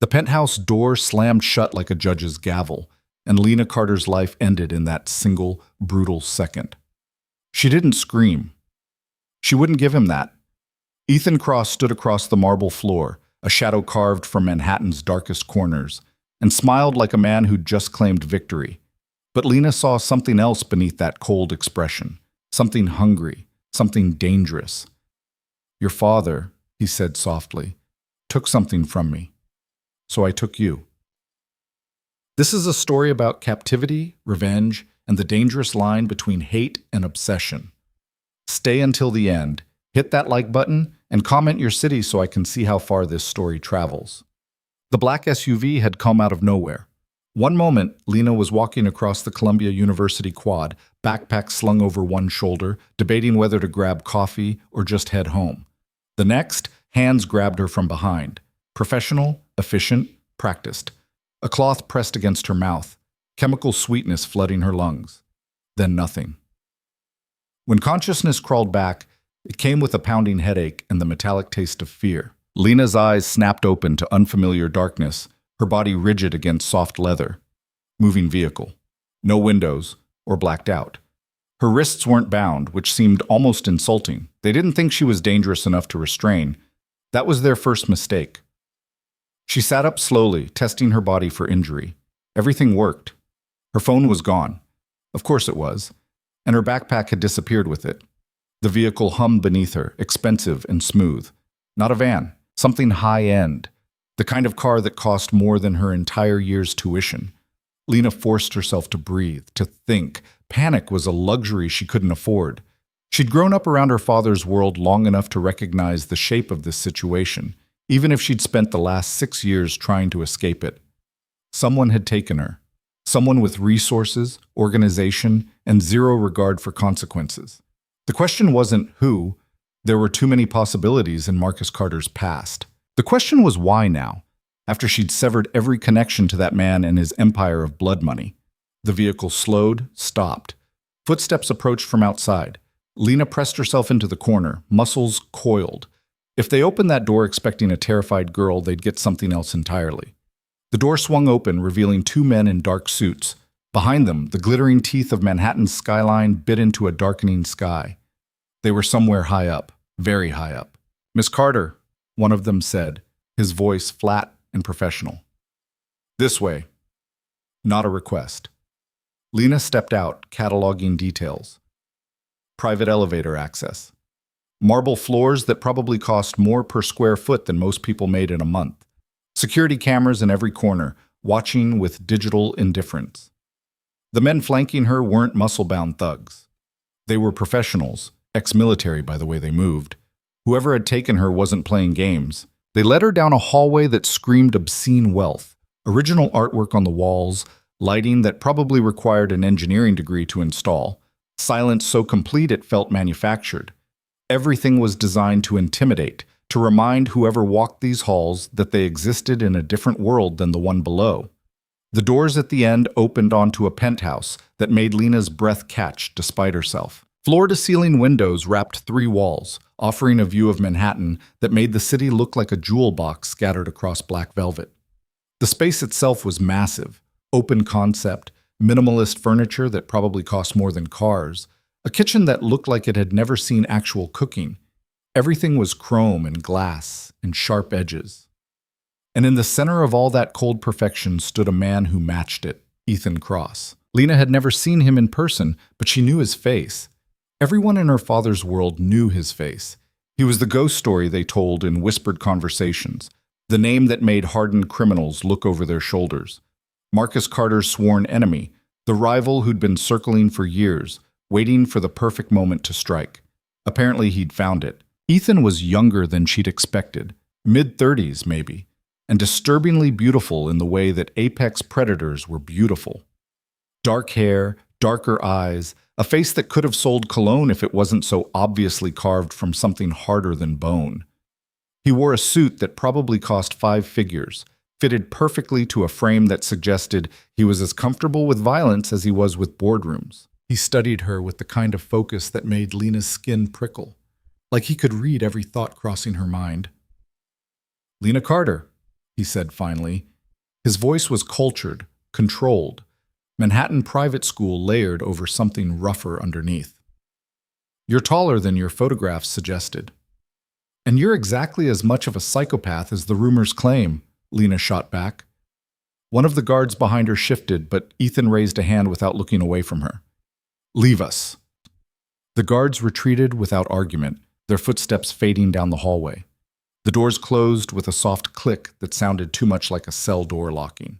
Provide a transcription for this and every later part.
The penthouse door slammed shut like a judge's gavel, and Lena Carter's life ended in that single, brutal second. She didn't scream. She wouldn't give him that. Ethan Cross stood across the marble floor, a shadow carved from Manhattan's darkest corners, and smiled like a man who'd just claimed victory. But Lena saw something else beneath that cold expression, something hungry, something dangerous. "Your father," he said softly, "took something from me. So I took you." This is a story about captivity, revenge, and the dangerous line between hate and obsession. Stay until the end, hit that like button, and comment your city so I can see how far this story travels. The black SUV had come out of nowhere. One moment, Lena was walking across the Columbia University quad, backpack slung over one shoulder, debating whether to grab coffee or just head home. The next, hands grabbed her from behind. Professional, efficient, practiced. A cloth pressed against her mouth, chemical sweetness flooding her lungs. Then nothing. When consciousness crawled back, it came with a pounding headache and the metallic taste of fear. Lena's eyes snapped open to unfamiliar darkness, her body rigid against soft leather. Moving vehicle. No windows, or blacked out. Her wrists weren't bound, which seemed almost insulting. They didn't think she was dangerous enough to restrain. That was their first mistake. She sat up slowly, testing her body for injury. Everything worked. Her phone was gone. Of course it was. And her backpack had disappeared with it. The vehicle hummed beneath her, expensive and smooth. Not a van, something high-end. The kind of car that cost more than her entire year's tuition. Lena forced herself to breathe, to think. Panic was a luxury she couldn't afford. She'd grown up around her father's world long enough to recognize the shape of this situation, even if she'd spent the last 6 years trying to escape it. Someone had taken her. Someone with resources, organization, and zero regard for consequences. The question wasn't who. There were too many possibilities in Marcus Carter's past. The question was why now, after she'd severed every connection to that man and his empire of blood money. The vehicle slowed, stopped. Footsteps approached from outside. Lena pressed herself into the corner, muscles coiled. If they opened that door expecting a terrified girl, they'd get something else entirely. The door swung open, revealing 2 men in dark suits. Behind them, the glittering teeth of Manhattan's skyline bit into a darkening sky. They were somewhere high up, very high up. "Miss Carter," one of them said, his voice flat and professional. "This way." Not a request. Lena stepped out, cataloging details. Private elevator access. Marble floors that probably cost more per square foot than most people made in a month. Security cameras in every corner, watching with digital indifference. The men flanking her weren't muscle-bound thugs. They were professionals, ex-military by the way they moved. Whoever had taken her wasn't playing games. They led her down a hallway that screamed obscene wealth, original artwork on the walls, lighting that probably required an engineering degree to install, silence so complete it felt manufactured. Everything was designed to intimidate, to remind whoever walked these halls that they existed in a different world than the one below. The doors at the end opened onto a penthouse that made Lena's breath catch despite herself. Floor-to-ceiling windows wrapped 3 walls, offering a view of Manhattan that made the city look like a jewel box scattered across black velvet. The space itself was massive, open concept, minimalist furniture that probably cost more than cars, a kitchen that looked like it had never seen actual cooking. Everything was chrome and glass and sharp edges. And in the center of all that cold perfection stood a man who matched it, Ethan Cross. Lena had never seen him in person, but she knew his face. Everyone in her father's world knew his face. He was the ghost story they told in whispered conversations, the name that made hardened criminals look over their shoulders. Marcus Carter's sworn enemy, the rival who'd been circling for years, waiting for the perfect moment to strike. Apparently he'd found it. Ethan was younger than she'd expected, mid-30s maybe, and disturbingly beautiful in the way that apex predators were beautiful. Dark hair, darker eyes, a face that could have sold cologne if it wasn't so obviously carved from something harder than bone. He wore a suit that probably cost 5 figures, fitted perfectly to a frame that suggested he was as comfortable with violence as he was with boardrooms. He studied her with the kind of focus that made Lena's skin prickle, like he could read every thought crossing her mind. "Lena Carter," he said finally. His voice was cultured, controlled. Manhattan private school layered over something rougher underneath. You're taller than your photographs suggested. And you're exactly as much of a psychopath as the rumors claim, Lena shot back. One of the guards behind her shifted, but Ethan raised a hand without looking away from her. Leave us. The guards retreated without argument, their footsteps fading down the hallway. The doors closed with a soft click that sounded too much like a cell door locking.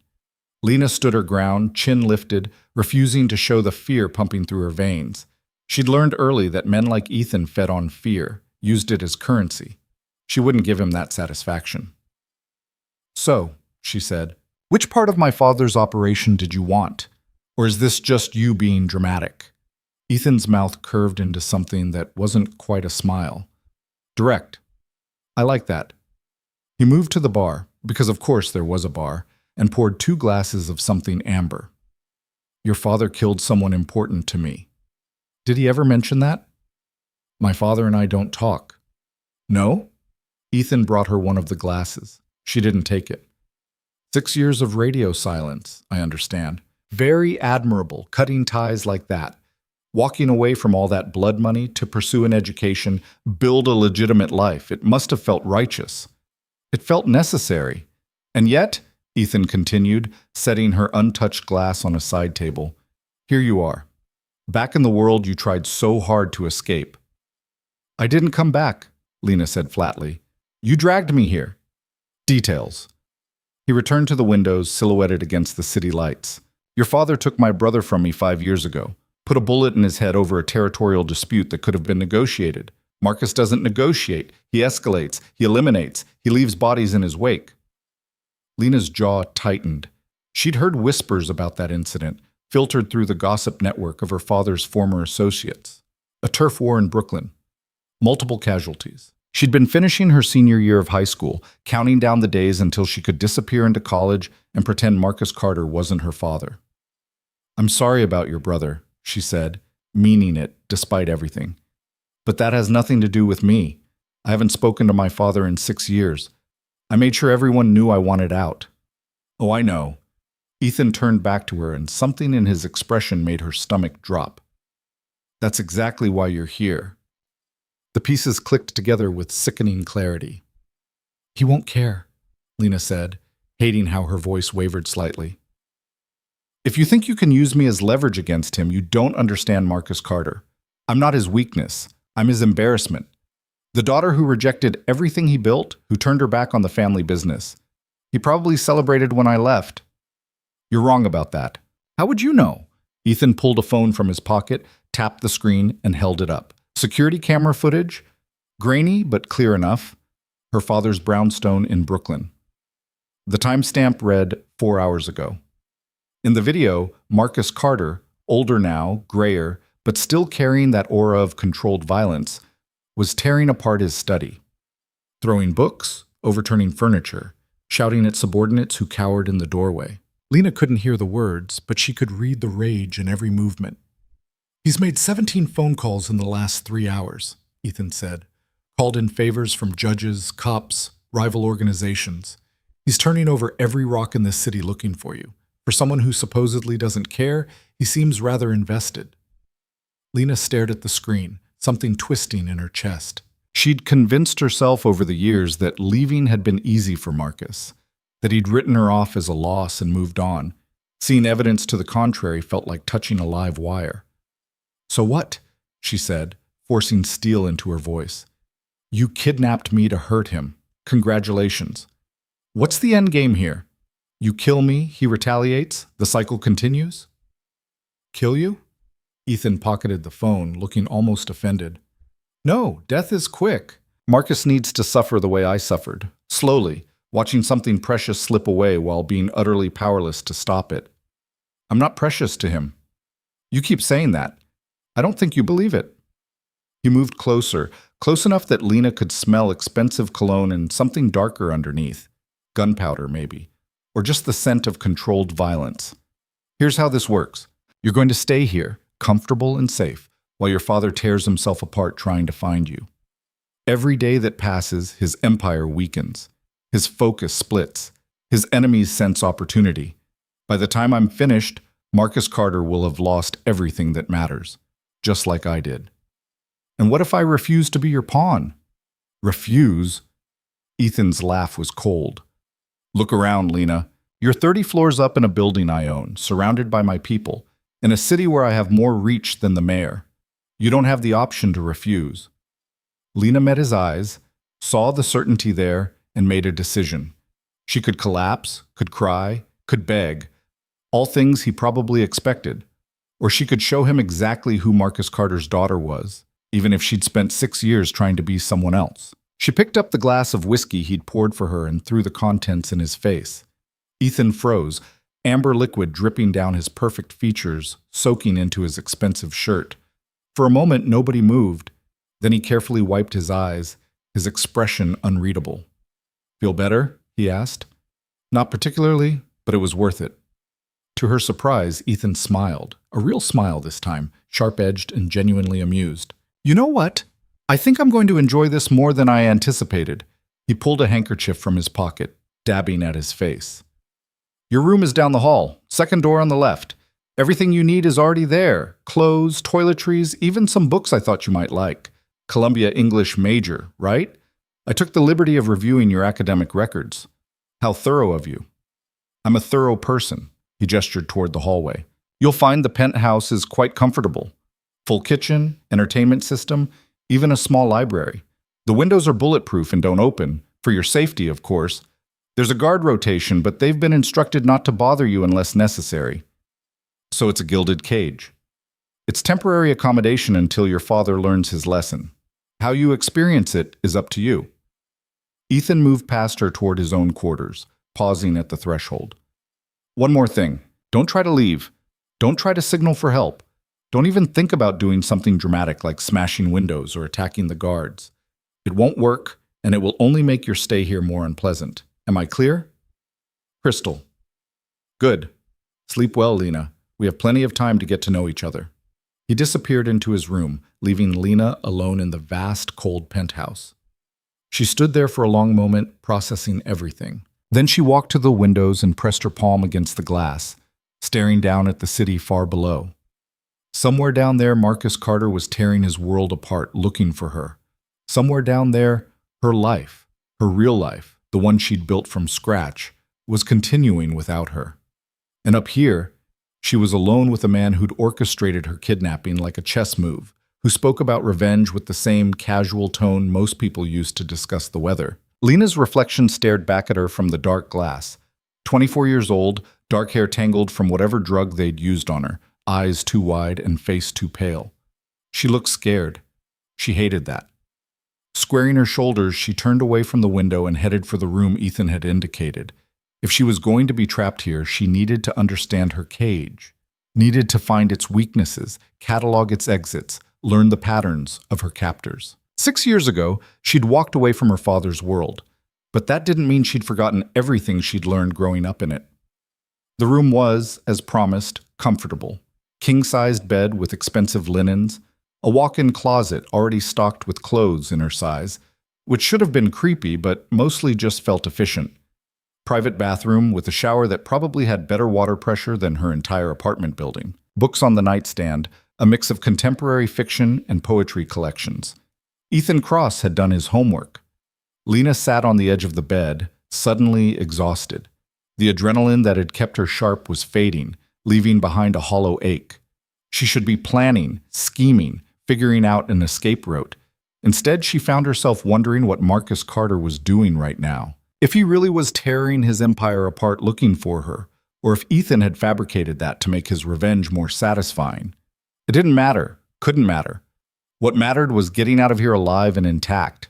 Lena stood her ground, chin lifted, refusing to show the fear pumping through her veins. She'd learned early that men like Ethan fed on fear, used it as currency. She wouldn't give him that satisfaction. So, she said, which part of my father's operation did you want? Or is this just you being dramatic? Ethan's mouth curved into something that wasn't quite a smile. Direct. I like that. He moved to the bar, because of course there was a bar, and poured 2 glasses of something amber. Your father killed someone important to me. Did he ever mention that? My father and I don't talk. No? Ethan brought her one of the glasses. She didn't take it. 6 years of radio silence, I understand. Very admirable, cutting ties like that. Walking away from all that blood money to pursue an education, build a legitimate life. It must have felt righteous. It felt necessary. And yet, Ethan continued, setting her untouched glass on a side table, here you are. Back in the world you tried so hard to escape. I didn't come back, Lena said flatly. You dragged me here. Details. He returned to the windows silhouetted against the city lights. Your father took my brother from me 5 years ago. Put a bullet in his head over a territorial dispute that could have been negotiated. Marcus doesn't negotiate. He escalates. He eliminates. He leaves bodies in his wake. Lena's jaw tightened. She'd heard whispers about that incident, filtered through the gossip network of her father's former associates. A turf war in Brooklyn. Multiple casualties. She'd been finishing her senior year of high school, counting down the days until she could disappear into college and pretend Marcus Carter wasn't her father. I'm sorry about your brother, she said, meaning it despite everything. But that has nothing to do with me. I haven't spoken to my father in 6 years. I made sure everyone knew I wanted out. Oh, I know. Ethan turned back to her, and something in his expression made her stomach drop. That's exactly why you're here. The pieces clicked together with sickening clarity. He won't care, Lena said, hating how her voice wavered slightly. If you think you can use me as leverage against him, you don't understand Marcus Carter. I'm not his weakness. I'm his embarrassment. The daughter who rejected everything he built, who turned her back on the family business. He probably celebrated when I left. You're wrong about that. How would you know? Ethan pulled a phone from his pocket, tapped the screen, and held it up. Security camera footage? Grainy, but clear enough. Her father's brownstone in Brooklyn. The timestamp read 4 hours ago. In the video, Marcus Carter, older now, grayer, but still carrying that aura of controlled violence, was tearing apart his study. Throwing books, overturning furniture, shouting at subordinates who cowered in the doorway. Lena couldn't hear the words, but she could read the rage in every movement. He's made 17 phone calls in the last 3 hours, Ethan said. Called in favors from judges, cops, rival organizations. He's turning over every rock in this city looking for you. For someone who supposedly doesn't care, he seems rather invested. Lena stared at the screen, something twisting in her chest. She'd convinced herself over the years that leaving had been easy for Marcus, that he'd written her off as a loss and moved on. Seeing evidence to the contrary felt like touching a live wire. So what? She said, forcing steel into her voice. You kidnapped me to hurt him. Congratulations. What's the end game here? You kill me, he retaliates, the cycle continues? Kill you? Ethan pocketed the phone, looking almost offended. No, death is quick. Marcus needs to suffer the way I suffered, slowly, watching something precious slip away while being utterly powerless to stop it. I'm not precious to him. You keep saying that. I don't think you believe it. He moved closer, close enough that Lena could smell expensive cologne and something darker underneath. Gunpowder, maybe. Or just the scent of controlled violence. Here's how this works. You're going to stay here, comfortable and safe, while your father tears himself apart trying to find you. Every day that passes, his empire weakens. His focus splits. His enemies sense opportunity. By the time I'm finished, Marcus Carter will have lost everything that matters, just like I did. And what if I refuse to be your pawn? Refuse? Ethan's laugh was cold. Look around, Lena. You're 30 floors up in a building I own, surrounded by my people, in a city where I have more reach than the mayor. You don't have the option to refuse. Lena met his eyes, saw the certainty there, and made a decision. She could collapse, could cry, could beg, all things he probably expected. Or she could show him exactly who Marcus Carter's daughter was, even if she'd spent 6 years trying to be someone else. She picked up the glass of whiskey he'd poured for her and threw the contents in his face. Ethan froze, amber liquid dripping down his perfect features, soaking into his expensive shirt. For a moment, nobody moved. Then he carefully wiped his eyes, his expression unreadable. Feel better? He asked. Not particularly, but it was worth it. To her surprise, Ethan smiled, a real smile this time, sharp-edged and genuinely amused. You know what? I think I'm going to enjoy this more than I anticipated. He pulled a handkerchief from his pocket, dabbing at his face. Your room is down the hall, second door on the left. Everything you need is already there. Clothes, toiletries, even some books I thought you might like. Columbia English major, right? I took the liberty of reviewing your academic records. How thorough of you. I'm a thorough person. He gestured toward the hallway. You'll find the penthouse is quite comfortable. Full kitchen, entertainment system, even a small library. The windows are bulletproof and don't open, for your safety, of course. There's a guard rotation, but they've been instructed not to bother you unless necessary. So it's a gilded cage. It's temporary accommodation until your father learns his lesson. How you experience it is up to you. Ethan moved past her toward his own quarters, pausing at the threshold. One more thing. Don't try to leave. Don't try to signal for help. Don't even think about doing something dramatic like smashing windows or attacking the guards. It won't work, and it will only make your stay here more unpleasant. Am I clear? Crystal. Good. Sleep well, Lena. We have plenty of time to get to know each other. He disappeared into his room, leaving Lena alone in the vast, cold penthouse. She stood there for a long moment, processing everything. Then she walked to the windows and pressed her palm against the glass, staring down at the city far below. Somewhere down there, Marcus Carter was tearing his world apart, looking for her. Somewhere down there, her life, her real life, the one she'd built from scratch, was continuing without her. And up here, she was alone with a man who'd orchestrated her kidnapping like a chess move, who spoke about revenge with the same casual tone most people used to discuss the weather. Lena's reflection stared back at her from the dark glass. 24 years old, dark hair tangled from whatever drug they'd used on her, eyes too wide and face too pale. She looked scared. She hated that. Squaring her shoulders, she turned away from the window and headed for the room Ethan had indicated. If she was going to be trapped here, she needed to understand her cage, needed to find its weaknesses, catalog its exits, learn the patterns of her captors. 6 years ago, she'd walked away from her father's world, but that didn't mean she'd forgotten everything she'd learned growing up in it. The room was, as promised, comfortable. King-sized bed with expensive linens, a walk-in closet already stocked with clothes in her size, which should have been creepy but mostly just felt efficient. Private bathroom with a shower that probably had better water pressure than her entire apartment building. Books on the nightstand, a mix of contemporary fiction and poetry collections. Ethan Cross had done his homework. Lena sat on the edge of the bed, suddenly exhausted. The adrenaline that had kept her sharp was fading, leaving behind a hollow ache. She should be planning, scheming, figuring out an escape route. Instead, she found herself wondering what Marcus Carter was doing right now. If he really was tearing his empire apart looking for her, or if Ethan had fabricated that to make his revenge more satisfying. It didn't matter, couldn't matter. What mattered was getting out of here alive and intact.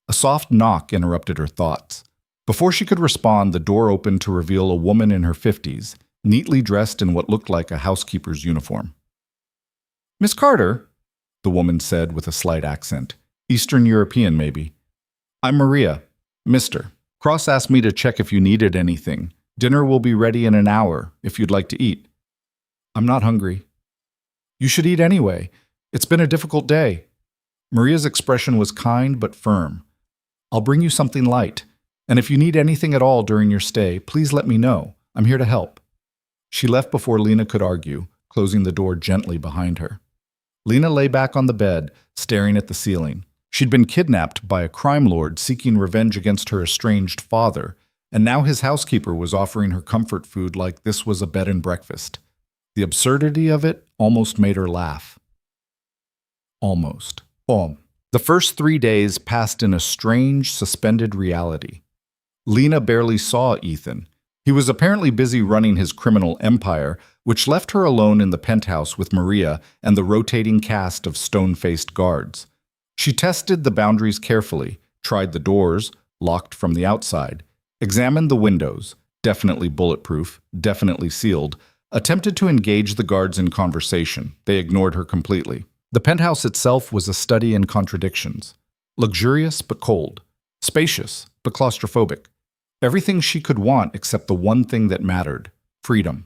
A soft knock interrupted her thoughts. Before she could respond, the door opened to reveal a woman in her 50s, neatly dressed in what looked like a housekeeper's uniform. "Miss Carter," the woman said with a slight accent. Eastern European, maybe. "I'm Maria. Mister. Cross asked me to check if you needed anything. Dinner will be ready in an hour, if you'd like to eat." "I'm not hungry." "You should eat anyway. It's been a difficult day." Maria's expression was kind but firm. "I'll bring you something light. And if you need anything at all during your stay, please let me know. I'm here to help." She left before Lena could argue, closing the door gently behind her. Lena lay back on the bed, staring at the ceiling. She'd been kidnapped by a crime lord seeking revenge against her estranged father, and now his housekeeper was offering her comfort food like this was a bed and breakfast. The absurdity of it almost made her laugh. Almost. The first 3 days passed in a strange, suspended reality. Lena barely saw Ethan. He was apparently busy running his criminal empire, which left her alone in the penthouse with Maria and the rotating cast of stone-faced guards. She tested the boundaries carefully, tried the doors, locked from the outside, examined the windows, definitely bulletproof, definitely sealed, attempted to engage the guards in conversation. They ignored her completely. The penthouse itself was a study in contradictions. Luxurious but cold. Spacious but claustrophobic. Everything she could want except the one thing that mattered: freedom.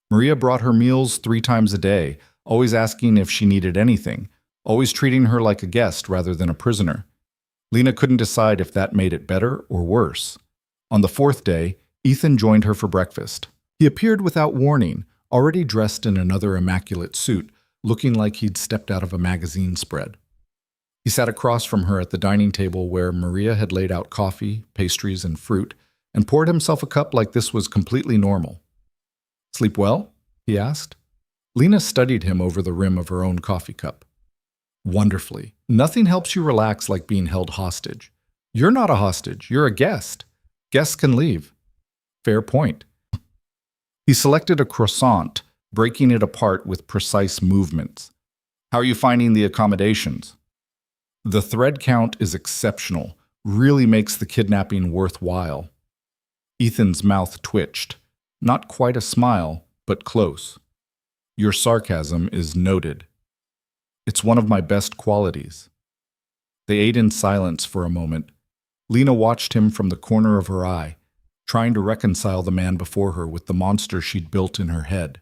Maria brought her meals 3 times a day, always asking if she needed anything, always treating her like a guest rather than a prisoner. Lena couldn't decide if that made it better or worse. On the 4th day, Ethan joined her for breakfast. He appeared without warning, already dressed in another immaculate suit, looking like he'd stepped out of a magazine spread. He sat across from her at the dining table where Maria had laid out coffee, pastries, and fruit, and poured himself a cup like this was completely normal. "Sleep well?" he asked. Lena studied him over the rim of her own coffee cup. "Wonderfully. Nothing helps you relax like being held hostage. You're not a hostage, you're a guest. Guests can leave." "Fair point." He selected a croissant, breaking it apart with precise movements. "How are you finding the accommodations?" "The thread count is exceptional, really makes the kidnapping worthwhile." Ethan's mouth twitched. Not quite a smile, but close. "Your sarcasm is noted. It's one of my best qualities." They ate in silence for a moment. Lena watched him from the corner of her eye, trying to reconcile the man before her with the monster she'd built in her head.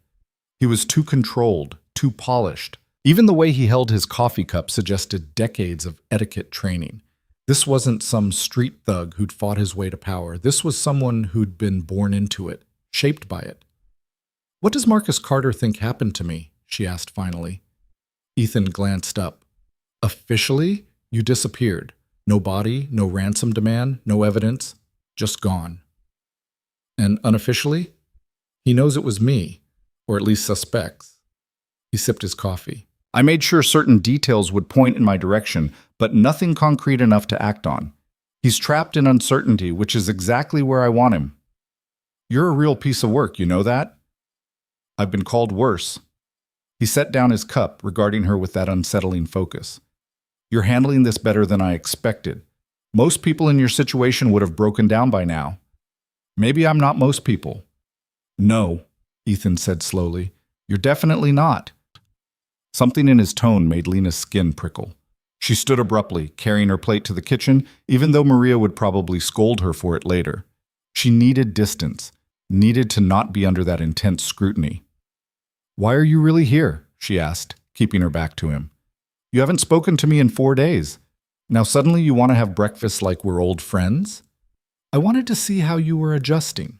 He was too controlled, too polished. Even the way he held his coffee cup suggested decades of etiquette training. This wasn't some street thug who'd fought his way to power. This was someone who'd been born into it, shaped by it. "What does Marcus Carter think happened to me?" she asked finally. Ethan glanced up. "Officially, you disappeared. No body, no ransom demand, no evidence, just gone." "And unofficially?" "He knows it was me, or at least suspects." He sipped his coffee. "I made sure certain details would point in my direction, but nothing concrete enough to act on. He's trapped in uncertainty, which is exactly where I want him." "You're a real piece of work, you know that?" "I've been called worse." He set down his cup, regarding her with that unsettling focus. "You're handling this better than I expected. Most people in your situation would have broken down by now." "Maybe I'm not most people." "No," Ethan said slowly. "You're definitely not." Something in his tone made Lena's skin prickle. She stood abruptly, carrying her plate to the kitchen, even though Maria would probably scold her for it later. She needed distance, needed to not be under that intense scrutiny. "Why are you really here?" she asked, keeping her back to him. "You haven't spoken to me in 4 days. Now suddenly you want to have breakfast like we're old friends?" "I wanted to see how you were adjusting."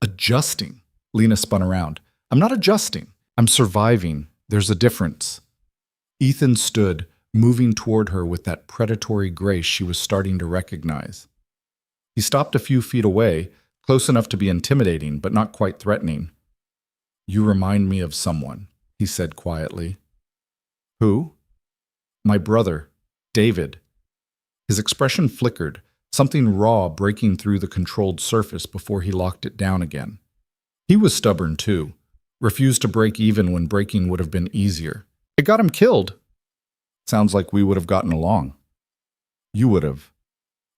"Adjusting?" Lena spun around. "I'm not adjusting. I'm surviving. There's a difference." Ethan stood, moving toward her with that predatory grace she was starting to recognize. He stopped a few feet away, close enough to be intimidating, but not quite threatening. "You remind me of someone," he said quietly. "Who?" "My brother, David." His expression flickered, something raw breaking through the controlled surface before he locked it down again. He was stubborn too, refused to break even when breaking would have been easier. "It got him killed." "Sounds like we would have gotten along." "You would have."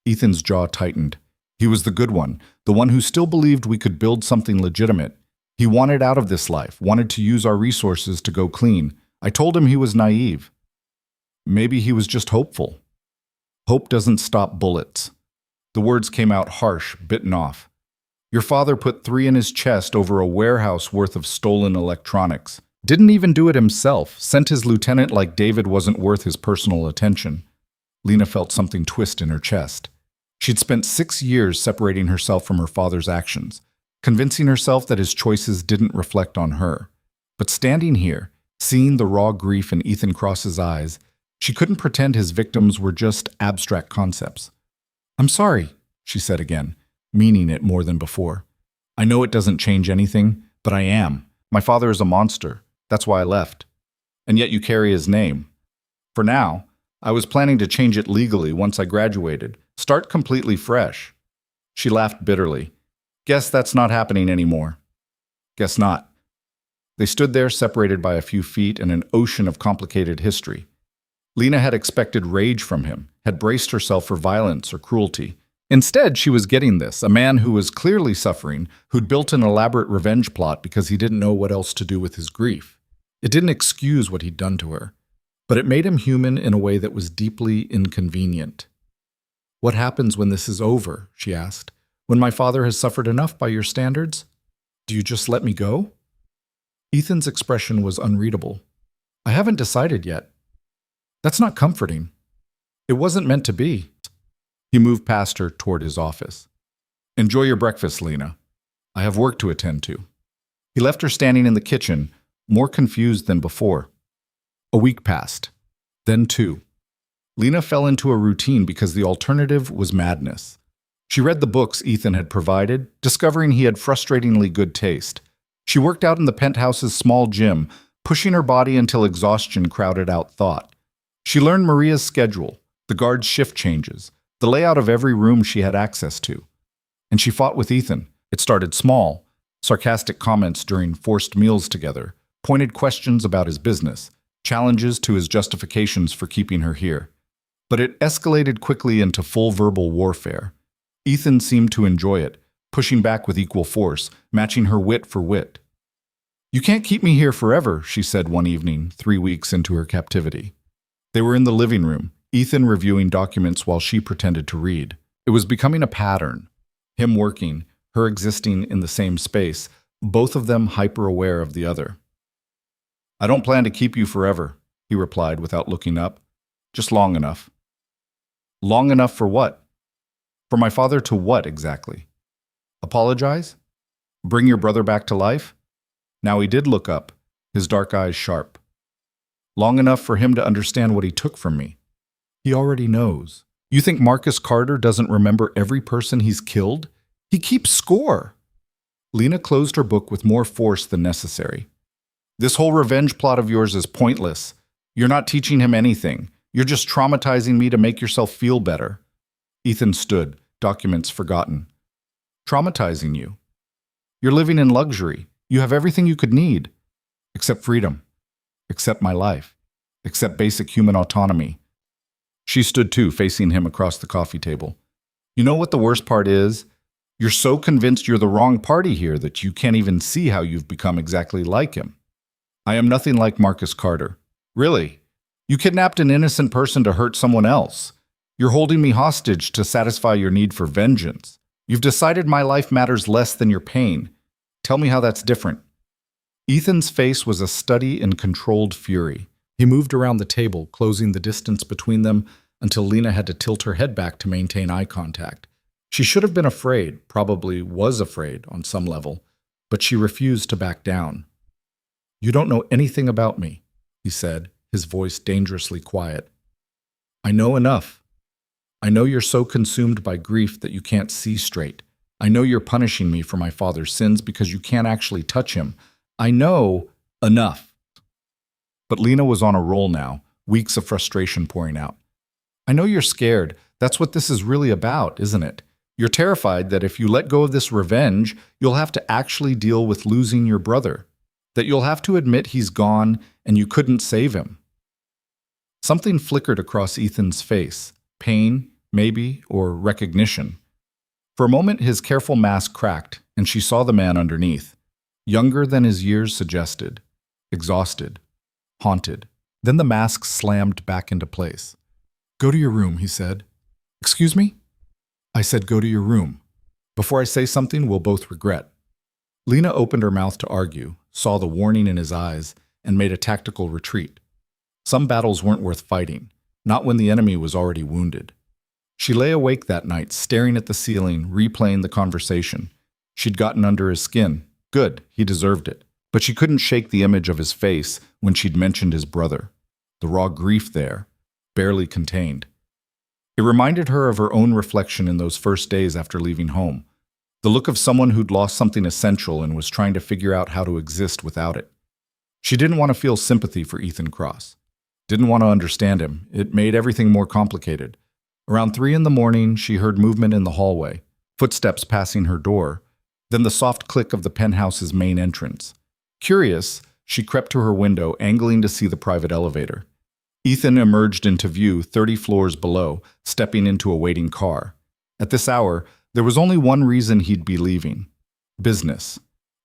Ethan's jaw tightened. He was the good one, the one who still believed we could build something legitimate. He wanted out of this life, wanted to use our resources to go clean. I told him he was naive. Maybe he was just hopeful. Hope doesn't stop bullets. The words came out harsh, bitten off. Your father put 3 in his chest over a warehouse worth of stolen electronics. Didn't even do it himself, sent his lieutenant like David wasn't worth his personal attention. Lena felt something twist in her chest. She'd spent 6 years separating herself from her father's actions, convincing herself that his choices didn't reflect on her. But standing here, seeing the raw grief in Ethan Cross's eyes, she couldn't pretend his victims were just abstract concepts. "I'm sorry," she said again, meaning it more than before. "I know it doesn't change anything, but I am. My father is a monster. That's why I left. And yet you carry his name. For now, I was planning to change it legally once I graduated, start completely fresh." She laughed bitterly. "Guess that's not happening anymore." "Guess not." They stood there separated by a few feet in an ocean of complicated history. Lena had expected rage from him, had braced herself for violence or cruelty. Instead, she was getting this, a man who was clearly suffering, who'd built an elaborate revenge plot because he didn't know what else to do with his grief. It didn't excuse what he'd done to her, but it made him human in a way that was deeply inconvenient. "What happens when this is over?" she asked. "When my father has suffered enough by your standards? Do you just let me go?" Ethan's expression was unreadable. "I haven't decided yet." "That's not comforting." "It wasn't meant to be." He moved past her toward his office. "Enjoy your breakfast, Lena. I have work to attend to." He left her standing in the kitchen, more confused than before. A week passed. Then 2. Lena fell into a routine because the alternative was madness. She read the books Ethan had provided, discovering he had frustratingly good taste. She worked out in the penthouse's small gym, pushing her body until exhaustion crowded out thought. She learned Maria's schedule, the guard's shift changes, the layout of every room she had access to. And she fought with Ethan. It started small, sarcastic comments during forced meals together, pointed questions about his business, challenges to his justifications for keeping her here. But it escalated quickly into full verbal warfare. Ethan seemed to enjoy it, pushing back with equal force, matching her wit for wit. "You can't keep me here forever," she said one evening, 3 weeks into her captivity. They were in the living room, Ethan reviewing documents while she pretended to read. It was becoming a pattern. Him working, her existing in the same space, both of them hyper-aware of the other. "I don't plan to keep you forever," he replied without looking up. "Just long enough." "Long enough for what?" "For my father to what, exactly?" "Apologize? Bring your brother back to life?" Now he did look up, his dark eyes sharp. "Long enough for him to understand what he took from me." "He already knows. You think Marcus Carter doesn't remember every person he's killed? He keeps score." Lena closed her book with more force than necessary. "This whole revenge plot of yours is pointless. You're not teaching him anything. You're just traumatizing me to make yourself feel better." Ethan stood, documents forgotten. "Traumatizing you? You're living in luxury. You have everything you could need. Except freedom. Except my life. Except basic human autonomy." She stood too, facing him across the coffee table. "You know what the worst part is? You're so convinced you're the wrong party here that you can't even see how you've become exactly like him. I am nothing like Marcus Carter. Really. You kidnapped an innocent person to hurt someone else. You're holding me hostage to satisfy your need for vengeance. You've decided my life matters less than your pain. Tell me how that's different." Ethan's face was a study in controlled fury. He moved around the table, closing the distance between them until Lena had to tilt her head back to maintain eye contact. She should have been afraid, probably was afraid on some level, but she refused to back down. "You don't know anything about me," he said, his voice dangerously quiet. "I know enough. I know you're so consumed by grief that you can't see straight. I know you're punishing me for my father's sins because you can't actually touch him. I know enough." But Lena was on a roll now, weeks of frustration pouring out. "I know you're scared. That's what this is really about, isn't it? You're terrified that if you let go of this revenge, you'll have to actually deal with losing your brother. That you'll have to admit he's gone and you couldn't save him." Something flickered across Ethan's face. Pain, maybe, or recognition. For a moment, his careful mask cracked, and she saw the man underneath. Younger than his years suggested. Exhausted. Haunted. Then the mask slammed back into place. "Go to your room," he said. "Excuse me?" "I said go to your room. Before I say something we'll both regret." Lena opened her mouth to argue, saw the warning in his eyes, and made a tactical retreat. Some battles weren't worth fighting, not when the enemy was already wounded. She lay awake that night, staring at the ceiling, replaying the conversation. She'd gotten under his skin. Good, he deserved it. But she couldn't shake the image of his face when she'd mentioned his brother. The raw grief there, barely contained. It reminded her of her own reflection in those first days after leaving home. The look of someone who'd lost something essential and was trying to figure out how to exist without it. She didn't want to feel sympathy for Ethan Cross. Didn't want to understand him. It made everything more complicated. Around 3 a.m, she heard movement in the hallway, footsteps passing her door, then the soft click of the penthouse's main entrance. Curious, she crept to her window, angling to see the private elevator. Ethan emerged into view 30 floors below, stepping into a waiting car. At this hour, there was only one reason he'd be leaving. Business.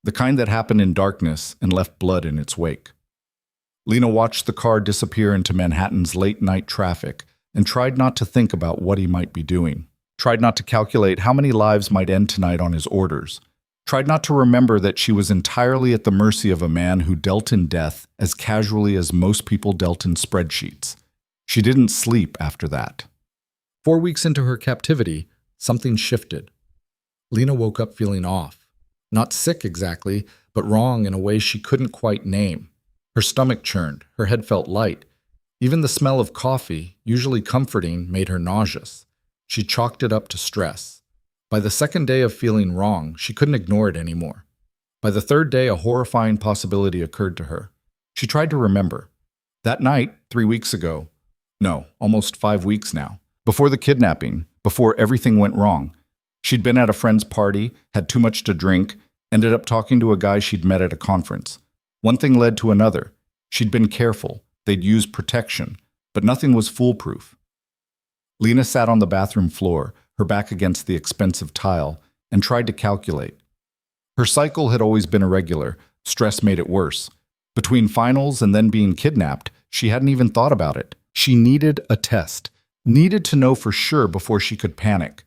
The kind that happened in darkness and left blood in its wake. Lena watched the car disappear into Manhattan's late-night traffic and tried not to think about what he might be doing. Tried not to calculate how many lives might end tonight on his orders. Tried not to remember that she was entirely at the mercy of a man who dealt in death as casually as most people dealt in spreadsheets. She didn't sleep after that. 4 weeks into her captivity, something shifted. Lena woke up feeling off. Not sick exactly, but wrong in a way she couldn't quite name. Her stomach churned, her head felt light. Even the smell of coffee, usually comforting, made her nauseous. She chalked it up to stress. By the second day of feeling wrong, she couldn't ignore it anymore. By the third day, a horrifying possibility occurred to her. She tried to remember. That night, 3 weeks ago, no, almost 5 weeks now, before the kidnapping, before everything went wrong, she'd been at a friend's party, had too much to drink, ended up talking to a guy she'd met at a conference. One thing led to another. She'd been careful. They'd used protection, but nothing was foolproof. Lena sat on the bathroom floor, her back against the expensive tile, and tried to calculate. Her cycle had always been irregular. Stress made it worse. Between finals and then being kidnapped, she hadn't even thought about it. She needed a test. Needed to know for sure before she could panic.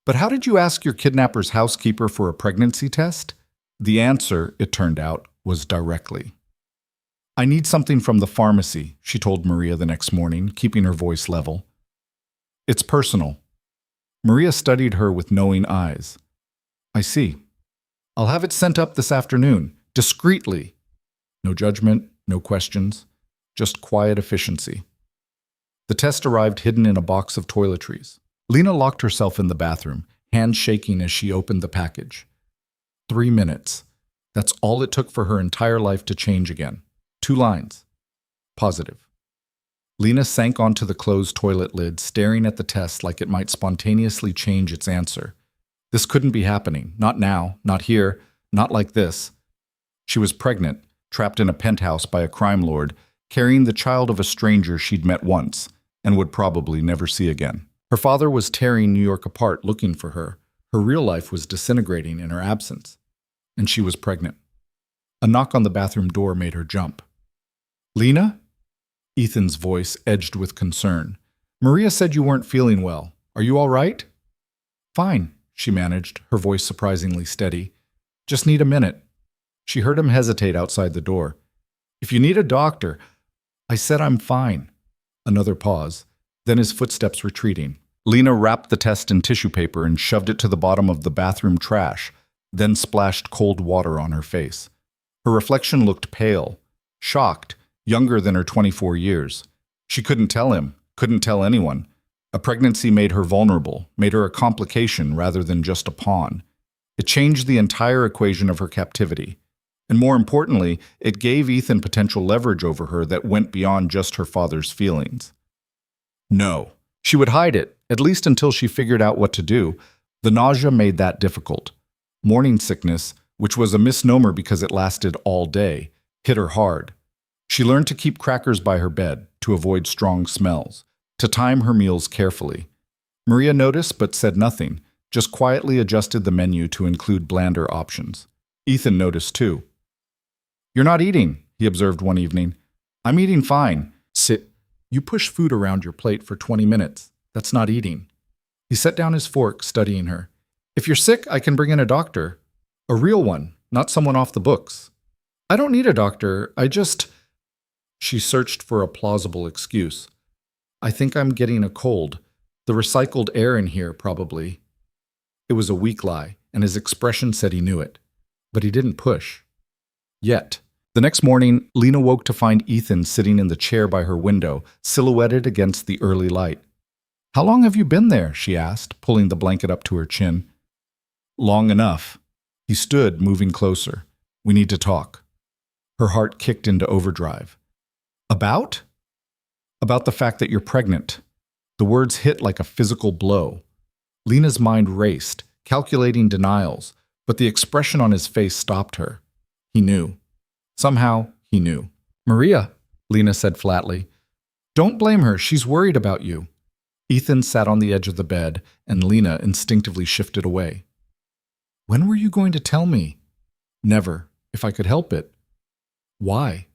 But how did you ask your kidnapper's housekeeper for a pregnancy test? The answer, it turned out, was directly. I need something from the pharmacy, she told Maria the next morning, keeping her voice level. It's personal. Maria studied her with knowing eyes. I see. I'll have it sent up this afternoon, discreetly. No judgment, no questions, just quiet efficiency. The test arrived hidden in a box of toiletries. Lena locked herself in the bathroom, hands shaking as she opened the package. 3 minutes. That's all it took for her entire life to change again. 2 lines. Positive. Lena sank onto the closed toilet lid, staring at the test like it might spontaneously change its answer. This couldn't be happening. Not now, not here, not like this. She was pregnant, trapped in a penthouse by a crime lord, carrying the child of a stranger she'd met once and would probably never see again. Her father was tearing New York apart looking for her. Her real life was disintegrating in her absence. And she was pregnant. A knock on the bathroom door made her jump. Lena? Ethan's voice edged with concern. Maria said you weren't feeling well. Are you all right? Fine, she managed, her voice surprisingly steady. Just need a minute. She heard him hesitate outside the door. If you need a doctor, I said I'm fine. Another pause, then his footsteps retreating. Lena wrapped the test in tissue paper and shoved it to the bottom of the bathroom trash, then splashed cold water on her face. Her reflection looked pale, shocked, younger than her 24 years. She couldn't tell him, couldn't tell anyone. A pregnancy made her vulnerable, made her a complication rather than just a pawn. It changed the entire equation of her captivity. And more importantly, it gave Ethan potential leverage over her that went beyond just her father's feelings. No. She would hide it, at least until she figured out what to do. The nausea made that difficult. Morning sickness, which was a misnomer because it lasted all day, hit her hard. She learned to keep crackers by her bed, to avoid strong smells, to time her meals carefully. Maria noticed but said nothing, just quietly adjusted the menu to include blander options. Ethan noticed too. You're not eating, he observed one evening. I'm eating fine. Sit. You push food around your plate for 20 minutes. That's not eating. He set down his fork, studying her. If you're sick, I can bring in a doctor. A real one, not someone off the books. I don't need a doctor. She searched for a plausible excuse. I think I'm getting a cold. The recycled air in here, probably. It was a weak lie, and his expression said he knew it. But he didn't push. Yet. The next morning, Lena woke to find Ethan sitting in the chair by her window, silhouetted against the early light. "How long have you been there?" she asked, pulling the blanket up to her chin. "Long enough." He stood, moving closer. "We need to talk." Her heart kicked into overdrive. "About?" "About the fact that you're pregnant." The words hit like a physical blow. Lena's mind raced, calculating denials, but the expression on his face stopped her. He knew. Somehow, he knew. "Maria," Lena said flatly. "Don't blame her. She's worried about you." Ethan sat on the edge of the bed, and Lena instinctively shifted away. "When were you going to tell me?" "Never, if I could help it." "Why?"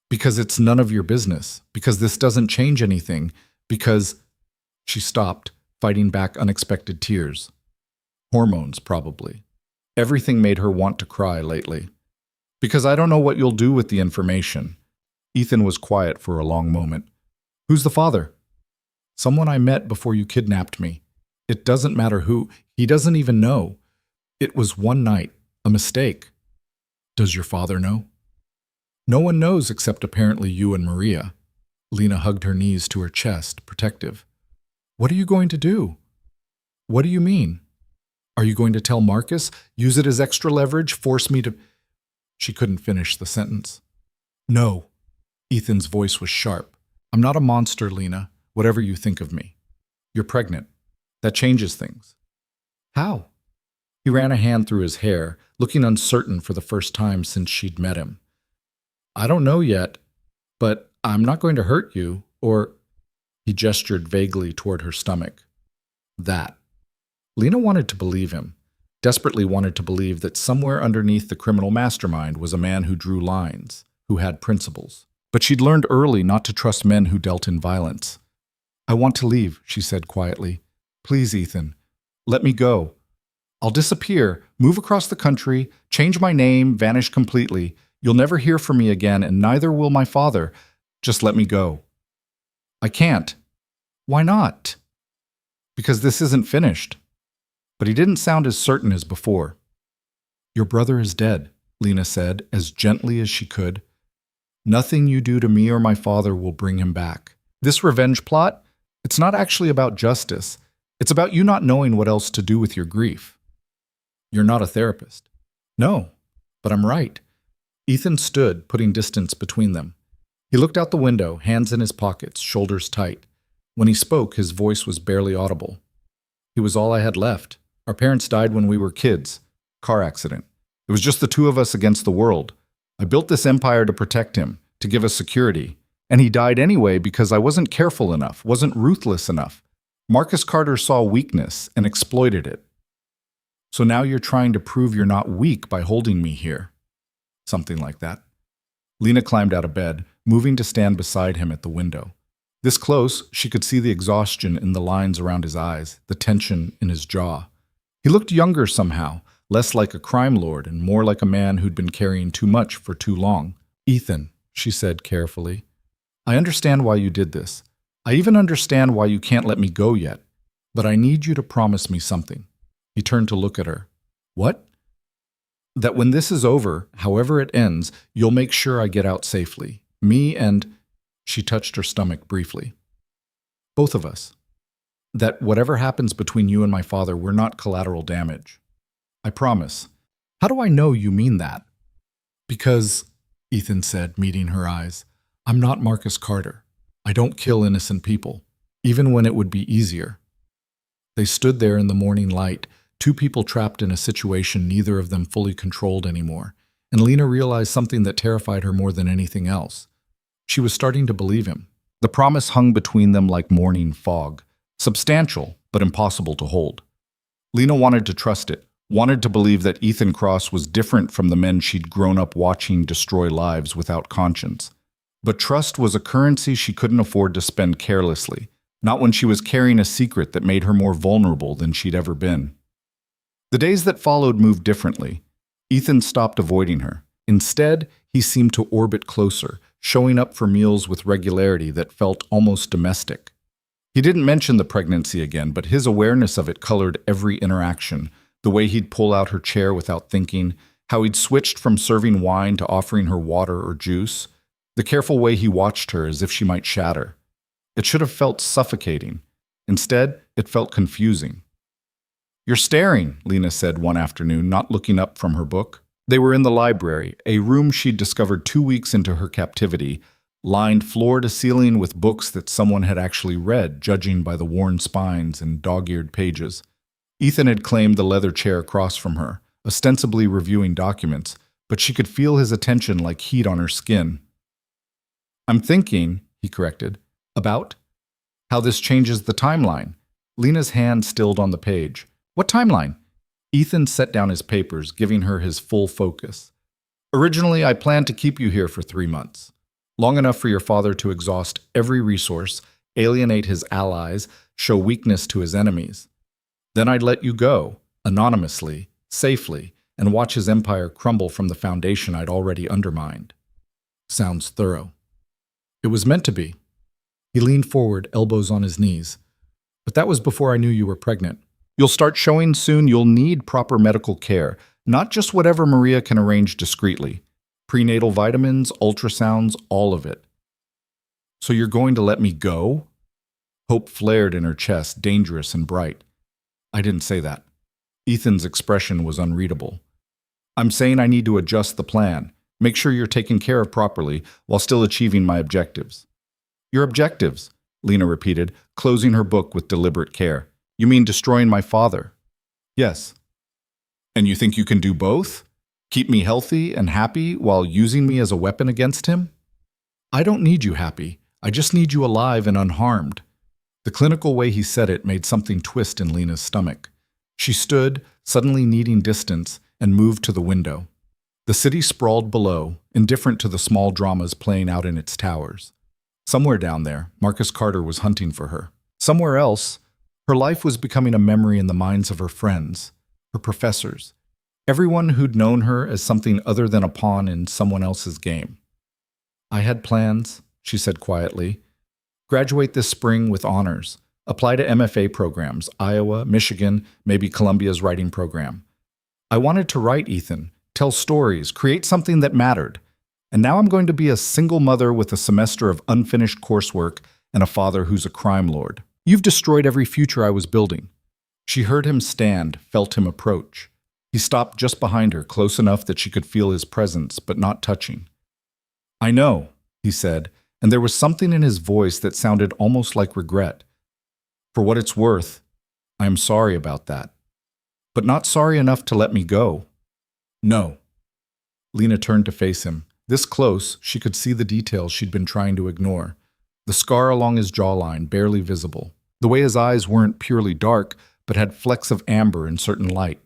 "Because it's none of your business. Because this doesn't change anything. Because—" She stopped, fighting back unexpected tears. Hormones, probably. Everything made her want to cry lately. "Because I don't know what you'll do with the information." Ethan was quiet for a long moment. "Who's the father?" "Someone I met before you kidnapped me. It doesn't matter who. He doesn't even know. It was one night, a mistake." "Does your father know?" "No one knows except apparently you and Maria." Lena hugged her knees to her chest, protective. "What are you going to do?" "What do you mean? Are you going to tell Marcus? Use it as extra leverage? Force me to—" She couldn't finish the sentence. "No." Ethan's voice was sharp. "I'm not a monster, Lena, whatever you think of me. You're pregnant. That changes things." "How?" He ran a hand through his hair, looking uncertain for the first time since she'd met him. "I don't know yet, but I'm not going to hurt you, or—" He gestured vaguely toward her stomach. "That." Lena wanted to believe him, desperately wanted to believe that somewhere underneath the criminal mastermind was a man who drew lines, who had principles. But she'd learned early not to trust men who dealt in violence. "I want to leave," she said quietly. "Please, Ethan, let me go. I'll disappear, move across the country, change my name, vanish completely. You'll never hear from me again, and neither will my father. Just let me go." "I can't." "Why not?" "Because this isn't finished." But he didn't sound as certain as before. "Your brother is dead," Lena said, as gently as she could. "Nothing you do to me or my father will bring him back. This revenge plot, it's not actually about justice. It's about you not knowing what else to do with your grief." "You're not a therapist." "No, but I'm right." Ethan stood, putting distance between them. He looked out the window, hands in his pockets, shoulders tight. When he spoke, his voice was barely audible. "He was all I had left. Our parents died when we were kids. Car accident. It was just the two of us against the world. I built this empire to protect him, to give us security. And he died anyway because I wasn't careful enough, wasn't ruthless enough. Marcus Carter saw weakness and exploited it. So now you're trying to prove you're not weak by holding me here." Something like that. Lena climbed out of bed, moving to stand beside him at the window. This close, she could see the exhaustion in the lines around his eyes, the tension in his jaw. He looked younger somehow, less like a crime lord and more like a man who'd been carrying too much for too long. "Ethan," she said carefully, "I understand why you did this. I even understand why you can't let me go yet. But I need you to promise me something." He turned to look at her. "What?" "That when this is over, however it ends, you'll make sure I get out safely. Me and—" She touched her stomach briefly. "Both of us. That whatever happens between you and my father, we're not collateral damage. I promise." "How do I know you mean that?" "Because," Ethan said, meeting her eyes, "I'm not Marcus Carter. I don't kill innocent people, even when it would be easier." They stood there in the morning light, two people trapped in a situation neither of them fully controlled anymore, and Lena realized something that terrified her more than anything else. She was starting to believe him. The promise hung between them like morning fog, substantial but impossible to hold. Lena wanted to trust it, wanted to believe that Ethan Cross was different from the men she'd grown up watching destroy lives without conscience. But trust was a currency she couldn't afford to spend carelessly, not when she was carrying a secret that made her more vulnerable than she'd ever been. The days that followed moved differently. Ethan stopped avoiding her. Instead, he seemed to orbit closer, showing up for meals with regularity that felt almost domestic. He didn't mention the pregnancy again, but his awareness of it colored every interaction. The way he'd pull out her chair without thinking, how he'd switched from serving wine to offering her water or juice, the careful way he watched her as if she might shatter. It should have felt suffocating. Instead, it felt confusing. "You're staring," Lena said one afternoon, not looking up from her book. They were in the library, a room she'd discovered 2 weeks into her captivity, lined floor to ceiling with books that someone had actually read, judging by the worn spines and dog-eared pages. Ethan had claimed the leather chair across from her, ostensibly reviewing documents, but she could feel his attention like heat on her skin. "I'm thinking," he corrected, "about how this changes the timeline." Lena's hand stilled on the page. "What timeline?" Ethan set down his papers, giving her his full focus. "Originally, I planned to keep you here for 3 months. Long enough for your father to exhaust every resource, alienate his allies, show weakness to his enemies. Then I'd let you go, anonymously, safely, and watch his empire crumble from the foundation I'd already undermined." Sounds thorough. "It was meant to be." He leaned forward, elbows on his knees. "But that was before I knew you were pregnant. You'll start showing soon. You'll need proper medical care, not just whatever Maria can arrange discreetly. Prenatal vitamins, ultrasounds, all of it." "So you're going to let me go?" Hope flared in her chest, dangerous and bright. "I didn't say that." Ethan's expression was unreadable. "I'm saying I need to adjust the plan, make sure you're taken care of properly while still achieving my objectives." "Your objectives?" Lena repeated, closing her book with deliberate care. "You mean destroying my father?" "Yes." "And you think you can do both? Keep me healthy and happy while using me as a weapon against him?" "I don't need you happy. I just need you alive and unharmed." The clinical way he said it made something twist in Lena's stomach. She stood, suddenly needing distance, and moved to the window. The city sprawled below, indifferent to the small dramas playing out in its towers. Somewhere down there, Marcus Carter was hunting for her. Somewhere else, her life was becoming a memory in the minds of her friends, her professors, everyone who'd known her as something other than a pawn in someone else's game. "I had plans," she said quietly. "Graduate this spring with honors. Apply to MFA programs, Iowa, Michigan, maybe Columbia's writing program. I wanted to write, Ethan, tell stories, create something that mattered. And now I'm going to be a single mother with a semester of unfinished coursework and a father who's a crime lord. You've destroyed every future I was building." She heard him stand, felt him approach. He stopped just behind her, close enough that she could feel his presence, but not touching. "I know," he said, and there was something in his voice that sounded almost like regret. "For what it's worth, I am sorry about that. But not sorry enough to let me go." "No." Lena turned to face him. This close, she could see the details she'd been trying to ignore. The scar along his jawline, barely visible. The way his eyes weren't purely dark, but had flecks of amber in certain light.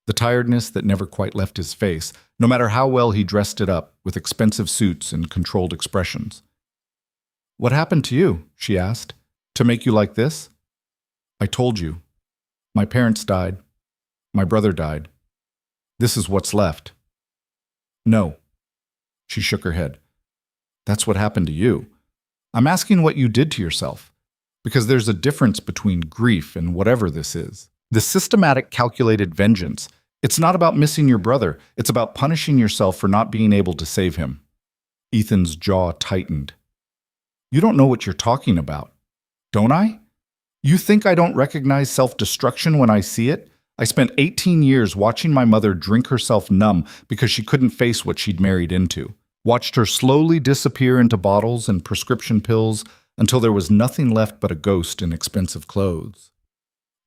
The tiredness that never quite left his face, no matter how well he dressed it up with expensive suits and controlled expressions. "What happened to you?" she asked. "To make you like this?" "I told you. My parents died. My brother died. This is what's left." "No." She shook her head. "That's what happened to you. I'm asking what you did to yourself. Because there's a difference between grief and whatever this is. The systematic, calculated vengeance. It's not about missing your brother. It's about punishing yourself for not being able to save him." Ethan's jaw tightened. "You don't know what you're talking about. Don't I? You think I don't recognize self-destruction when I see it? I spent 18 years watching my mother drink herself numb because she couldn't face what she'd married into. Watched her slowly disappear into bottles and prescription pills until there was nothing left but a ghost in expensive clothes."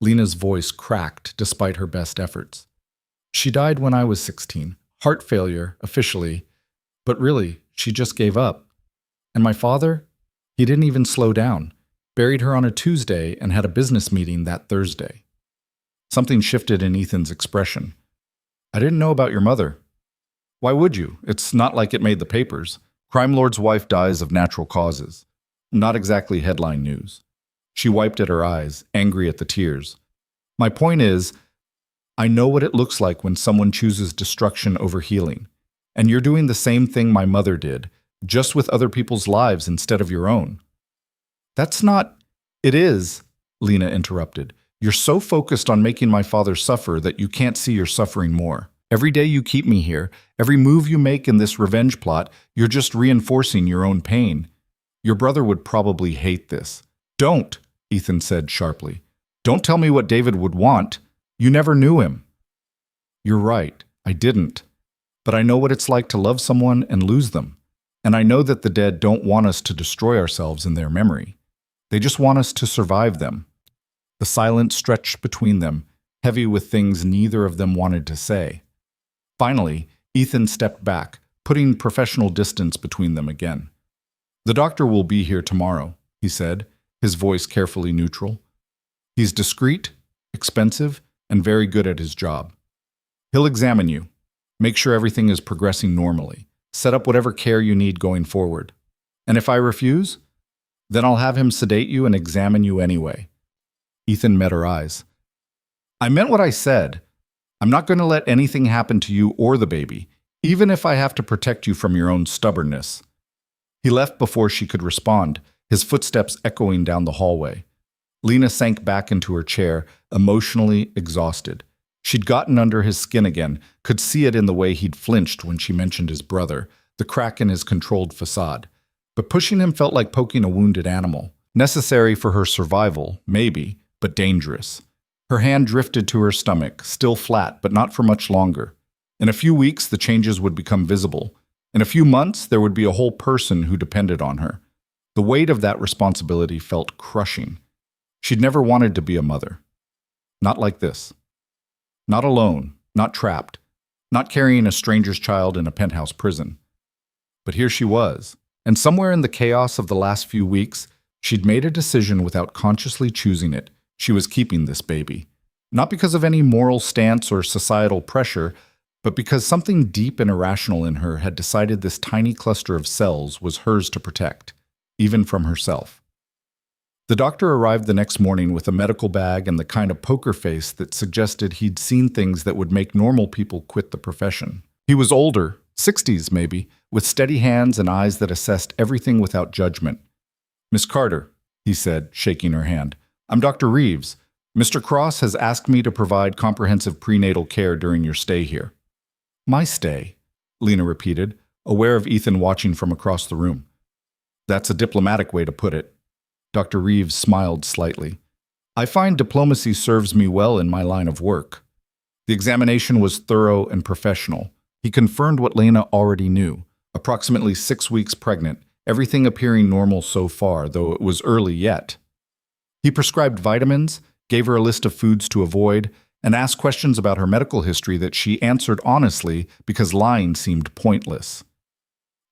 Lena's voice cracked despite her best efforts. "She died when I was 16. Heart failure, officially. But really, she just gave up. And my father? He didn't even slow down. Buried her on a Tuesday and had a business meeting that Thursday." Something shifted in Ethan's expression. "I didn't know about your mother." "Why would you? It's not like it made the papers. Crime lord's wife dies of natural causes. Not exactly headline news." She wiped at her eyes, angry at the tears. "My point is, I know what it looks like when someone chooses destruction over healing. And you're doing the same thing my mother did, just with other people's lives instead of your own." "That's not..." It is, Lena interrupted. You're so focused on making my father suffer that you can't see you're suffering more. Every day you keep me here, every move you make in this revenge plot, you're just reinforcing your own pain. Your brother would probably hate this. Don't, Ethan said sharply. Don't tell me what David would want. You never knew him. You're right, I didn't. But I know what it's like to love someone and lose them. And I know that the dead don't want us to destroy ourselves in their memory. They just want us to survive them. The silence stretched between them, heavy with things neither of them wanted to say. Finally, Ethan stepped back, putting professional distance between them again. The doctor will be here tomorrow, he said, his voice carefully neutral. He's discreet, expensive, and very good at his job. He'll examine you, make sure everything is progressing normally, set up whatever care you need going forward. And if I refuse, then I'll have him sedate you and examine you anyway. Ethan met her eyes. I meant what I said. I'm not going to let anything happen to you or the baby, even if I have to protect you from your own stubbornness. He left before she could respond, his footsteps echoing down the hallway. Lena sank back into her chair, emotionally exhausted. She'd gotten under his skin again, could see it in the way he'd flinched when she mentioned his brother, the crack in his controlled facade. But pushing him felt like poking a wounded animal. Necessary for her survival, maybe, but dangerous. Her hand drifted to her stomach, still flat, but not for much longer. In a few weeks, the changes would become visible. In a few months, there would be a whole person who depended on her. The weight of that responsibility felt crushing. She'd never wanted to be a mother. Not like this. Not alone, not trapped, not carrying a stranger's child in a penthouse prison. But here she was, and somewhere in the chaos of the last few weeks, she'd made a decision without consciously choosing it. She was keeping this baby. Not because of any moral stance or societal pressure, but because something deep and irrational in her had decided this tiny cluster of cells was hers to protect, even from herself. The doctor arrived the next morning with a medical bag and the kind of poker face that suggested he'd seen things that would make normal people quit the profession. He was older, 60s maybe, with steady hands and eyes that assessed everything without judgment. Miss Carter, he said, shaking her hand, I'm Dr. Reeves. Mr. Cross has asked me to provide comprehensive prenatal care during your stay here. My stay, Lena repeated, aware of Ethan watching from across the room. That's a diplomatic way to put it. Dr. Reeves smiled slightly. I find diplomacy serves me well in my line of work. The examination was thorough and professional. He confirmed what Lena already knew. Approximately 6 weeks pregnant, everything appearing normal so far, though it was early yet. He prescribed vitamins, gave her a list of foods to avoid, and asked questions about her medical history that she answered honestly because lying seemed pointless.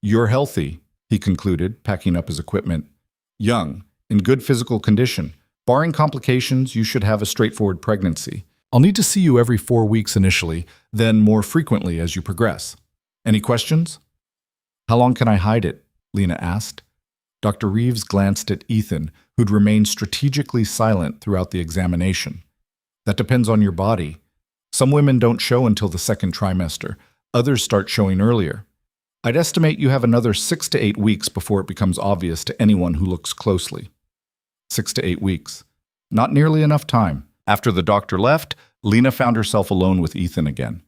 You're healthy, he concluded, packing up his equipment. Young, in good physical condition. Barring complications, you should have a straightforward pregnancy. I'll need to see you every 4 weeks initially, then more frequently as you progress. Any questions? How long can I hide it? Lena asked. Dr. Reeves glanced at Ethan, who'd remained strategically silent throughout the examination. That depends on your body. Some women don't show until the second trimester. Others start showing earlier. I'd estimate you have another 6 to 8 weeks before it becomes obvious to anyone who looks closely. 6 to 8 weeks. Not nearly enough time. After the doctor left, Lena found herself alone with Ethan again.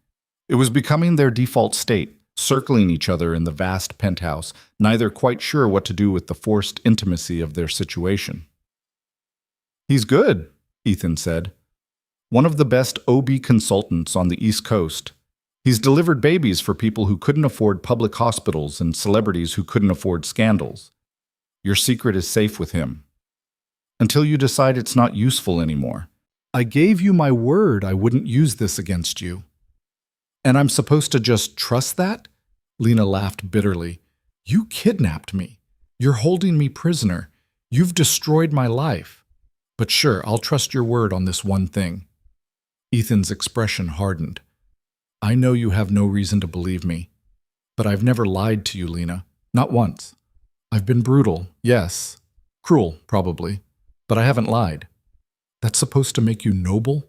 It was becoming their default state, circling each other in the vast penthouse, neither quite sure what to do with the forced intimacy of their situation. He's good, Ethan said. One of the best OB consultants on the East Coast. He's delivered babies for people who couldn't afford public hospitals and celebrities who couldn't afford scandals. Your secret is safe with him. Until you decide it's not useful anymore. I gave you my word I wouldn't use this against you. And I'm supposed to just trust that? Lena laughed bitterly. You kidnapped me. You're holding me prisoner. You've destroyed my life. But sure, I'll trust your word on this one thing. Ethan's expression hardened. I know you have no reason to believe me. But I've never lied to you, Lena. Not once. I've been brutal, yes. Cruel, probably. But I haven't lied. That's supposed to make you noble?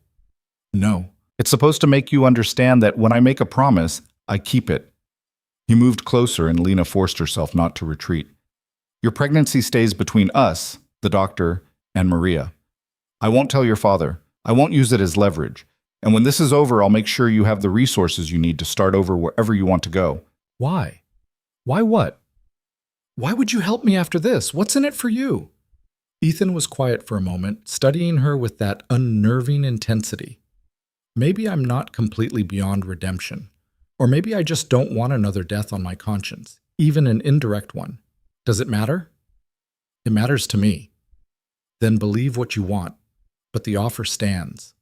No. It's supposed to make you understand that when I make a promise, I keep it. He moved closer and Lena forced herself not to retreat. Your pregnancy stays between us, the doctor, And Maria, I won't tell your father. I won't use it as leverage. And when this is over, I'll make sure you have the resources you need to start over wherever you want to go. Why? Why what? Why would you help me after this? What's in it for you? Ethan was quiet for a moment, studying her with that unnerving intensity. Maybe I'm not completely beyond redemption. Or maybe I just don't want another death on my conscience, even an indirect one. Does it matter? It matters to me. Then believe what you want, but the offer stands.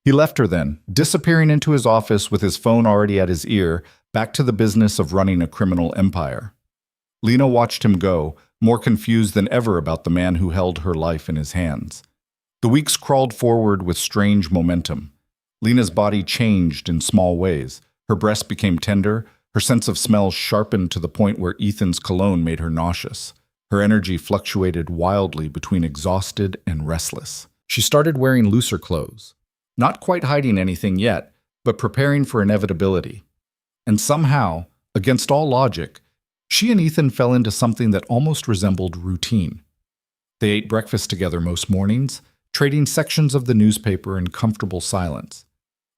He left her then, disappearing into his office with his phone already at his ear, back to the business of running a criminal empire. Lena watched him go, more confused than ever about the man who held her life in his hands. The weeks crawled forward with strange momentum. Lena's body changed in small ways. Her breast became tender, her sense of smell sharpened to the point where Ethan's cologne made her nauseous. Her energy fluctuated wildly between exhausted and restless. She started wearing looser clothes, not quite hiding anything yet, but preparing for inevitability. And somehow, against all logic, she and Ethan fell into something that almost resembled routine. They ate breakfast together most mornings, trading sections of the newspaper in comfortable silence.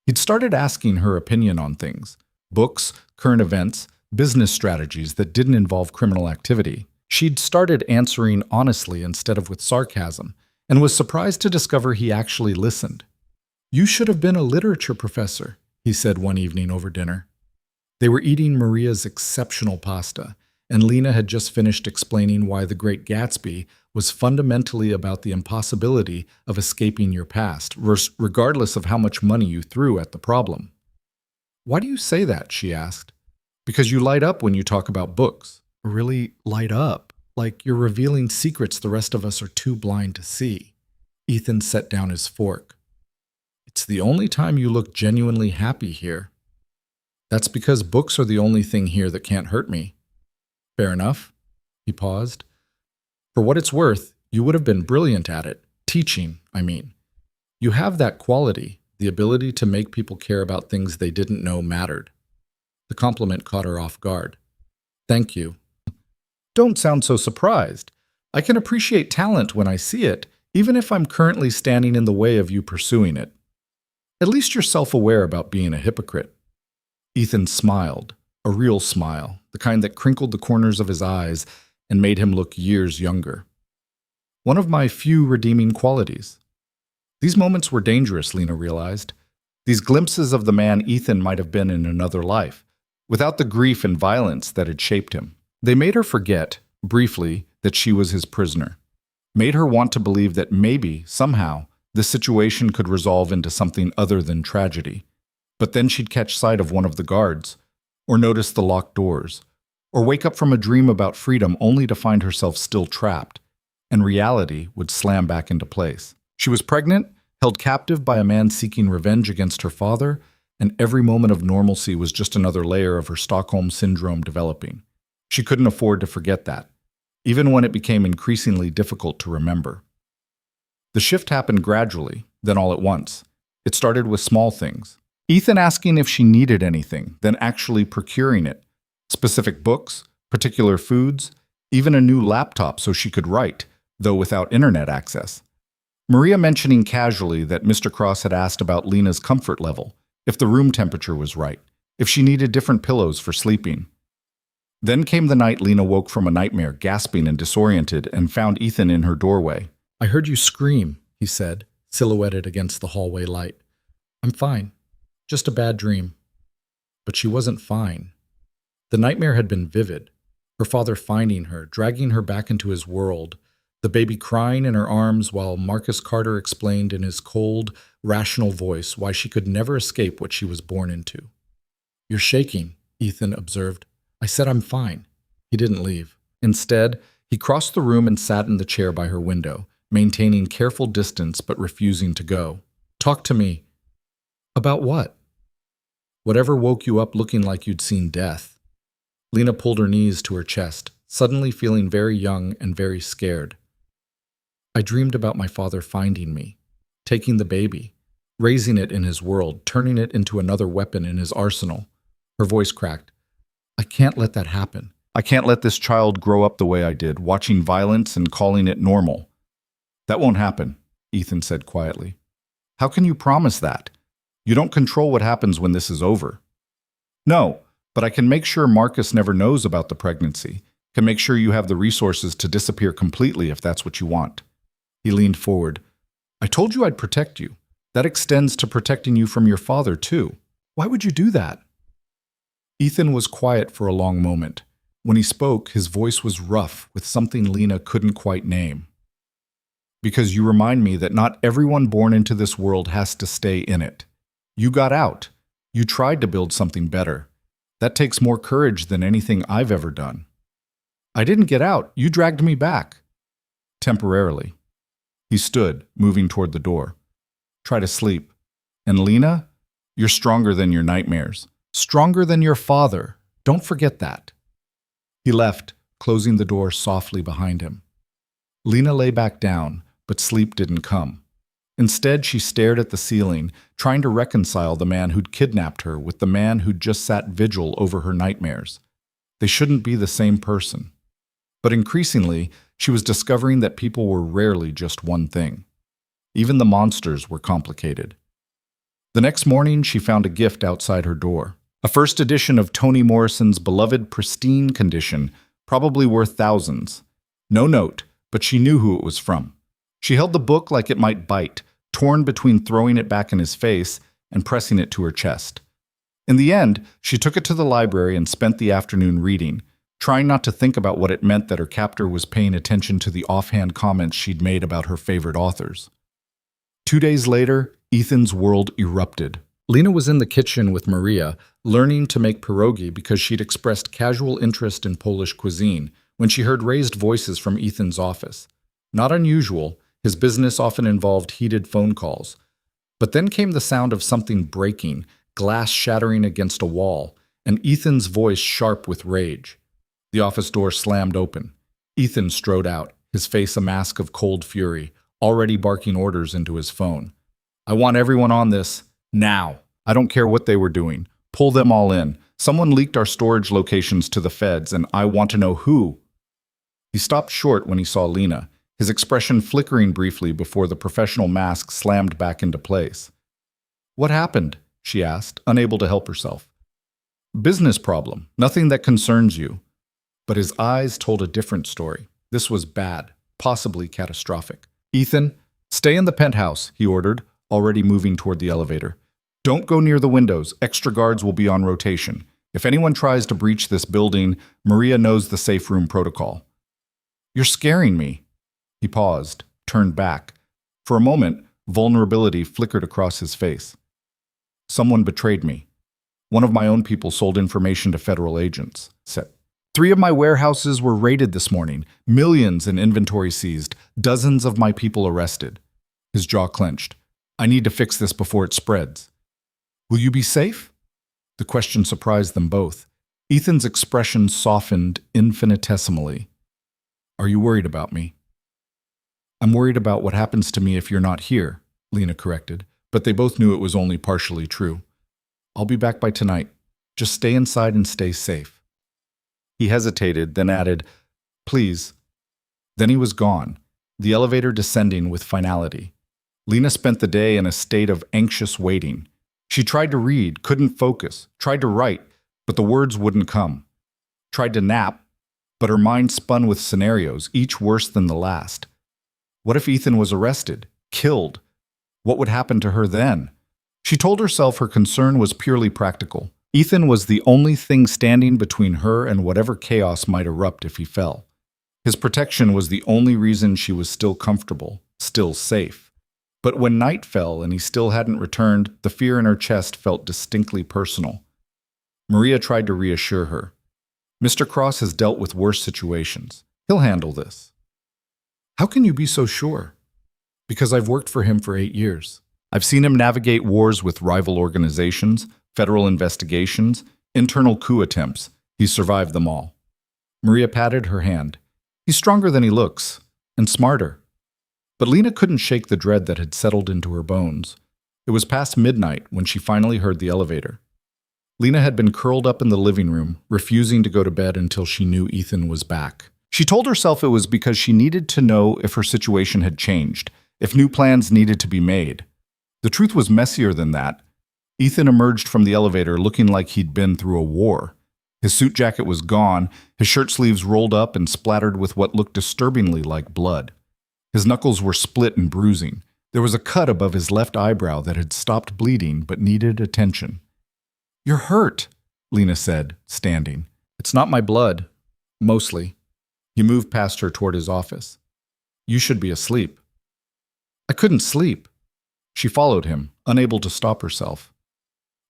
He'd started asking her opinion on things, books, current events, business strategies that didn't involve criminal activity. She'd started answering honestly instead of with sarcasm, and was surprised to discover he actually listened. "You should have been a literature professor," he said one evening over dinner. They were eating Maria's exceptional pasta, and Lena had just finished explaining why The Great Gatsby was fundamentally about the impossibility of escaping your past, regardless of how much money you threw at the problem. "Why do you say that?" she asked. "Because you light up when you talk about books." "Really light up? Like you're revealing secrets the rest of us are too blind to see." Ethan set down his fork. "It's the only time you look genuinely happy here." "That's because books are the only thing here that can't hurt me." "Fair enough." He paused. "For what it's worth, you would have been brilliant at it. Teaching, I mean. You have that quality, the ability to make people care about things they didn't know mattered." The compliment caught her off guard. "Thank you." "Don't sound so surprised. I can appreciate talent when I see it, even if I'm currently standing in the way of you pursuing it. At least you're self-aware about being a hypocrite." Ethan smiled, a real smile, the kind that crinkled the corners of his eyes and made him look years younger. "One of my few redeeming qualities." These moments were dangerous, Lena realized. These glimpses of the man Ethan might have been in another life, without the grief and violence that had shaped him. They made her forget, briefly, that she was his prisoner. Made her want to believe that maybe, somehow, this situation could resolve into something other than tragedy. But then she'd catch sight of one of the guards, or notice the locked doors, or wake up from a dream about freedom only to find herself still trapped, and reality would slam back into place. She was pregnant, held captive by a man seeking revenge against her father, and every moment of normalcy was just another layer of her Stockholm Syndrome developing. She couldn't afford to forget that, even when it became increasingly difficult to remember. The shift happened gradually, then all at once. It started with small things. Ethan asking if she needed anything, then actually procuring it. Specific books, particular foods, even a new laptop so she could write, though without internet access. Maria mentioning casually that Mr. Cross had asked about Lena's comfort level, if the room temperature was right, if she needed different pillows for sleeping. Then came the night Lena woke from a nightmare, gasping and disoriented, and found Ethan in her doorway. "I heard you scream," he said, silhouetted against the hallway light. "I'm fine. Just a bad dream." But she wasn't fine. The nightmare had been vivid. Her father finding her, dragging her back into his world, the baby crying in her arms while Marcus Carter explained in his cold, rational voice why she could never escape what she was born into. "You're shaking," Ethan observed. "I said I'm fine." He didn't leave. Instead, he crossed the room and sat in the chair by her window, maintaining careful distance but refusing to go. "Talk to me." "About what?" "Whatever woke you up looking like you'd seen death." Lena pulled her knees to her chest, suddenly feeling very young and very scared. "I dreamed about my father finding me, taking the baby, raising it in his world, turning it into another weapon in his arsenal." Her voice cracked. "I can't let that happen. I can't let this child grow up the way I did, watching violence and calling it normal." That won't happen, Ethan said quietly. How can you promise that? You don't control what happens when this is over. No, but I can make sure Marcus never knows about the pregnancy, can make sure you have the resources to disappear completely if that's what you want. He leaned forward. I told you I'd protect you. That extends to protecting you from your father, too. Why would you do that? Ethan was quiet for a long moment. When he spoke, his voice was rough with something Lena couldn't quite name. Because you remind me that not everyone born into this world has to stay in it. You got out. You tried to build something better. That takes more courage than anything I've ever done. I didn't get out. You dragged me back. Temporarily. He stood, moving toward the door. Try to sleep. And Lena, you're stronger than your nightmares. Stronger than your father. Don't forget that. He left, closing the door softly behind him. Lena lay back down, but sleep didn't come. Instead, she stared at the ceiling, trying to reconcile the man who'd kidnapped her with the man who'd just sat vigil over her nightmares. They shouldn't be the same person. But increasingly, she was discovering that people were rarely just one thing. Even the monsters were complicated. The next morning, she found a gift outside her door. A first edition of Toni Morrison's beloved pristine condition, probably worth thousands. No note, but she knew who it was from. She held the book like it might bite, torn between throwing it back in his face and pressing it to her chest. In the end, she took it to the library and spent the afternoon reading, trying not to think about what it meant that her captor was paying attention to the offhand comments she'd made about her favorite authors. 2 days later, Ethan's world erupted. Lena was in the kitchen with Maria, learning to make pierogi because she'd expressed casual interest in Polish cuisine when she heard raised voices from Ethan's office. Not unusual, his business often involved heated phone calls. But then came the sound of something breaking, glass shattering against a wall, and Ethan's voice sharp with rage. The office door slammed open. Ethan strode out, his face a mask of cold fury, already barking orders into his phone. I want everyone on this. Now. I don't care what they were doing. Pull them all in. Someone leaked our storage locations to the feds, and I want to know who. He stopped short when he saw Lena, his expression flickering briefly before the professional mask slammed back into place. What happened? She asked, unable to help herself. Business problem. Nothing that concerns you. But his eyes told a different story. This was bad, possibly catastrophic. Ethan, stay in the penthouse, he ordered, already moving toward the elevator. Don't go near the windows. Extra guards will be on rotation. If anyone tries to breach this building, Maria knows the safe room protocol. You're scaring me. He paused, turned back. For a moment, vulnerability flickered across his face. Someone betrayed me. One of my own people sold information to federal agents, said. 3 of my warehouses were raided this morning, millions in inventory seized, dozens of my people arrested. His jaw clenched. I need to fix this before it spreads. Will you be safe? The question surprised them both. Ethan's expression softened infinitesimally. Are you worried about me? I'm worried about what happens to me if you're not here, Lena corrected, but they both knew it was only partially true. I'll be back by tonight. Just stay inside and stay safe. He hesitated, then added, Please. Then he was gone, the elevator descending with finality. Lena spent the day in a state of anxious waiting. She tried to read, couldn't focus, tried to write, but the words wouldn't come. Tried to nap, but her mind spun with scenarios, each worse than the last. What if Ethan was arrested, killed? What would happen to her then? She told herself her concern was purely practical. Ethan was the only thing standing between her and whatever chaos might erupt if he fell. His protection was the only reason she was still comfortable, still safe. But when night fell and he still hadn't returned, the fear in her chest felt distinctly personal. Maria tried to reassure her. Mr. Cross has dealt with worse situations. He'll handle this. How can you be so sure? Because I've worked for him for 8 years. I've seen him navigate wars with rival organizations, federal investigations, internal coup attempts. He's survived them all. Maria patted her hand. He's stronger than he looks, and smarter. But Lena couldn't shake the dread that had settled into her bones. It was past midnight when she finally heard the elevator. Lena had been curled up in the living room, refusing to go to bed until she knew Ethan was back. She told herself it was because she needed to know if her situation had changed, if new plans needed to be made. The truth was messier than that. Ethan emerged from the elevator looking like he'd been through a war. His suit jacket was gone, his shirt sleeves rolled up and splattered with what looked disturbingly like blood. His knuckles were split and bruising. There was a cut above his left eyebrow that had stopped bleeding but needed attention. "You're hurt," Lena said, standing. "It's not my blood. Mostly." He moved past her toward his office. "You should be asleep." "I couldn't sleep." She followed him, unable to stop herself.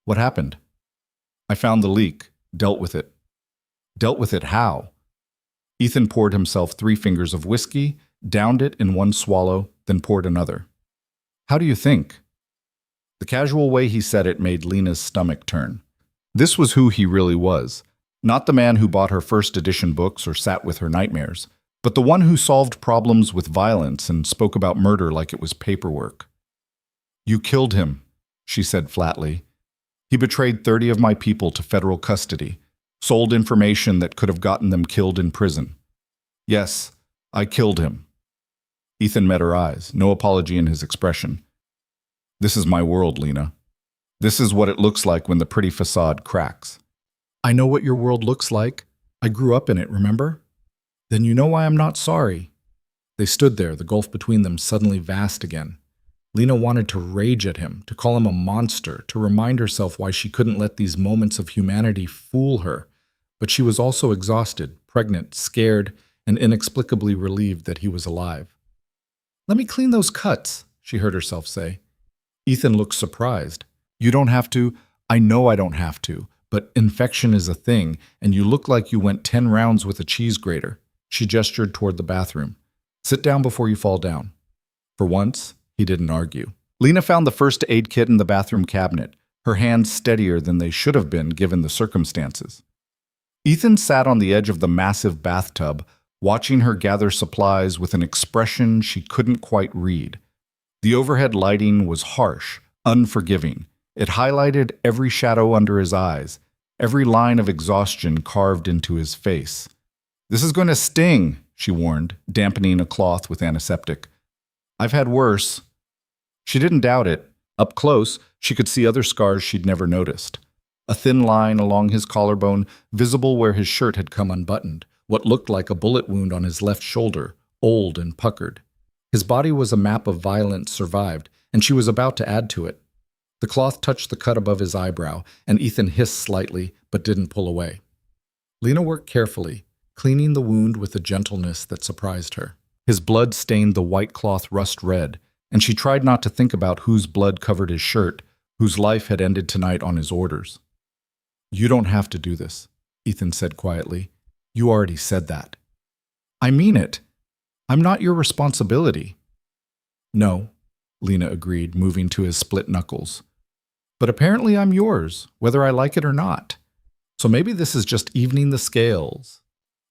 "What happened?" "I found the leak. Dealt with it." "Dealt with it how?" Ethan poured himself 3 fingers of whiskey, downed it in one swallow, then poured another. "How do you think?" The casual way he said it made Lena's stomach turn. This was who he really was. Not the man who bought her first edition books or sat with her nightmares, but the one who solved problems with violence and spoke about murder like it was paperwork. "You killed him," she said flatly. "He betrayed 30 of my people to federal custody, sold information that could have gotten them killed in prison. Yes, I killed him." Ethan met her eyes, no apology in his expression. "This is my world, Lena. This is what it looks like when the pretty facade cracks." "I know what your world looks like. I grew up in it, remember?" "Then you know why I'm not sorry." They stood there, the gulf between them suddenly vast again. Lena wanted to rage at him, to call him a monster, to remind herself why she couldn't let these moments of humanity fool her. But she was also exhausted, pregnant, scared, and inexplicably relieved that he was alive. "Let me clean those cuts," she heard herself say. Ethan looked surprised. "You don't have to." "I know I don't have to, but infection is a thing, and you look like you went 10 rounds with a cheese grater." She gestured toward the bathroom. "Sit down before you fall down." For once, he didn't argue. Lena found the first aid kit in the bathroom cabinet, her hands steadier than they should have been given the circumstances. Ethan sat on the edge of the massive bathtub, watching her gather supplies with an expression she couldn't quite read. The overhead lighting was harsh, unforgiving. It highlighted every shadow under his eyes, every line of exhaustion carved into his face. "This is going to sting," she warned, dampening a cloth with antiseptic. "I've had worse." She didn't doubt it. Up close, she could see other scars she'd never noticed. A thin line along his collarbone, visible where his shirt had come unbuttoned, what looked like a bullet wound on his left shoulder, old and puckered. His body was a map of violence survived, and she was about to add to it. The cloth touched the cut above his eyebrow, and Ethan hissed slightly, but didn't pull away. Lena worked carefully, cleaning the wound with a gentleness that surprised her. His blood stained the white cloth rust red, and she tried not to think about whose blood covered his shirt, whose life had ended tonight on his orders. "You don't have to do this," Ethan said quietly. "You already said that." "I mean it. I'm not your responsibility." "No," Lena agreed, moving to his split knuckles. "But apparently I'm yours, whether I like it or not. So maybe this is just evening the scales."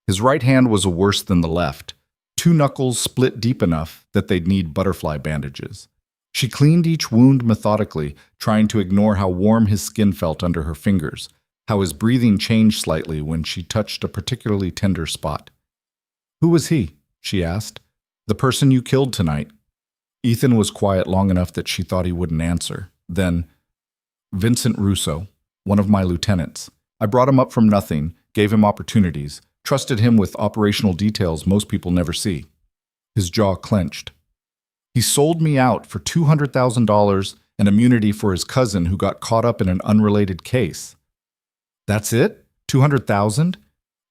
His right hand was worse than the left. 2 knuckles split deep enough that they'd need butterfly bandages. She cleaned each wound methodically, trying to ignore how warm his skin felt under her fingers, how his breathing changed slightly when she touched a particularly tender spot. "Who was he?" she asked. "The person you killed tonight." Ethan was quiet long enough that she thought he wouldn't answer. Then, "Vincent Russo, one of my lieutenants. I brought him up from nothing, gave him opportunities, trusted him with operational details most people never see." His jaw clenched. "He sold me out for $200,000 and immunity for his cousin who got caught up in an unrelated case." "That's it? 200,000?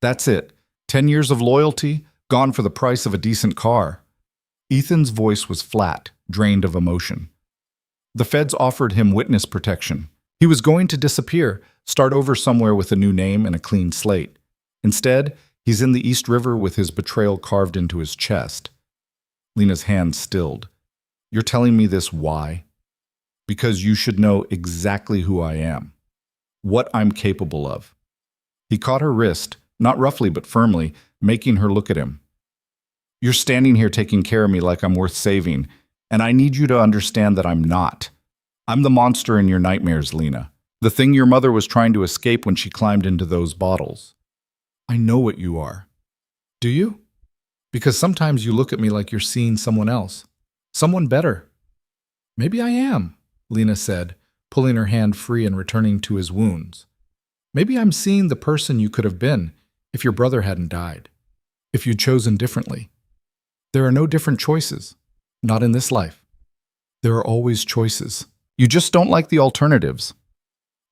That's it. 10 years of loyalty, gone for the price of a decent car." Ethan's voice was flat, drained of emotion. "The feds offered him witness protection. He was going to disappear, start over somewhere with a new name and a clean slate. Instead, he's in the East River with his betrayal carved into his chest." Lena's hand stilled. "You're telling me this why?" "Because you should know exactly who I am. What I'm capable of." He caught her wrist, not roughly but firmly, making her look at him. "You're standing here taking care of me like I'm worth saving, and I need you to understand that I'm not. I'm the monster in your nightmares, Lena. The thing your mother was trying to escape when she climbed into those bottles." "I know what you are." "Do you?" Because sometimes you look at me like you're seeing someone else. Someone better. Maybe I am, Lena said, pulling her hand free and returning to his wounds. Maybe I'm seeing the person you could have been if your brother hadn't died, if you'd chosen differently. There are no different choices, not in this life. There are always choices. You just don't like the alternatives.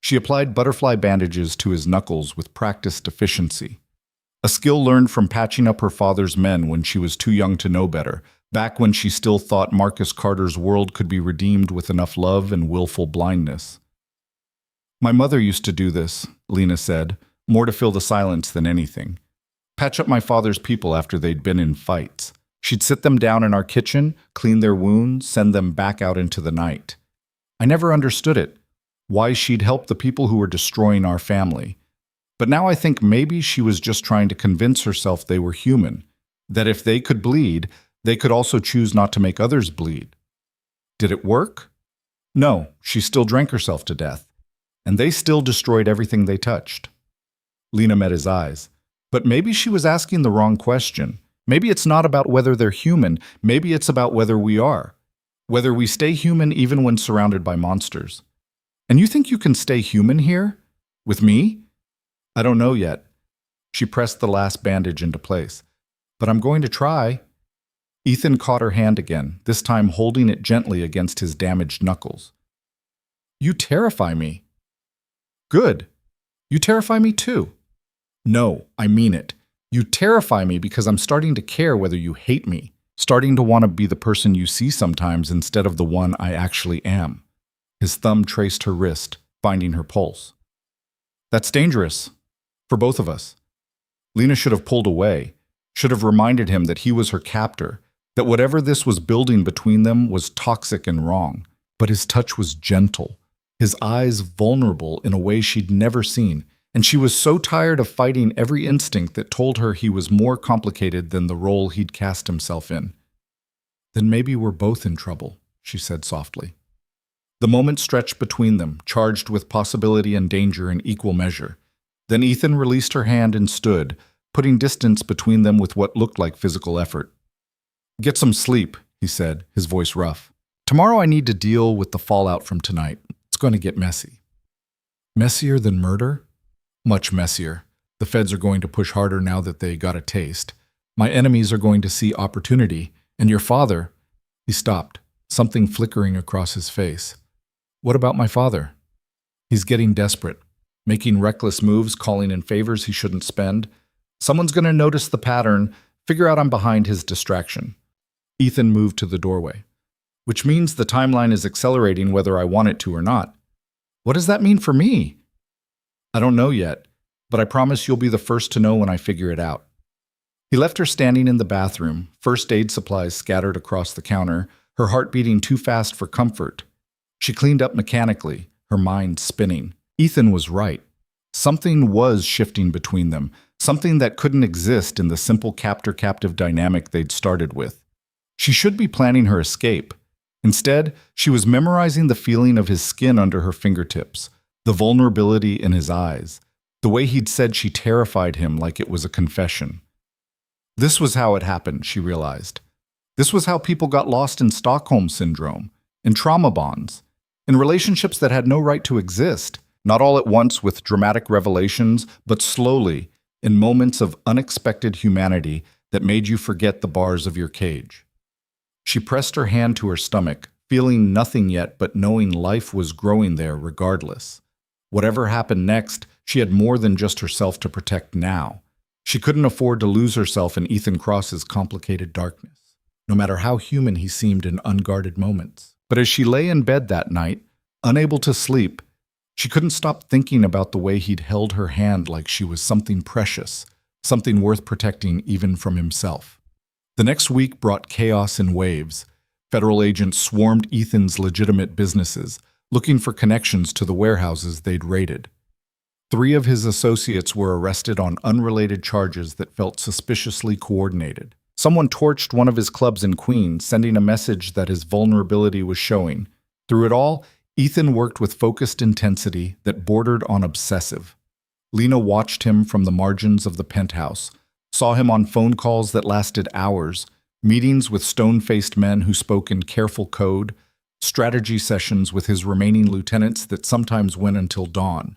She applied butterfly bandages to his knuckles with practiced efficiency, a skill learned from patching up her father's men when she was too young to know better, back when she still thought Marcus Carter's world could be redeemed with enough love and willful blindness. My mother used to do this, Lena said, more to fill the silence than anything. Patch up my father's people after they'd been in fights. She'd sit them down in our kitchen, clean their wounds, send them back out into the night. I never understood it, why she'd help the people who were destroying our family. But now I think maybe she was just trying to convince herself they were human, that if they could bleed, they could also choose not to make others bleed. Did it work? No, she still drank herself to death, and they still destroyed everything they touched. Lena met his eyes. But maybe she was asking the wrong question. Maybe it's not about whether they're human, maybe it's about whether we are. Whether we stay human even when surrounded by monsters. And you think you can stay human here? With me? I don't know yet. She pressed the last bandage into place. But I'm going to try. Ethan caught her hand again, this time holding it gently against his damaged knuckles. You terrify me. Good. You terrify me too. No, I mean it. You terrify me because I'm starting to care whether you hate me, starting to want to be the person you see sometimes instead of the one I actually am. His thumb traced her wrist, finding her pulse. That's dangerous. For both of us. Lena should have pulled away, should have reminded him that he was her captor, that whatever this was building between them was toxic and wrong. But his touch was gentle, his eyes vulnerable in a way she'd never seen, and she was so tired of fighting every instinct that told her he was more complicated than the role he'd cast himself in. Then maybe we're both in trouble, she said softly. The moment stretched between them, charged with possibility and danger in equal measure. Then Ethan released her hand and stood, putting distance between them with what looked like physical effort. Get some sleep, he said, his voice rough. Tomorrow I need to deal with the fallout from tonight. It's going to get messy. Messier than murder? Much messier. The feds are going to push harder now that they got a taste. My enemies are going to see opportunity. And your father... He stopped, something flickering across his face. What about my father? He's getting desperate, making reckless moves, calling in favors he shouldn't spend. Someone's going to notice the pattern, figure out I'm behind his distraction. Ethan moved to the doorway. Which means the timeline is accelerating whether I want it to or not. What does that mean for me? I don't know yet, but I promise you'll be the first to know when I figure it out. He left her standing in the bathroom, first aid supplies scattered across the counter, her heart beating too fast for comfort. She cleaned up mechanically, her mind spinning. Ethan was right. Something was shifting between them, something that couldn't exist in the simple captor-captive dynamic they'd started with. She should be planning her escape. Instead, she was memorizing the feeling of his skin under her fingertips, the vulnerability in his eyes, the way he'd said she terrified him like it was a confession. This was how it happened, she realized. This was how people got lost in Stockholm Syndrome, in trauma bonds, in relationships that had no right to exist, not all at once with dramatic revelations, but slowly, in moments of unexpected humanity that made you forget the bars of your cage. She pressed her hand to her stomach, feeling nothing yet but knowing life was growing there regardless. Whatever happened next, she had more than just herself to protect now. She couldn't afford to lose herself in Ethan Cross's complicated darkness, no matter how human he seemed in unguarded moments. But as she lay in bed that night, unable to sleep, she couldn't stop thinking about the way he'd held her hand like she was something precious, something worth protecting even from himself. The next week brought chaos in waves. Federal agents swarmed Ethan's legitimate businesses, looking for connections to the warehouses they'd raided. 3 of his associates were arrested on unrelated charges that felt suspiciously coordinated. Someone torched one of his clubs in Queens, sending a message that his vulnerability was showing. Through it all, Ethan worked with focused intensity that bordered on obsessive. Lena watched him from the margins of the penthouse, saw him on phone calls that lasted hours, meetings with stone-faced men who spoke in careful code, strategy sessions with his remaining lieutenants that sometimes went until dawn.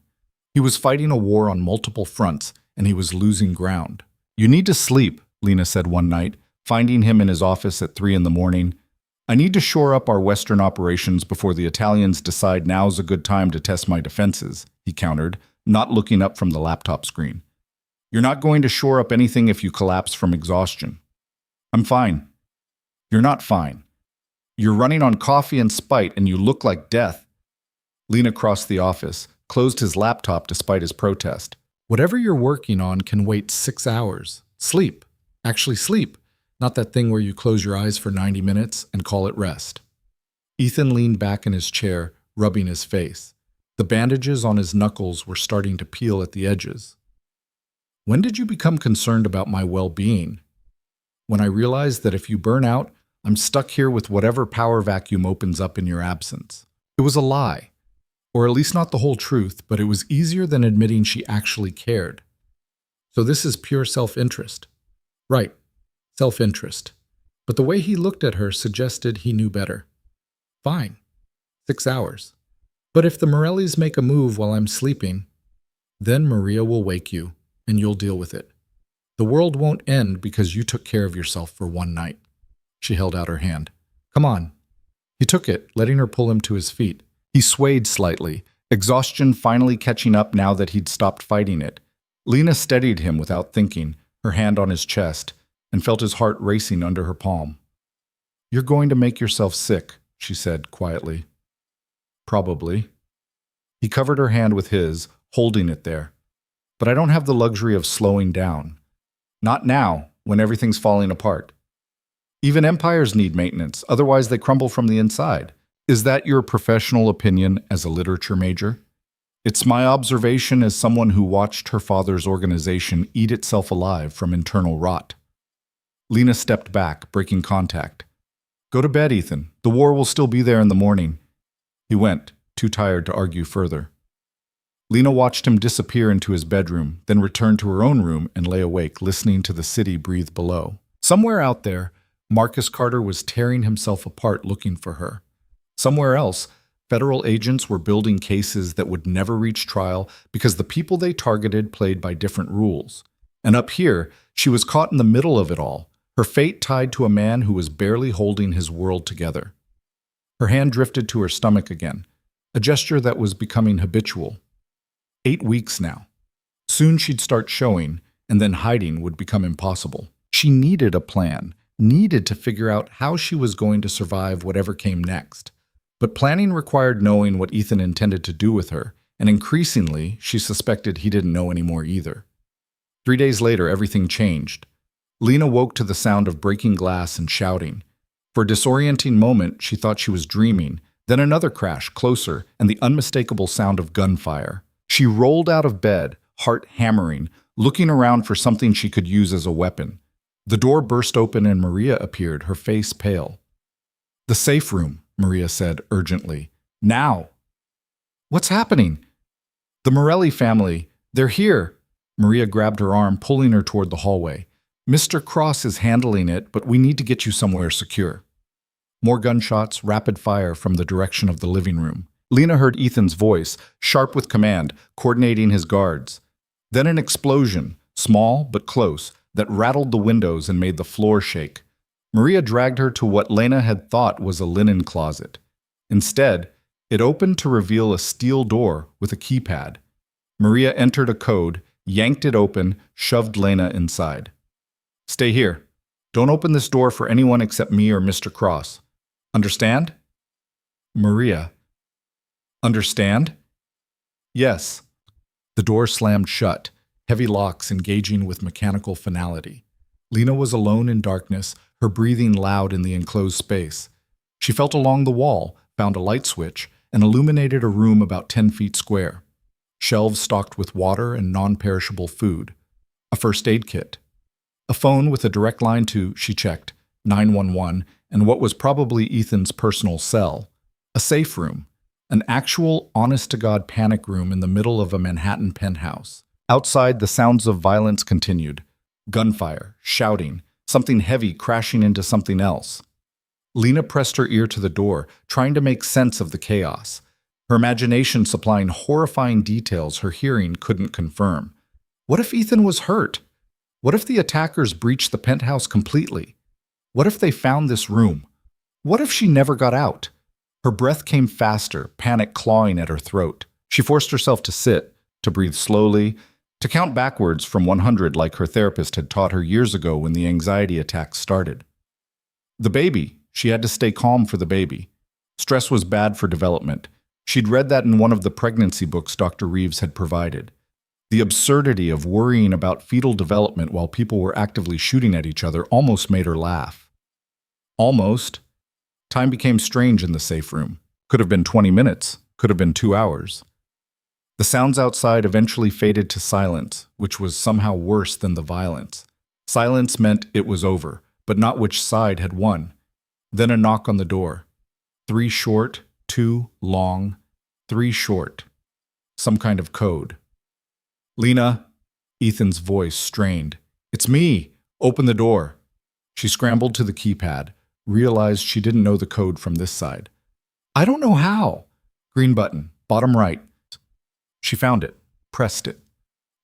He was fighting a war on multiple fronts, and he was losing ground. "You need to sleep," Lena said one night, finding him in his office at 3 in the morning. "I need to shore up our Western operations before the Italians decide now's a good time to test my defenses," he countered, not looking up from the laptop screen. "You're not going to shore up anything if you collapse from exhaustion." "I'm fine." "You're not fine. You're running on coffee and spite, and you look like death." Lena crossed the office, closed his laptop despite his protest. "Whatever you're working on can wait 6 hours. Sleep. Actually sleep. Not that thing where you close your eyes for 90 minutes and call it rest." Ethan leaned back in his chair, rubbing his face. The bandages on his knuckles were starting to peel at the edges. "When did you become concerned about my well-being?" "When I realized that if you burn out, I'm stuck here with whatever power vacuum opens up in your absence." It was a lie. Or at least not the whole truth, but it was easier than admitting she actually cared. "So this is pure self-interest." "Right. Self-interest." But the way he looked at her suggested he knew better. "Fine. 6 hours. But if the Morellis make a move while I'm sleeping, then Maria will wake you, and you'll deal with it. The world won't end because you took care of yourself for one night." She held out her hand. "Come on." He took it, letting her pull him to his feet. He swayed slightly, exhaustion finally catching up now that he'd stopped fighting it. Lena steadied him without thinking, her hand on his chest, and felt his heart racing under her palm. "You're going to make yourself sick," she said quietly. "Probably." He covered her hand with his, holding it there. "But I don't have the luxury of slowing down. Not now, when everything's falling apart. Even empires need maintenance, otherwise they crumble from the inside. Is that your professional opinion as a literature major?" "It's my observation as someone who watched her father's organization eat itself alive from internal rot." Lena stepped back, breaking contact. "Go to bed, Ethan. The war will still be there in the morning." He went, too tired to argue further. Lena watched him disappear into his bedroom, then returned to her own room and lay awake, listening to the city breathe below. Somewhere out there, Marcus Carter was tearing himself apart looking for her. Somewhere else, federal agents were building cases that would never reach trial because the people they targeted played by different rules. And up here, she was caught in the middle of it all, her fate tied to a man who was barely holding his world together. Her hand drifted to her stomach again, a gesture that was becoming habitual. 8 weeks now. Soon she'd start showing, and then hiding would become impossible. She needed a plan, needed to figure out how she was going to survive whatever came next. But planning required knowing what Ethan intended to do with her, and increasingly, she suspected he didn't know anymore either. 3 days later, everything changed. Lena woke to the sound of breaking glass and shouting. For a disorienting moment, she thought she was dreaming, then another crash, closer, and the unmistakable sound of gunfire. She rolled out of bed, heart hammering, looking around for something she could use as a weapon. The door burst open and Maria appeared, her face pale. "The safe room," Maria said urgently. "Now!" "What's happening?" "The Morelli family. They're here." Maria grabbed her arm, pulling her toward the hallway. "Mr. Cross is handling it, but we need to get you somewhere secure." More gunshots, rapid fire from the direction of the living room. Lena heard Ethan's voice, sharp with command, coordinating his guards. Then an explosion, small but close, that rattled the windows and made the floor shake. Maria dragged her to what Lena had thought was a linen closet. Instead, it opened to reveal a steel door with a keypad. Maria entered a code, yanked it open, shoved Lena inside. "Stay here. Don't open this door for anyone except me or Mr. Cross. Understand?" "Maria." "Understand?" "Yes." The door slammed shut, heavy locks engaging with mechanical finality. Lena was alone in darkness, her breathing loud in the enclosed space. She felt along the wall, found a light switch, and illuminated a room about 10 feet square. Shelves stocked with water and non-perishable food. A first aid kit. A phone with a direct line to, she checked, 911, and what was probably Ethan's personal cell. A safe room. An actual, honest-to-God panic room in the middle of a Manhattan penthouse. Outside, the sounds of violence continued. Gunfire, shouting, something heavy crashing into something else. Lena pressed her ear to the door, trying to make sense of the chaos, her imagination supplying horrifying details her hearing couldn't confirm. What if Ethan was hurt? What if the attackers breached the penthouse completely? What if they found this room? What if she never got out? Her breath came faster, panic clawing at her throat. She forced herself to sit, to breathe slowly, to count backwards from 100 like her therapist had taught her years ago when the anxiety attacks started. The baby. She had to stay calm for the baby. Stress was bad for development. She'd read that in one of the pregnancy books Dr. Reeves had provided. The absurdity of worrying about fetal development while people were actively shooting at each other almost made her laugh. Almost. Time became strange in the safe room. Could have been 20 minutes, could have been 2 hours. The sounds outside eventually faded to silence, which was somehow worse than the violence. Silence meant it was over, but not which side had won. Then a knock on the door. 3 short, 2 long, 3 short. Some kind of code. Lena, Ethan's voice strained. It's me. Open the door. She scrambled to the keypad, realized she didn't know the code from this side. I don't know how. Green button, bottom right. She found it, pressed it.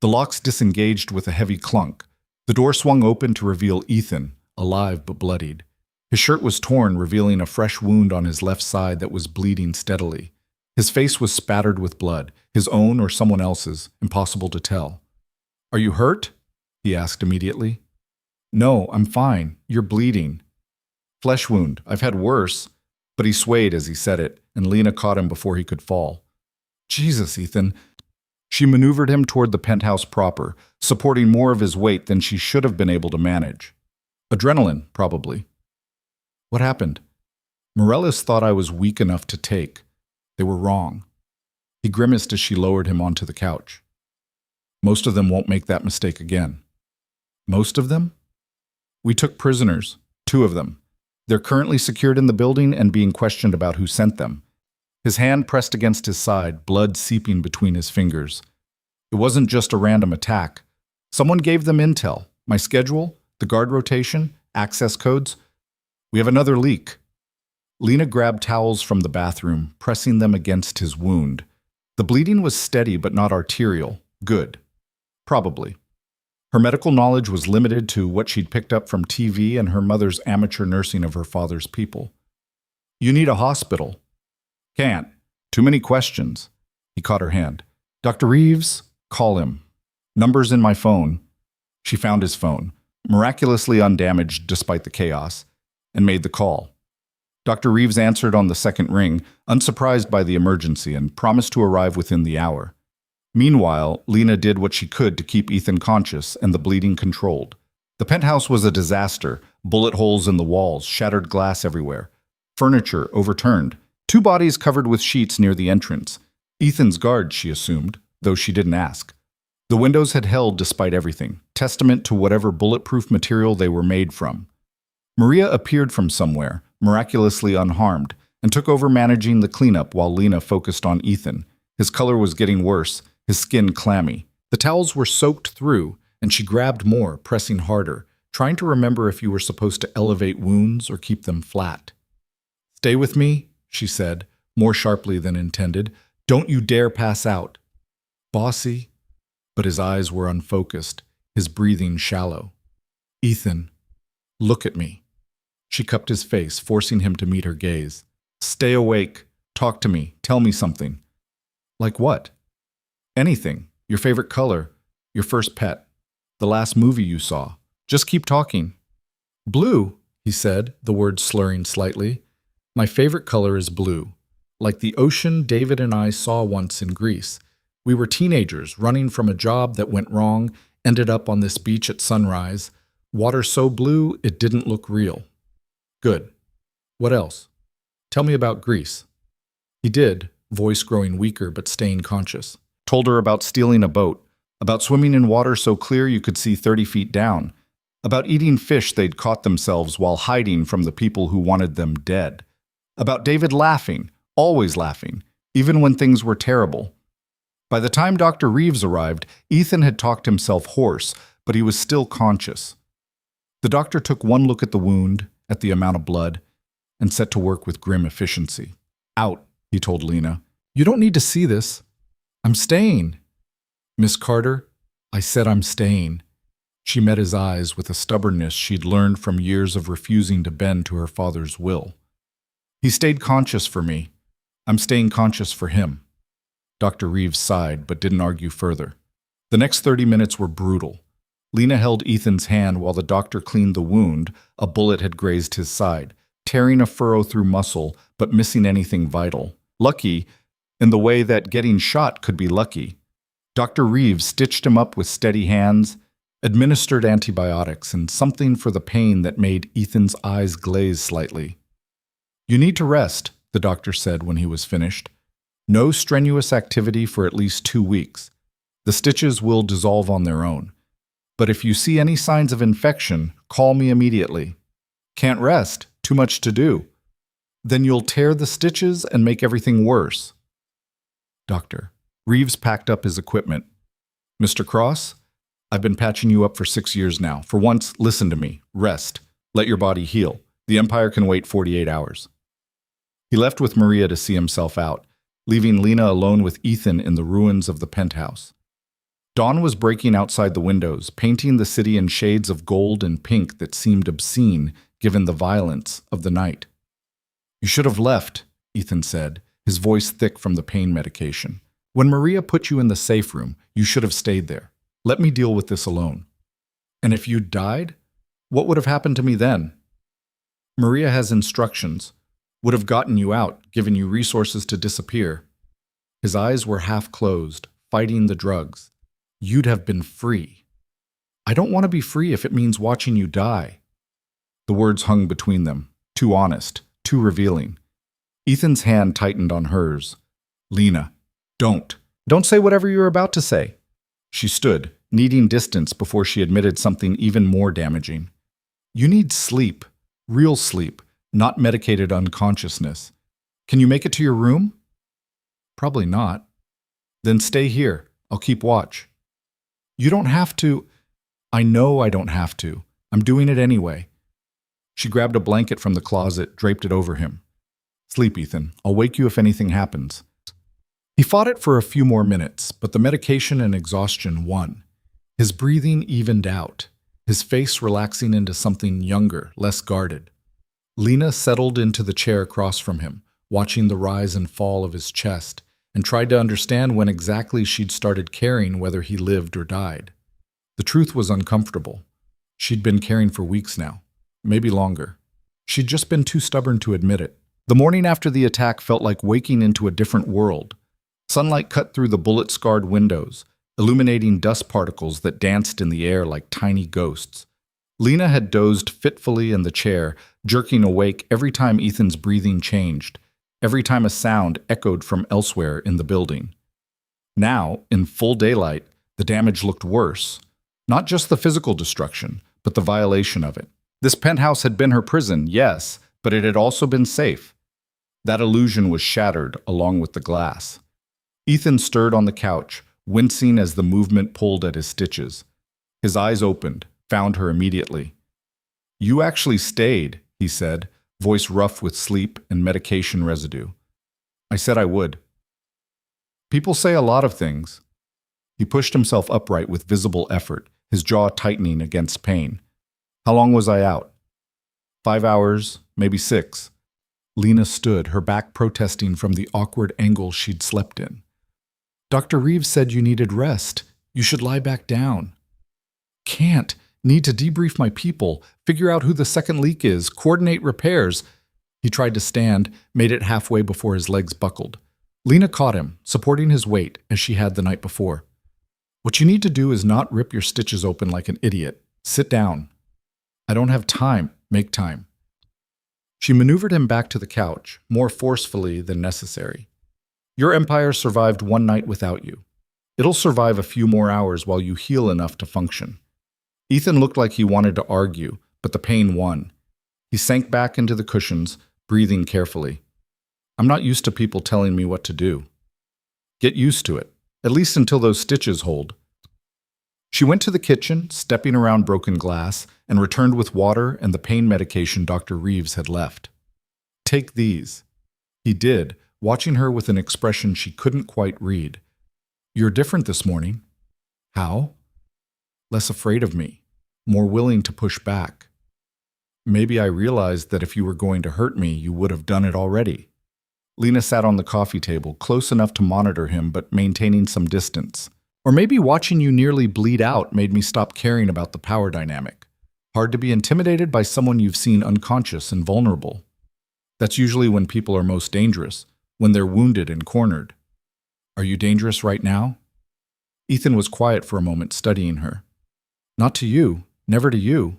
The locks disengaged with a heavy clunk. The door swung open to reveal Ethan, alive but bloodied. His shirt was torn, revealing a fresh wound on his left side that was bleeding steadily. His face was spattered with blood, his own or someone else's, impossible to tell. Are you hurt? He asked immediately. No, I'm fine. You're bleeding. Flesh wound. I've had worse. But he swayed as he said it, and Lena caught him before he could fall. Jesus, Ethan. She maneuvered him toward the penthouse proper, supporting more of his weight than she should have been able to manage. Adrenaline, probably. What happened? Morellis thought I was weak enough to take. They were wrong. He grimaced as she lowered him onto the couch. Most of them won't make that mistake again. Most of them? We took prisoners, 2 of them. They're currently secured in the building and being questioned about who sent them. His hand pressed against his side, blood seeping between his fingers. It wasn't just a random attack. Someone gave them intel, my schedule, the guard rotation, access codes. We have another leak. Lena grabbed towels from the bathroom, pressing them against his wound. The bleeding was steady but not arterial. Good. Probably. Her medical knowledge was limited to what she'd picked up from TV and her mother's amateur nursing of her father's people. You need a hospital. Can't. Too many questions. He caught her hand. Dr. Reeves, call him. Number's in my phone. She found his phone, miraculously undamaged despite the chaos, and made the call. Dr. Reeves answered on the second ring, unsurprised by the emergency, and promised to arrive within the hour. Meanwhile, Lena did what she could to keep Ethan conscious and the bleeding controlled. The penthouse was a disaster, bullet holes in the walls, shattered glass everywhere. Furniture overturned. 2 bodies covered with sheets near the entrance. Ethan's guards, she assumed, though she didn't ask. The windows had held despite everything, testament to whatever bulletproof material they were made from. Maria appeared from somewhere, miraculously unharmed, and took over managing the cleanup while Lena focused on Ethan. His color was getting worse, his skin clammy. The towels were soaked through, and she grabbed more, pressing harder, trying to remember if you were supposed to elevate wounds or keep them flat. Stay with me, she said, more sharply than intended. Don't you dare pass out. Bossy. But his eyes were unfocused, his breathing shallow. Ethan, look at me. She cupped his face, forcing him to meet her gaze. Stay awake. Talk to me. Tell me something. Like what? Anything. Your favorite color. Your first pet. The last movie you saw. Just keep talking. Blue, he said, the words slurring slightly. My favorite color is blue. Like the ocean David and I saw once in Greece. We were teenagers running from a job that went wrong, ended up on this beach at sunrise. Water so blue it didn't look real. Good. What else? Tell me about Greece. He did, voice growing weaker but staying conscious. Told her about stealing a boat, about swimming in water so clear you could see 30 feet down, about eating fish they'd caught themselves while hiding from the people who wanted them dead, about David laughing, always laughing, even when things were terrible. By the time Dr. Reeves arrived, Ethan had talked himself hoarse, but he was still conscious. The doctor took one look at the wound, at the amount of blood, and set to work with grim efficiency. Out, he told Lena. You don't need to see this. I'm staying. Miss Carter, I said I'm staying. She met his eyes with a stubbornness she'd learned from years of refusing to bend to her father's will. He stayed conscious for me. I'm staying conscious for him. Dr. Reeves sighed, but didn't argue further. The next 30 minutes were brutal. Lena held Ethan's hand while the doctor cleaned the wound. A bullet had grazed his side, tearing a furrow through muscle, but missing anything vital. Lucky, in the way that getting shot could be lucky. Dr. Reeves stitched him up with steady hands, administered antibiotics, and something for the pain that made Ethan's eyes glaze slightly. You need to rest, the doctor said when he was finished. No strenuous activity for at least 2 weeks. The stitches will dissolve on their own. But if you see any signs of infection, call me immediately. Can't rest, too much to do. Then you'll tear the stitches and make everything worse. Doctor. Reeves packed up his equipment. Mr. Cross, I've been patching you up for 6 years now. For once, listen to me. Rest. Let your body heal. The Empire can wait 48 hours. He left with Maria to see himself out, leaving Lena alone with Ethan in the ruins of the penthouse. Dawn was breaking outside the windows, painting the city in shades of gold and pink that seemed obscene given the violence of the night. You should have left, Ethan said, his voice thick from the pain medication. When Maria put you in the safe room, you should have stayed there. Let me deal with this alone. And if you'd died, what would have happened to me then? Maria has instructions. Would have gotten you out, given you resources to disappear. His eyes were half closed, fighting the drugs. You'd have been free. I don't want to be free if it means watching you die. The words hung between them, too honest, too revealing. Ethan's hand tightened on hers. Lena, don't. Don't say whatever you're about to say. She stood, needing distance before she admitted something even more damaging. You need sleep, real sleep, not medicated unconsciousness. Can you make it to your room? Probably not. Then stay here. I'll keep watch. You don't have to. I know I don't have to. I'm doing it anyway. She grabbed a blanket from the closet, draped it over him. Sleep, Ethan. I'll wake you if anything happens. He fought it for a few more minutes, but the medication and exhaustion won. His breathing evened out, his face relaxing into something younger, less guarded. Lena settled into the chair across from him, watching the rise and fall of his chest, and tried to understand when exactly she'd started caring whether he lived or died. The truth was uncomfortable. She'd been caring for weeks now, maybe longer. She'd just been too stubborn to admit it. The morning after the attack felt like waking into a different world. Sunlight cut through the bullet-scarred windows, illuminating dust particles that danced in the air like tiny ghosts. Lena had dozed fitfully in the chair, jerking awake every time Ethan's breathing changed, every time a sound echoed from elsewhere in the building. Now, in full daylight, the damage looked worse. Not just the physical destruction, but the violation of it. This penthouse had been her prison, yes, but it had also been safe. That illusion was shattered along with the glass. Ethan stirred on the couch, wincing as the movement pulled at his stitches. His eyes opened, found her immediately. You actually stayed, he said, voice rough with sleep and medication residue. I said I would. People say a lot of things. He pushed himself upright with visible effort, his jaw tightening against pain. How long was I out? 5 hours, maybe 6. Lena stood, her back protesting from the awkward angle she'd slept in. Dr. Reeves said you needed rest. You should lie back down. Can't. Need to debrief my people, figure out who the second leak is, coordinate repairs. He tried to stand, made it halfway before his legs buckled. Lena caught him, supporting his weight as she had the night before. What you need to do is not rip your stitches open like an idiot. Sit down. I don't have time. Make time. She maneuvered him back to the couch, more forcefully than necessary. Your empire survived one night without you. It'll survive a few more hours while you heal enough to function. Ethan looked like he wanted to argue, but the pain won. He sank back into the cushions, breathing carefully. I'm not used to people telling me what to do. Get used to it, at least until those stitches hold. She went to the kitchen, stepping around broken glass, and returned with water and the pain medication Dr. Reeves had left. "Take these." He did, watching her with an expression she couldn't quite read. "You're different this morning." "How?" "Less afraid of me, more willing to push back. Maybe I realized that if you were going to hurt me, you would have done it already." Lena sat on the coffee table, close enough to monitor him but maintaining some distance. "Or maybe watching you nearly bleed out made me stop caring about the power dynamic. Hard to be intimidated by someone you've seen unconscious and vulnerable. That's usually when people are most dangerous, when they're wounded and cornered. Are you dangerous right now?" Ethan was quiet for a moment, studying her. "Not to you, never to you."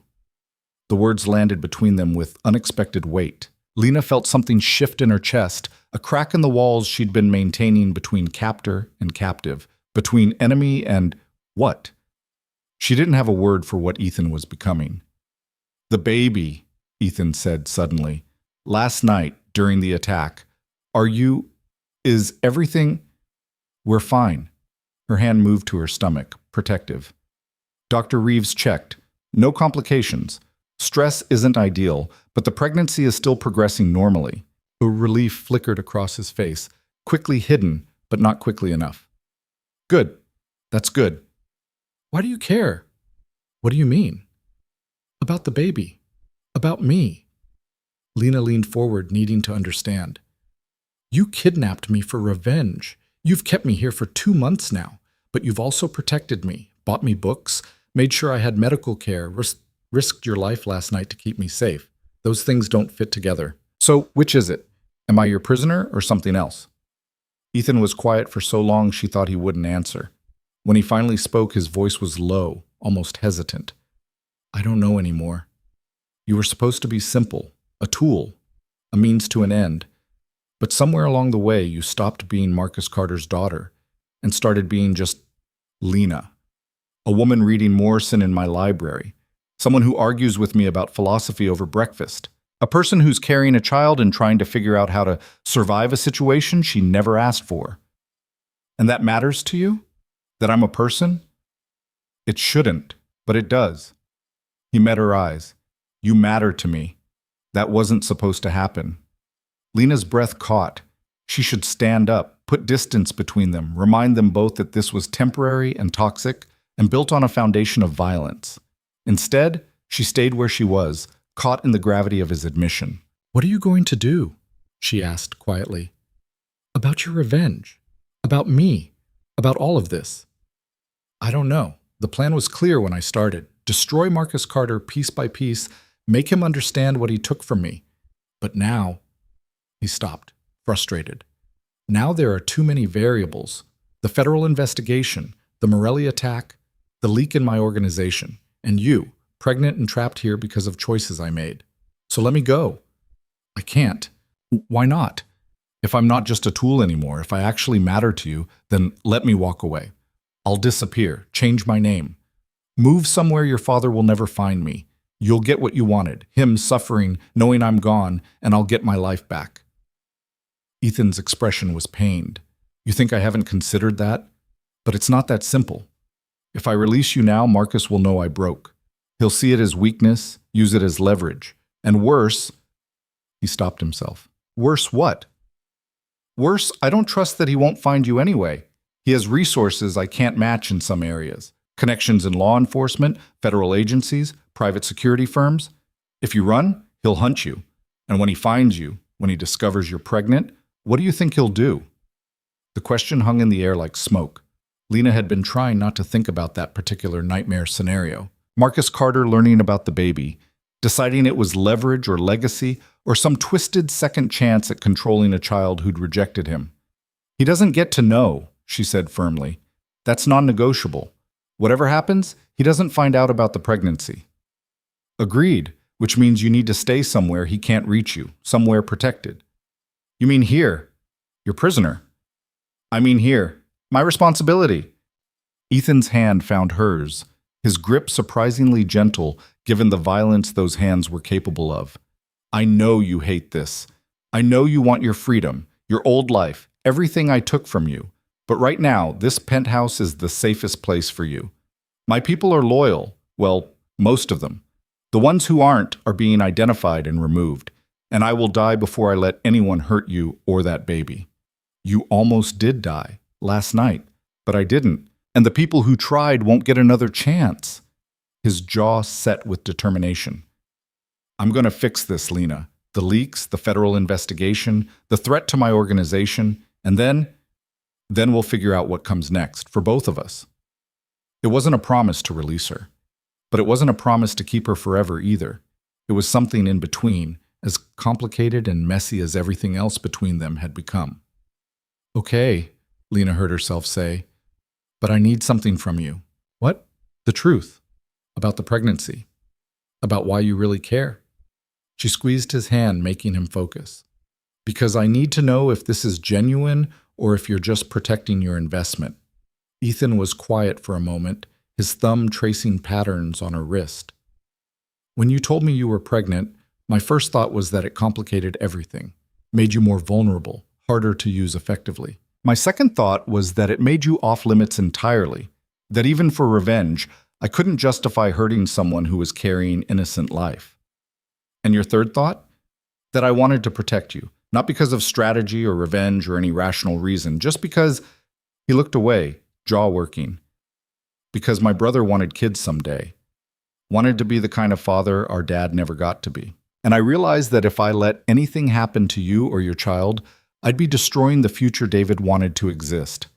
The words landed between them with unexpected weight. Lena felt something shift in her chest, a crack in the walls she'd been maintaining between captor and captive, between enemy and what? She didn't have a word for what Ethan was becoming. "The baby," Ethan said suddenly. "Last night, during the attack. Is everything—" "We're fine." Her hand moved to her stomach, protective. Dr. Reeves checked. "No complications. Stress isn't ideal, but the pregnancy is still progressing normally." A relief flickered across his face, quickly hidden, but not quickly enough. "Good. That's good." "Why do you care?" "What do you mean?" "About the baby. About me." Lena leaned forward, needing to understand. "You kidnapped me for revenge. You've kept me here for 2 months now, but you've also protected me, bought me books, made sure I had medical care, risked your life last night to keep me safe. Those things don't fit together. So, which is it? Am I your prisoner or something else?" Ethan was quiet for so long she thought he wouldn't answer. When he finally spoke, his voice was low, almost hesitant. "I don't know anymore. You were supposed to be simple, a tool, a means to an end. But somewhere along the way, you stopped being Marcus Carter's daughter and started being just Lena, a woman reading Morrison in my library, someone who argues with me about philosophy over breakfast, a person who's carrying a child and trying to figure out how to survive a situation she never asked for. And that matters to you? That I'm a person? It shouldn't, but it does." He met her eyes. "You matter to me. That wasn't supposed to happen." Lena's breath caught. She should stand up, put distance between them, remind them both that this was temporary and toxic and built on a foundation of violence. Instead, she stayed where she was, caught in the gravity of his admission. "What are you going to do?" she asked quietly. "About your revenge. About me. About all of this." "I don't know. The plan was clear when I started. Destroy Marcus Carter piece by piece, make him understand what he took from me. But now—" He stopped, frustrated. "Now there are too many variables. The federal investigation, the Morelli attack, the leak in my organization, and you, pregnant and trapped here because of choices I made. So let me go." "I can't." "Why not? If I'm not just a tool anymore, if I actually matter to you, then let me walk away. I'll disappear, change my name. Move somewhere your father will never find me. You'll get what you wanted, him suffering, knowing I'm gone, and I'll get my life back." Ethan's expression was pained. "You think I haven't considered that? But it's not that simple. If I release you now, Marcus will know I broke. He'll see it as weakness, use it as leverage. And worse—" He stopped himself. "Worse what?" "Worse, I don't trust that he won't find you anyway. He has resources I can't match in some areas. Connections in law enforcement, federal agencies, private security firms. If you run, he'll hunt you. And when he finds you, when he discovers you're pregnant, what do you think he'll do?" The question hung in the air like smoke. Lena had been trying not to think about that particular nightmare scenario. Marcus Carter learning about the baby, deciding it was leverage or legacy, or some twisted second chance at controlling a child who'd rejected him. "He doesn't get to know," she said firmly. "That's non-negotiable. Whatever happens, he doesn't find out about the pregnancy." "Agreed, which means you need to stay somewhere he can't reach you, somewhere protected." "You mean here? Your prisoner?" "I mean here. My responsibility." Ethan's hand found hers, his grip surprisingly gentle given the violence those hands were capable of. "I know you hate this. I know you want your freedom, your old life, everything I took from you. But right now, this penthouse is the safest place for you. My people are loyal. Well, most of them. The ones who aren't are being identified and removed. And I will die before I let anyone hurt you or that baby. You almost did die last night, but I didn't. And the people who tried won't get another chance. His jaw set with determination. I'm going to fix this, Lena. The leaks, the federal investigation, the threat to my organization, and then we'll figure out what comes next for both of us. It wasn't a promise to release her, but it wasn't a promise to keep her forever either. It was something in between, as complicated and messy as everything else between them had become. Okay, Lena heard herself say, but I need something from you. What? The truth. About the pregnancy. About why you really care. She squeezed his hand, making him focus. Because I need to know if this is genuine or if you're just protecting your investment. Ethan was quiet for a moment, his thumb tracing patterns on her wrist. When you told me you were pregnant, my first thought was that it complicated everything, made you more vulnerable, harder to use effectively. My second thought was that it made you off limits entirely, that even for revenge, I couldn't justify hurting someone who was carrying innocent life. And your third thought? That I wanted to protect you, not because of strategy or revenge or any rational reason, just because he looked away, jaw working. Because my brother wanted kids someday. Wanted to be the kind of father our dad never got to be. And I realized that if I let anything happen to you or your child, I'd be destroying the future David wanted to exist.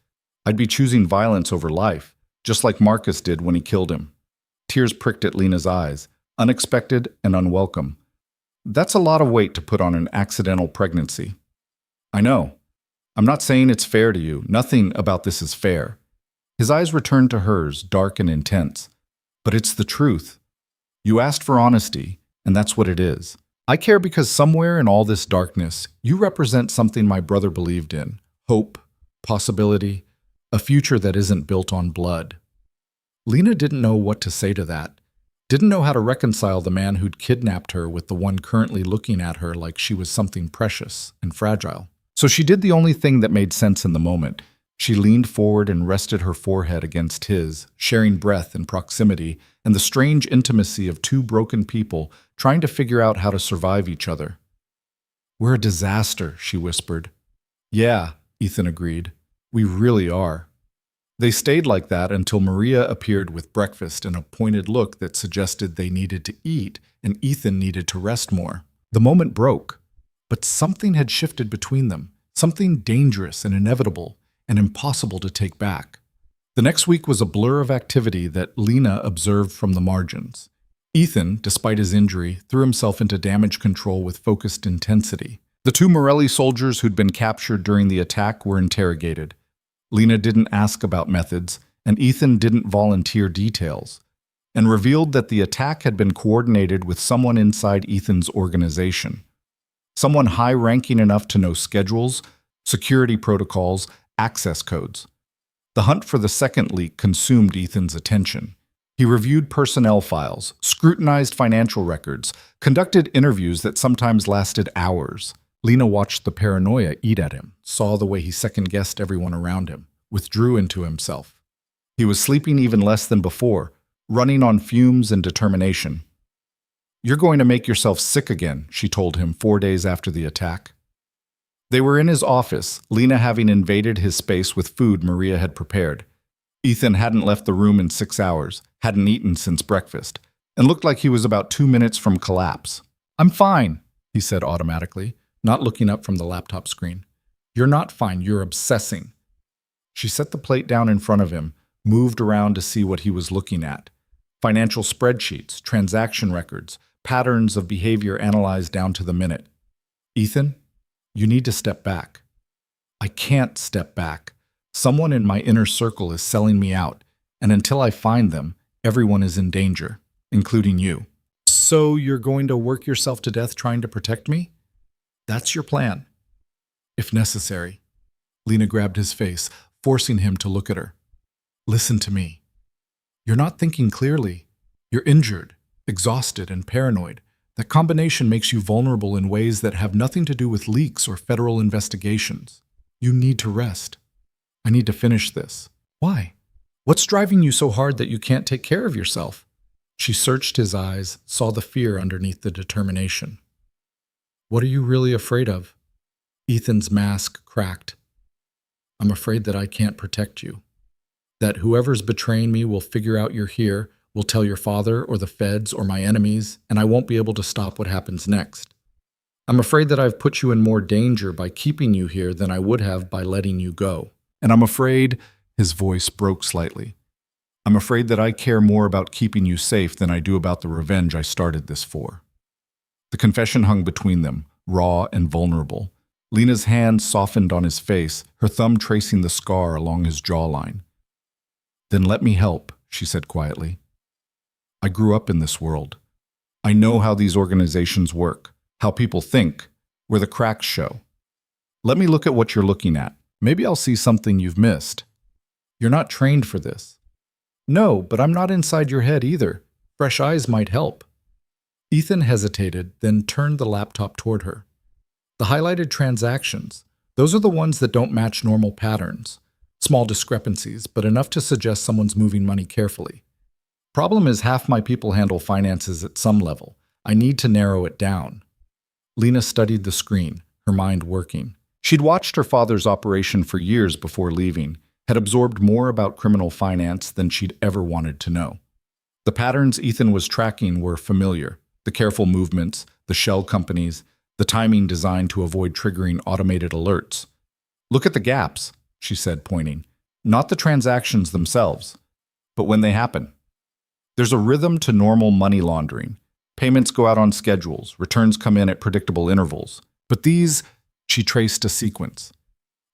I'd be choosing violence over life, just like Marcus did when he killed him. Tears pricked at Lena's eyes, unexpected and unwelcome. That's a lot of weight to put on an accidental pregnancy. I know. I'm not saying it's fair to you. Nothing about this is fair. His eyes returned to hers, dark and intense. But it's the truth. You asked for honesty, and that's what it is. I care because somewhere in all this darkness, you represent something my brother believed in. Hope, possibility, a future that isn't built on blood. Lena didn't know what to say to that. Didn't know how to reconcile the man who'd kidnapped her with the one currently looking at her like she was something precious and fragile. So she did the only thing that made sense in the moment. She leaned forward and rested her forehead against his, sharing breath and proximity and the strange intimacy of two broken people trying to figure out how to survive each other. We're a disaster, she whispered. Yeah, Ethan agreed. We really are. They stayed like that until Maria appeared with breakfast and a pointed look that suggested they needed to eat and Ethan needed to rest more. The moment broke, but something had shifted between them, something dangerous and inevitable and impossible to take back. The next week was a blur of activity that Lena observed from the margins. Ethan, despite his injury, threw himself into damage control with focused intensity. The two Morelli soldiers who'd been captured during the attack were interrogated. Lena didn't ask about methods, and Ethan didn't volunteer details, and revealed that the attack had been coordinated with someone inside Ethan's organization. Someone high-ranking enough to know schedules, security protocols, access codes. The hunt for the second leak consumed Ethan's attention. He reviewed personnel files, scrutinized financial records, conducted interviews that sometimes lasted hours. Lena watched the paranoia eat at him, saw the way he second-guessed everyone around him, withdrew into himself. He was sleeping even less than before, running on fumes and determination. You're going to make yourself sick again, she told him 4 days after the attack. They were in his office, Lena having invaded his space with food Maria had prepared. Ethan hadn't left the room in 6 hours, hadn't eaten since breakfast, and looked like he was about 2 minutes from collapse. I'm fine, he said automatically, not looking up from the laptop screen. You're not fine, you're obsessing. She set the plate down in front of him, moved around to see what he was looking at. Financial spreadsheets, transaction records, patterns of behavior analyzed down to the minute. Ethan, you need to step back. I can't step back. Someone in my inner circle is selling me out, and until I find them, everyone is in danger, including you. So you're going to work yourself to death trying to protect me? That's your plan. If necessary. Lena grabbed his face, forcing him to look at her. Listen to me. You're not thinking clearly. You're injured, exhausted, and paranoid. That combination makes you vulnerable in ways that have nothing to do with leaks or federal investigations. You need to rest. I need to finish this. Why? What's driving you so hard that you can't take care of yourself? She searched his eyes, saw the fear underneath the determination. What are you really afraid of? Ethan's mask cracked. I'm afraid that I can't protect you. That whoever's betraying me will figure out you're here, will tell your father or the feds or my enemies, and I won't be able to stop what happens next. I'm afraid that I've put you in more danger by keeping you here than I would have by letting you go. And I'm afraid, his voice broke slightly, I'm afraid that I care more about keeping you safe than I do about the revenge I started this for. The confession hung between them, raw and vulnerable. Lena's hand softened on his face, her thumb tracing the scar along his jawline. Then let me help, she said quietly. I grew up in this world. I know how these organizations work, how people think, where the cracks show. Let me look at what you're looking at. Maybe I'll see something you've missed. You're not trained for this. No, but I'm not inside your head either. Fresh eyes might help. Ethan hesitated, then turned the laptop toward her. The highlighted transactions, those are the ones that don't match normal patterns. Small discrepancies, but enough to suggest someone's moving money carefully. Problem is half my people handle finances at some level. I need to narrow it down. Lena studied the screen, her mind working. She'd watched her father's operation for years before leaving, had absorbed more about criminal finance than she'd ever wanted to know. The patterns Ethan was tracking were familiar. The careful movements, the shell companies, the timing designed to avoid triggering automated alerts. Look at the gaps, she said, pointing. Not the transactions themselves, but when they happen. There's a rhythm to normal money laundering. Payments go out on schedules, returns come in at predictable intervals. But these, she traced a sequence.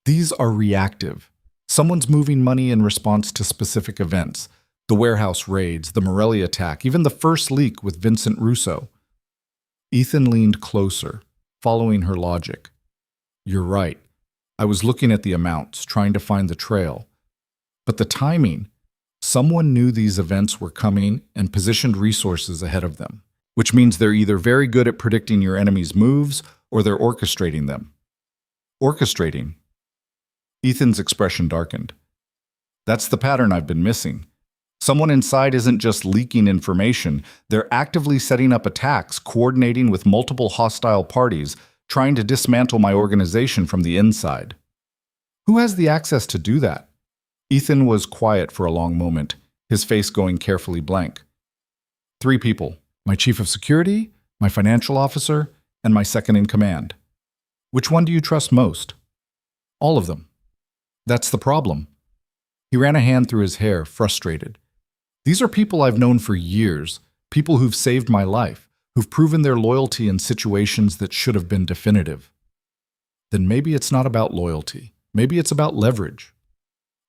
These are reactive. Someone's moving money in response to specific events. The warehouse raids, the Morelli attack, even the first leak with Vincent Russo. Ethan leaned closer, following her logic. You're right. I was looking at the amounts, trying to find the trail. But the timing, someone knew these events were coming and positioned resources ahead of them, which means they're either very good at predicting your enemy's moves or they're orchestrating them. Orchestrating. Ethan's expression darkened. That's the pattern I've been missing. Someone inside isn't just leaking information, they're actively setting up attacks, coordinating with multiple hostile parties, trying to dismantle my organization from the inside. Who has the access to do that? Ethan was quiet for a long moment, his face going carefully blank. 3 people, my chief of security, my financial officer, and my second in command. Which one do you trust most? All of them. That's the problem. He ran a hand through his hair, frustrated. These are people I've known for years, people who've saved my life, who've proven their loyalty in situations that should have been definitive. Then maybe it's not about loyalty. Maybe it's about leverage.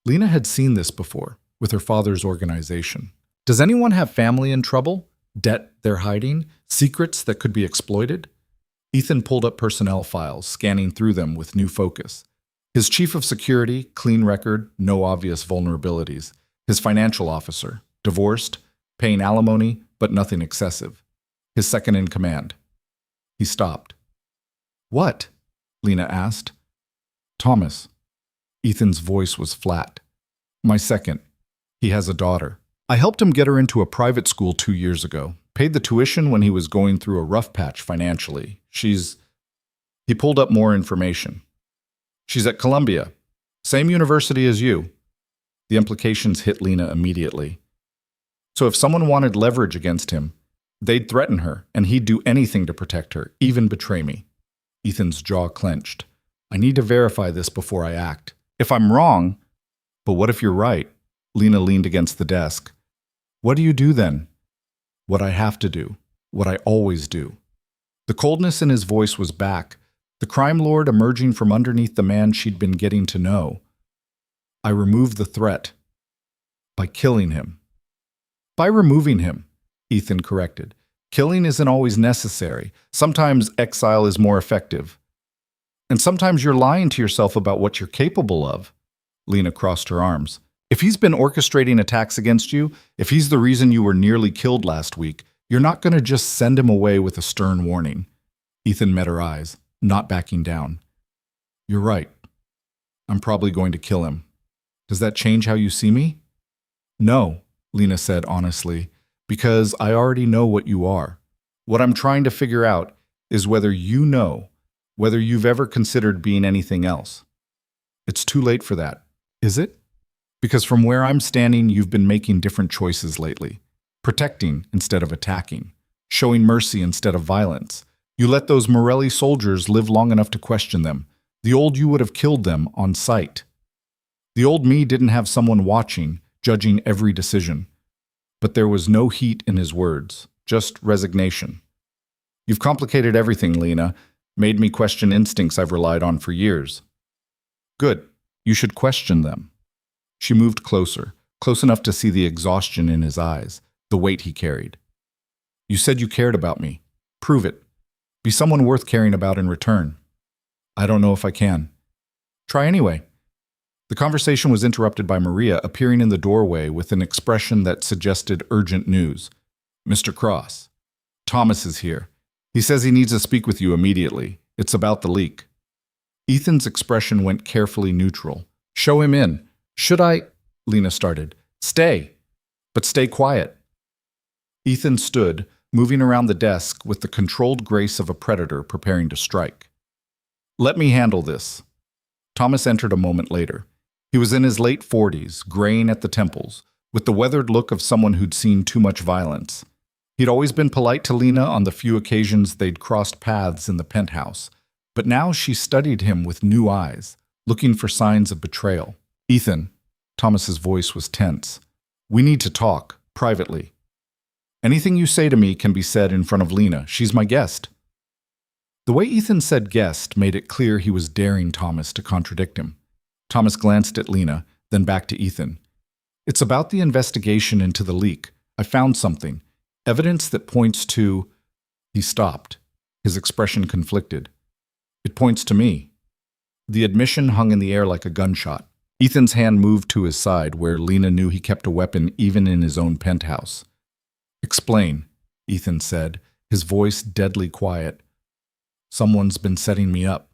Lena had seen this before, with her father's organization. Does anyone have family in trouble? Debt they're hiding? Secrets that could be exploited? Ethan pulled up personnel files, scanning through them with new focus. His chief of security, clean record, no obvious vulnerabilities. His financial officer, divorced, paying alimony, but nothing excessive. His second in command. He stopped. What? Lena asked. Thomas. Ethan's voice was flat. My second. He has a daughter. I helped him get her into a private school 2 years ago. Paid the tuition when he was going through a rough patch financially. He pulled up more information. She's at Columbia. Same university as you. The implications hit Lena immediately. So if someone wanted leverage against him, they'd threaten her, and he'd do anything to protect her, even betray me. Ethan's jaw clenched. I need to verify this before I act. If I'm wrong, but what if you're right? Lena leaned against the desk. What do you do then? What I have to do. What I always do. The coldness in his voice was back, the crime lord emerging from underneath the man she'd been getting to know. I remove the threat. By killing him. By removing him, Ethan corrected. Killing isn't always necessary. Sometimes exile is more effective. And sometimes you're lying to yourself about what you're capable of. Lena crossed her arms. If he's been orchestrating attacks against you, if he's the reason you were nearly killed last week, you're not going to just send him away with a stern warning. Ethan met her eyes, not backing down. You're right. I'm probably going to kill him. Does that change how you see me? No, Lena said honestly, because I already know what you are. What I'm trying to figure out is whether you know, whether you've ever considered being anything else. It's too late for that, is it? Because from where I'm standing, you've been making different choices lately. Protecting instead of attacking. Showing mercy instead of violence. You let those Morelli soldiers live long enough to question them. The old you would have killed them on sight. The old me didn't have someone watching, judging every decision. But there was no heat in his words, just resignation. You've complicated everything, Lena. Made me question instincts I've relied on for years. Good. You should question them. She moved closer, close enough to see the exhaustion in his eyes, the weight he carried. You said you cared about me. Prove it. Be someone worth caring about in return. I don't know if I can. Try anyway. The conversation was interrupted by Maria appearing in the doorway with an expression that suggested urgent news. Mr. Cross, Thomas is here. He says he needs to speak with you immediately. It's about the leak. Ethan's expression went carefully neutral. Show him in. Should I? Lena started. Stay. But stay quiet. Ethan stood, moving around the desk with the controlled grace of a predator preparing to strike. Let me handle this. Thomas entered a moment later. He was in his late 40s, graying at the temples, with the weathered look of someone who'd seen too much violence. He'd always been polite to Lena on the few occasions they'd crossed paths in the penthouse, but now she studied him with new eyes, looking for signs of betrayal. Ethan, Thomas's voice was tense. We need to talk, privately. Anything you say to me can be said in front of Lena. She's my guest. The way Ethan said guest made it clear he was daring Thomas to contradict him. Thomas glanced at Lena, then back to Ethan. It's about the investigation into the leak. I found something. Evidence that points to… He stopped, his expression conflicted. It points to me. The admission hung in the air like a gunshot. Ethan's hand moved to his side, where Lena knew he kept a weapon even in his own penthouse. Explain, Ethan said, his voice deadly quiet. Someone's been setting me up,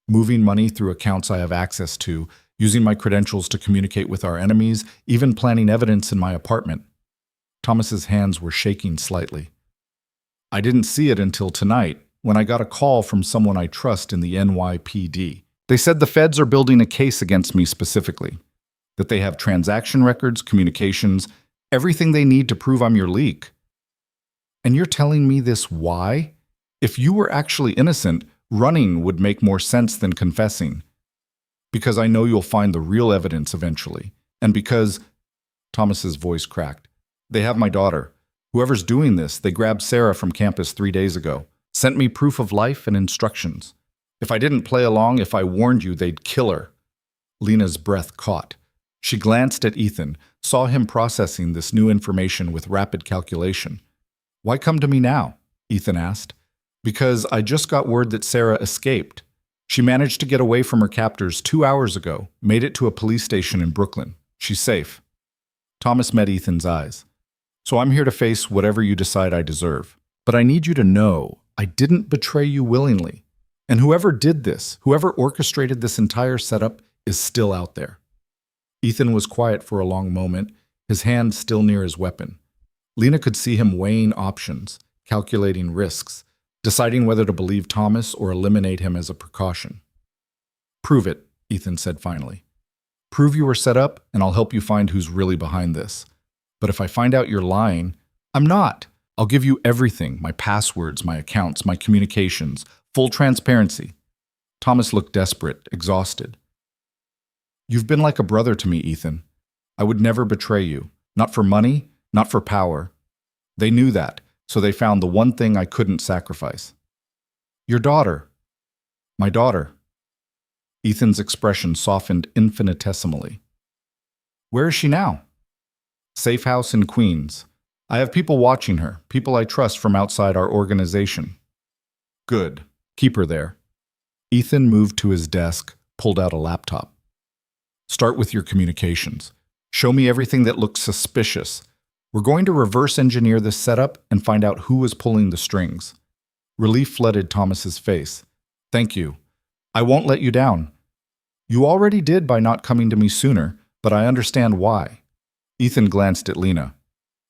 moving money through accounts I have access to, using my credentials to communicate with our enemies, even planting evidence in my apartment. Thomas's hands were shaking slightly. I didn't see it until tonight, when I got a call from someone I trust in the NYPD. They said the feds are building a case against me specifically, that they have transaction records, communications, everything they need to prove I'm your leak. And you're telling me this why? If you were actually innocent, running would make more sense than confessing. Because I know you'll find the real evidence eventually. And because… Thomas's voice cracked. They have my daughter. Whoever's doing this, they grabbed Sarah from campus 3 days ago. Sent me proof of life and instructions. If I didn't play along, if I warned you, they'd kill her. Lena's breath caught. She glanced at Ethan, saw him processing this new information with rapid calculation. Why come to me now? Ethan asked. Because I just got word that Sarah escaped. She managed to get away from her captors 2 hours ago, made it to a police station in Brooklyn. She's safe. Thomas met Ethan's eyes. So I'm here to face whatever you decide I deserve. But I need you to know I didn't betray you willingly. And whoever did this, whoever orchestrated this entire setup, is still out there. Ethan was quiet for a long moment, his hand still near his weapon. Lena could see him weighing options, calculating risks, deciding whether to believe Thomas or eliminate him as a precaution. Prove it, Ethan said finally. Prove you were set up, and I'll help you find who's really behind this. But if I find out you're lying, I'm not. I'll give you everything, my passwords, my accounts, my communications, full transparency. Thomas looked desperate, exhausted. You've been like a brother to me, Ethan. I would never betray you. Not for money, not for power. They knew that, so they found the one thing I couldn't sacrifice. Your daughter. My daughter. Ethan's expression softened infinitesimally. Where is she now? Safe house in Queens. I have people watching her, people I trust from outside our organization. Good. Keep her there. Ethan moved to his desk, pulled out a laptop. Start with your communications. Show me everything that looks suspicious. We're going to reverse engineer this setup and find out who is pulling the strings. Relief flooded Thomas's face. Thank you. I won't let you down. You already did by not coming to me sooner, but I understand why. Ethan glanced at Lena.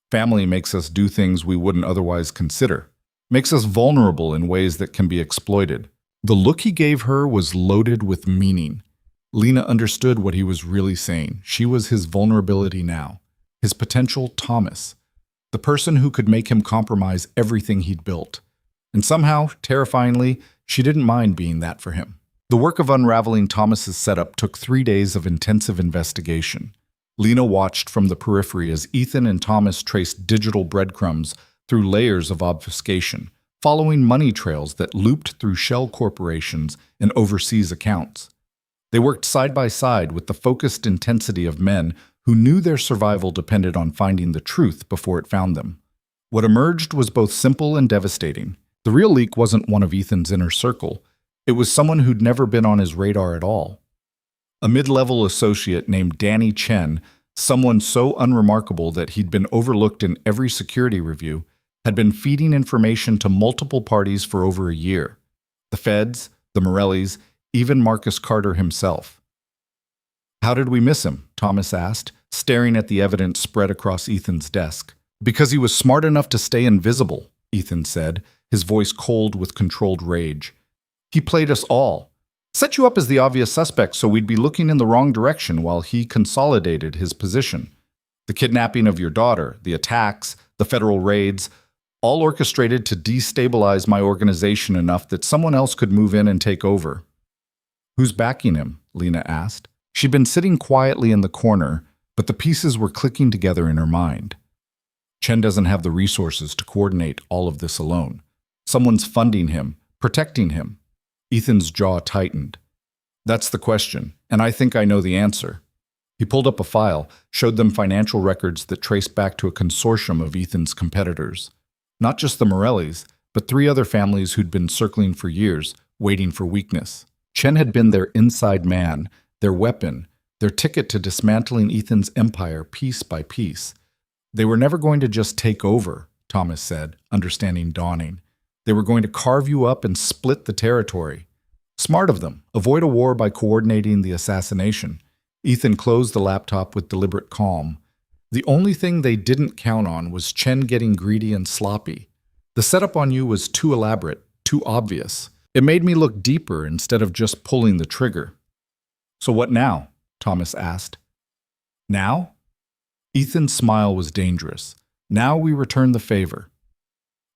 Family makes us do things we wouldn't otherwise consider. Makes us vulnerable in ways that can be exploited. The look he gave her was loaded with meaning. Lena understood what he was really saying. She was his vulnerability now. His potential Thomas. The person who could make him compromise everything he'd built. And somehow, terrifyingly, she didn't mind being that for him. The work of unraveling Thomas's setup took 3 days of intensive investigation. Lena watched from the periphery as Ethan and Thomas traced digital breadcrumbs through layers of obfuscation, following money trails that looped through shell corporations and overseas accounts. They worked side by side with the focused intensity of men who knew their survival depended on finding the truth before it found them. What emerged was both simple and devastating. The real leak wasn't one of Ethan's inner circle. It was someone who'd never been on his radar at all. A mid-level associate named Danny Chen, someone so unremarkable that he'd been overlooked in every security review, had been feeding information to multiple parties for over a year. The feds, the Morellis, even Marcus Carter himself. "How did we miss him?" Thomas asked, staring at the evidence spread across Ethan's desk. "Because he was smart enough to stay invisible," Ethan said, his voice cold with controlled rage. "He played us all. Set you up as the obvious suspect so we'd be looking in the wrong direction while he consolidated his position. The kidnapping of your daughter, the attacks, the federal raids, all orchestrated to destabilize my organization enough that someone else could move in and take over." "Who's backing him?" Lena asked. She'd been sitting quietly in the corner, but the pieces were clicking together in her mind. Chen doesn't have the resources to coordinate all of this alone. Someone's funding him, protecting him. Ethan's jaw tightened. "That's the question, and I think I know the answer." He pulled up a file, showed them financial records that traced back to a consortium of Ethan's competitors. Not just the Morellis, but 3 other families who'd been circling for years, waiting for weakness. Chen had been their inside man, their weapon, their ticket to dismantling Ethan's empire piece by piece. They were never going to just take over, Thomas said, understanding dawning. They were going to carve you up and split the territory. Smart of them. Avoid a war by coordinating the assassination. Ethan closed the laptop with deliberate calm. The only thing they didn't count on was Chen getting greedy and sloppy. The setup on you was too elaborate, too obvious. It made me look deeper instead of just pulling the trigger. "So what now?" Thomas asked. "Now?" Ethan's smile was dangerous. "Now we return the favor."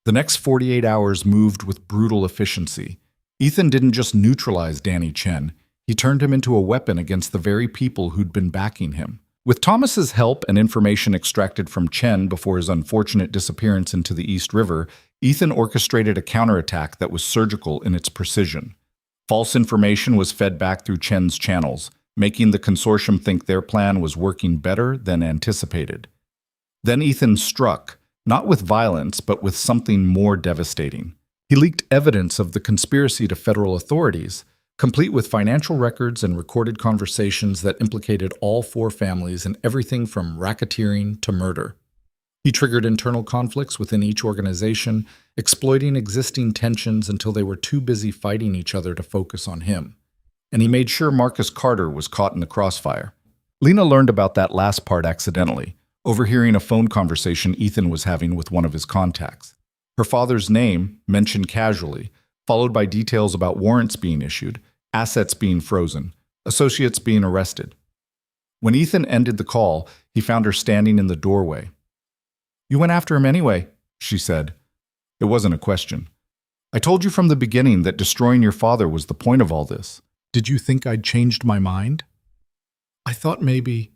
The next 48 hours moved with brutal efficiency. Ethan didn't just neutralize Danny Chen. He turned him into a weapon against the very people who'd been backing him. With Thomas's help and information extracted from Chen before his unfortunate disappearance into the East River, Ethan orchestrated a counterattack that was surgical in its precision. False information was fed back through Chen's channels, making the consortium think their plan was working better than anticipated. Then Ethan struck, not with violence, but with something more devastating. He leaked evidence of the conspiracy to federal authorities, complete with financial records and recorded conversations that implicated all 4 families in everything from racketeering to murder. He triggered internal conflicts within each organization, exploiting existing tensions until they were too busy fighting each other to focus on him. And he made sure Marcus Carter was caught in the crossfire. Lena learned about that last part accidentally, overhearing a phone conversation Ethan was having with one of his contacts. Her father's name, mentioned casually, followed by details about warrants being issued, assets being frozen, associates being arrested. When Ethan ended the call, he found her standing in the doorway. "You went after him anyway," she said. It wasn't a question. "I told you from the beginning that destroying your father was the point of all this. Did you think I'd changed my mind?" "I thought maybe—"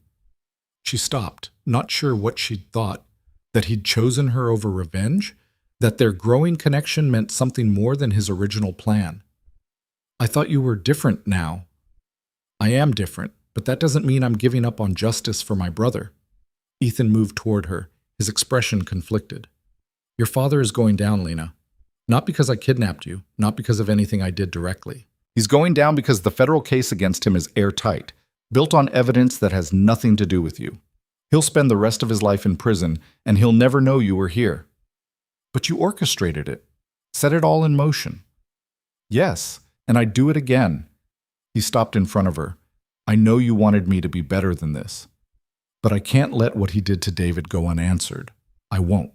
She stopped, not sure what she'd thought. That he'd chosen her over revenge? That their growing connection meant something more than his original plan? "I thought you were different now." "I am different, but that doesn't mean I'm giving up on justice for my brother." Ethan moved toward her, his expression conflicted. "Your father is going down, Lena. Not because I kidnapped you, not because of anything I did directly. He's going down because the federal case against him is airtight, built on evidence that has nothing to do with you. He'll spend the rest of his life in prison, and he'll never know you were here." "But you orchestrated it, set it all in motion." "Yes, and I'd do it again." He stopped in front of her. "I know you wanted me to be better than this." But I can't let what he did to David go unanswered. I won't.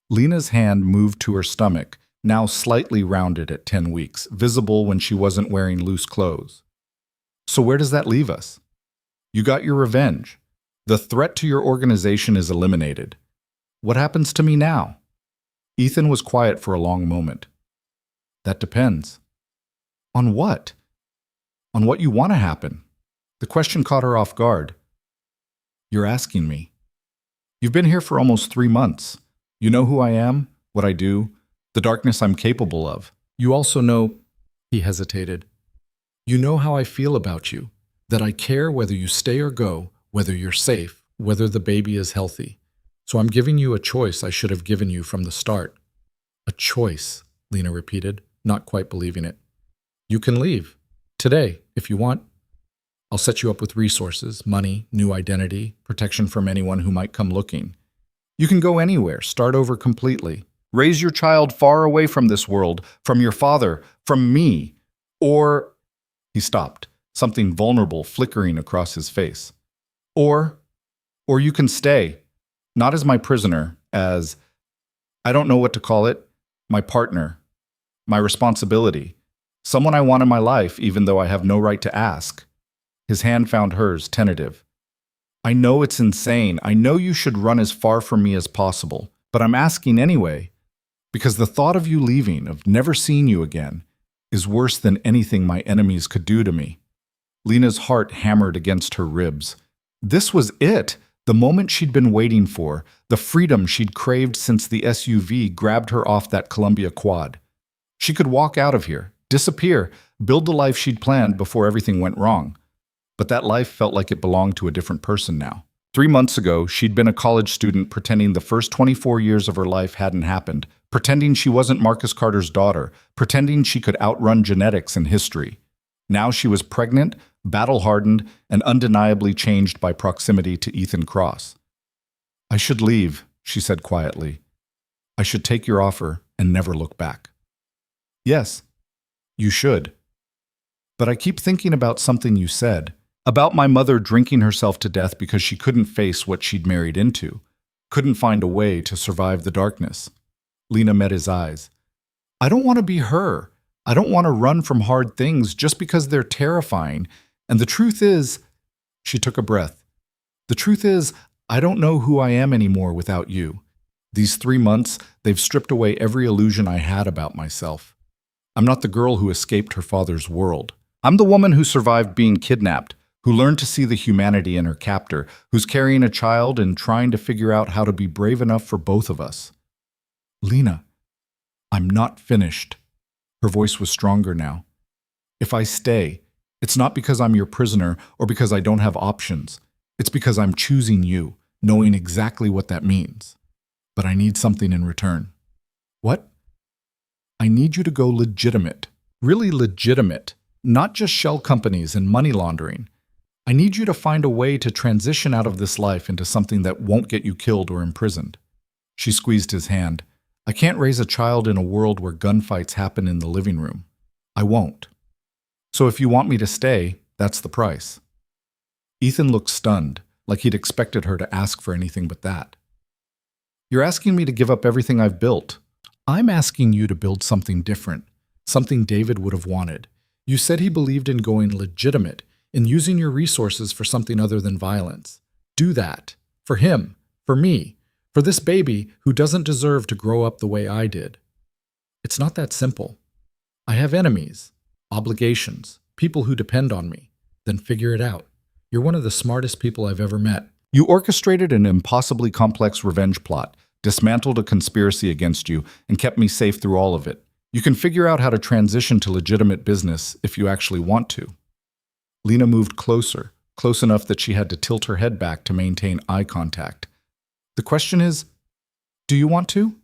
Lena's hand moved to her stomach, now slightly rounded at 10 weeks, visible when she wasn't wearing loose clothes. So where does that leave us? You got your revenge. The threat to your organization is eliminated. What happens to me now? Ethan was quiet for a long moment. That depends. On what? On what you want to happen. The question caught her off guard. You're asking me. You've been here for almost 3 months. You know who I am, what I do, the darkness I'm capable of. You also know, he hesitated, you know how I feel about you, that I care whether you stay or go, whether you're safe, whether the baby is healthy. So I'm giving you a choice I should have given you from the start. A choice, Lena repeated, not quite believing it. You can leave. Today, if you want. I'll set you up with resources, money, new identity, protection from anyone who might come looking. You can go anywhere, start over completely. Raise your child far away from this world, from your father, from me. Or, he stopped, something vulnerable flickering across his face. Or you can stay, not as my prisoner, as, I don't know what to call it, my partner, my responsibility, someone I want in my life even though I have no right to ask. His hand found hers, tentative. I know it's insane. I know you should run as far from me as possible, but I'm asking anyway, because the thought of you leaving, of never seeing you again, is worse than anything my enemies could do to me. Lena's heart hammered against her ribs. This was it, the moment she'd been waiting for, the freedom she'd craved since the SUV grabbed her off that Columbia quad. She could walk out of here, disappear, build the life she'd planned before everything went wrong. But that life felt like it belonged to a different person now. 3 months ago, she'd been a college student pretending the first 24 years of her life hadn't happened, pretending she wasn't Marcus Carter's daughter, pretending she could outrun genetics and history. Now she was pregnant, battle-hardened, and undeniably changed by proximity to Ethan Cross. I should leave, she said quietly. I should take your offer and never look back. Yes, you should. But I keep thinking about something you said, about my mother drinking herself to death because she couldn't face what she'd married into, couldn't find a way to survive the darkness. Lena met his eyes. I don't want to be her. I don't want to run from hard things just because they're terrifying. And the truth is, she took a breath. The truth is, I don't know who I am anymore without you. These 3 months, they've stripped away every illusion I had about myself. I'm not the girl who escaped her father's world. I'm the woman who survived being kidnapped, who learned to see the humanity in her captor, who's carrying a child and trying to figure out how to be brave enough for both of us. Lena, I'm not finished. Her voice was stronger now. If I stay, it's not because I'm your prisoner or because I don't have options. It's because I'm choosing you, knowing exactly what that means. But I need something in return. What? I need you to go legitimate, really legitimate, not just shell companies and money laundering. I need you to find a way to transition out of this life into something that won't get you killed or imprisoned. She squeezed his hand. I can't raise a child in a world where gunfights happen in the living room. I won't. So if you want me to stay, that's the price. Ethan looked stunned, like he'd expected her to ask for anything but that. You're asking me to give up everything I've built. I'm asking you to build something different, something David would have wanted. You said he believed in going legitimate, in using your resources for something other than violence. Do that. For him. For me. For this baby who doesn't deserve to grow up the way I did. It's not that simple. I have enemies, obligations, people who depend on me. Then figure it out. You're one of the smartest people I've ever met. You orchestrated an impossibly complex revenge plot, dismantled a conspiracy against you, and kept me safe through all of it. You can figure out how to transition to legitimate business if you actually want to. Lena moved closer, close enough that she had to tilt her head back to maintain eye contact. The question is, do you want to?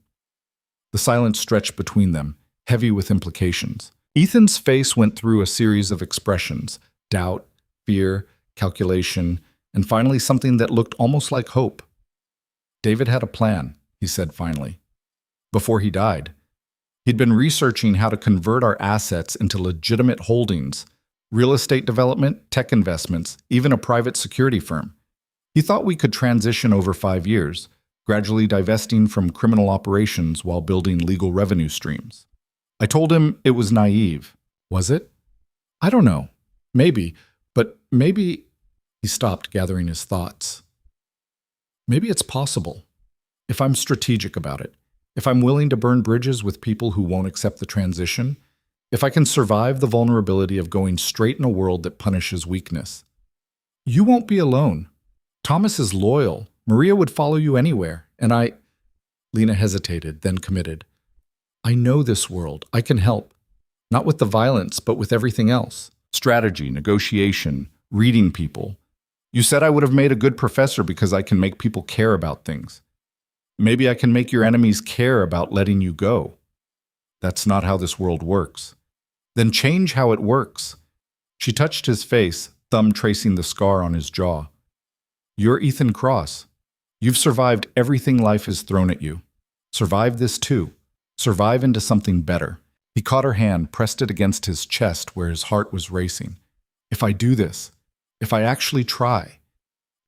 The silence stretched between them, heavy with implications. Ethan's face went through a series of expressions, doubt, fear, calculation, and finally something that looked almost like hope. David had a plan, he said finally. Before he died, he'd been researching how to convert our assets into legitimate holdings, real estate development, tech investments, even a private security firm. He thought we could transition over 5 years, gradually divesting from criminal operations while building legal revenue streams. I told him it was naive. Was it? I don't know. Maybe. But maybe... He stopped, gathering his thoughts. Maybe it's possible. If I'm strategic about it. If I'm willing to burn bridges with people who won't accept the transition. If I can survive the vulnerability of going straight in a world that punishes weakness. You won't be alone. Thomas is loyal. Maria would follow you anywhere. And I... Lena hesitated, then committed. I know this world. I can help. Not with the violence, but with everything else. Strategy, negotiation, reading people. You said I would have made a good professor because I can make people care about things. Maybe I can make your enemies care about letting you go. That's not how this world works. Then change how it works. She touched his face, thumb tracing the scar on his jaw. You're Ethan Cross. You've survived everything life has thrown at you. Survive this too. Survive into something better. He caught her hand, pressed it against his chest where his heart was racing. If I do this, if I actually try,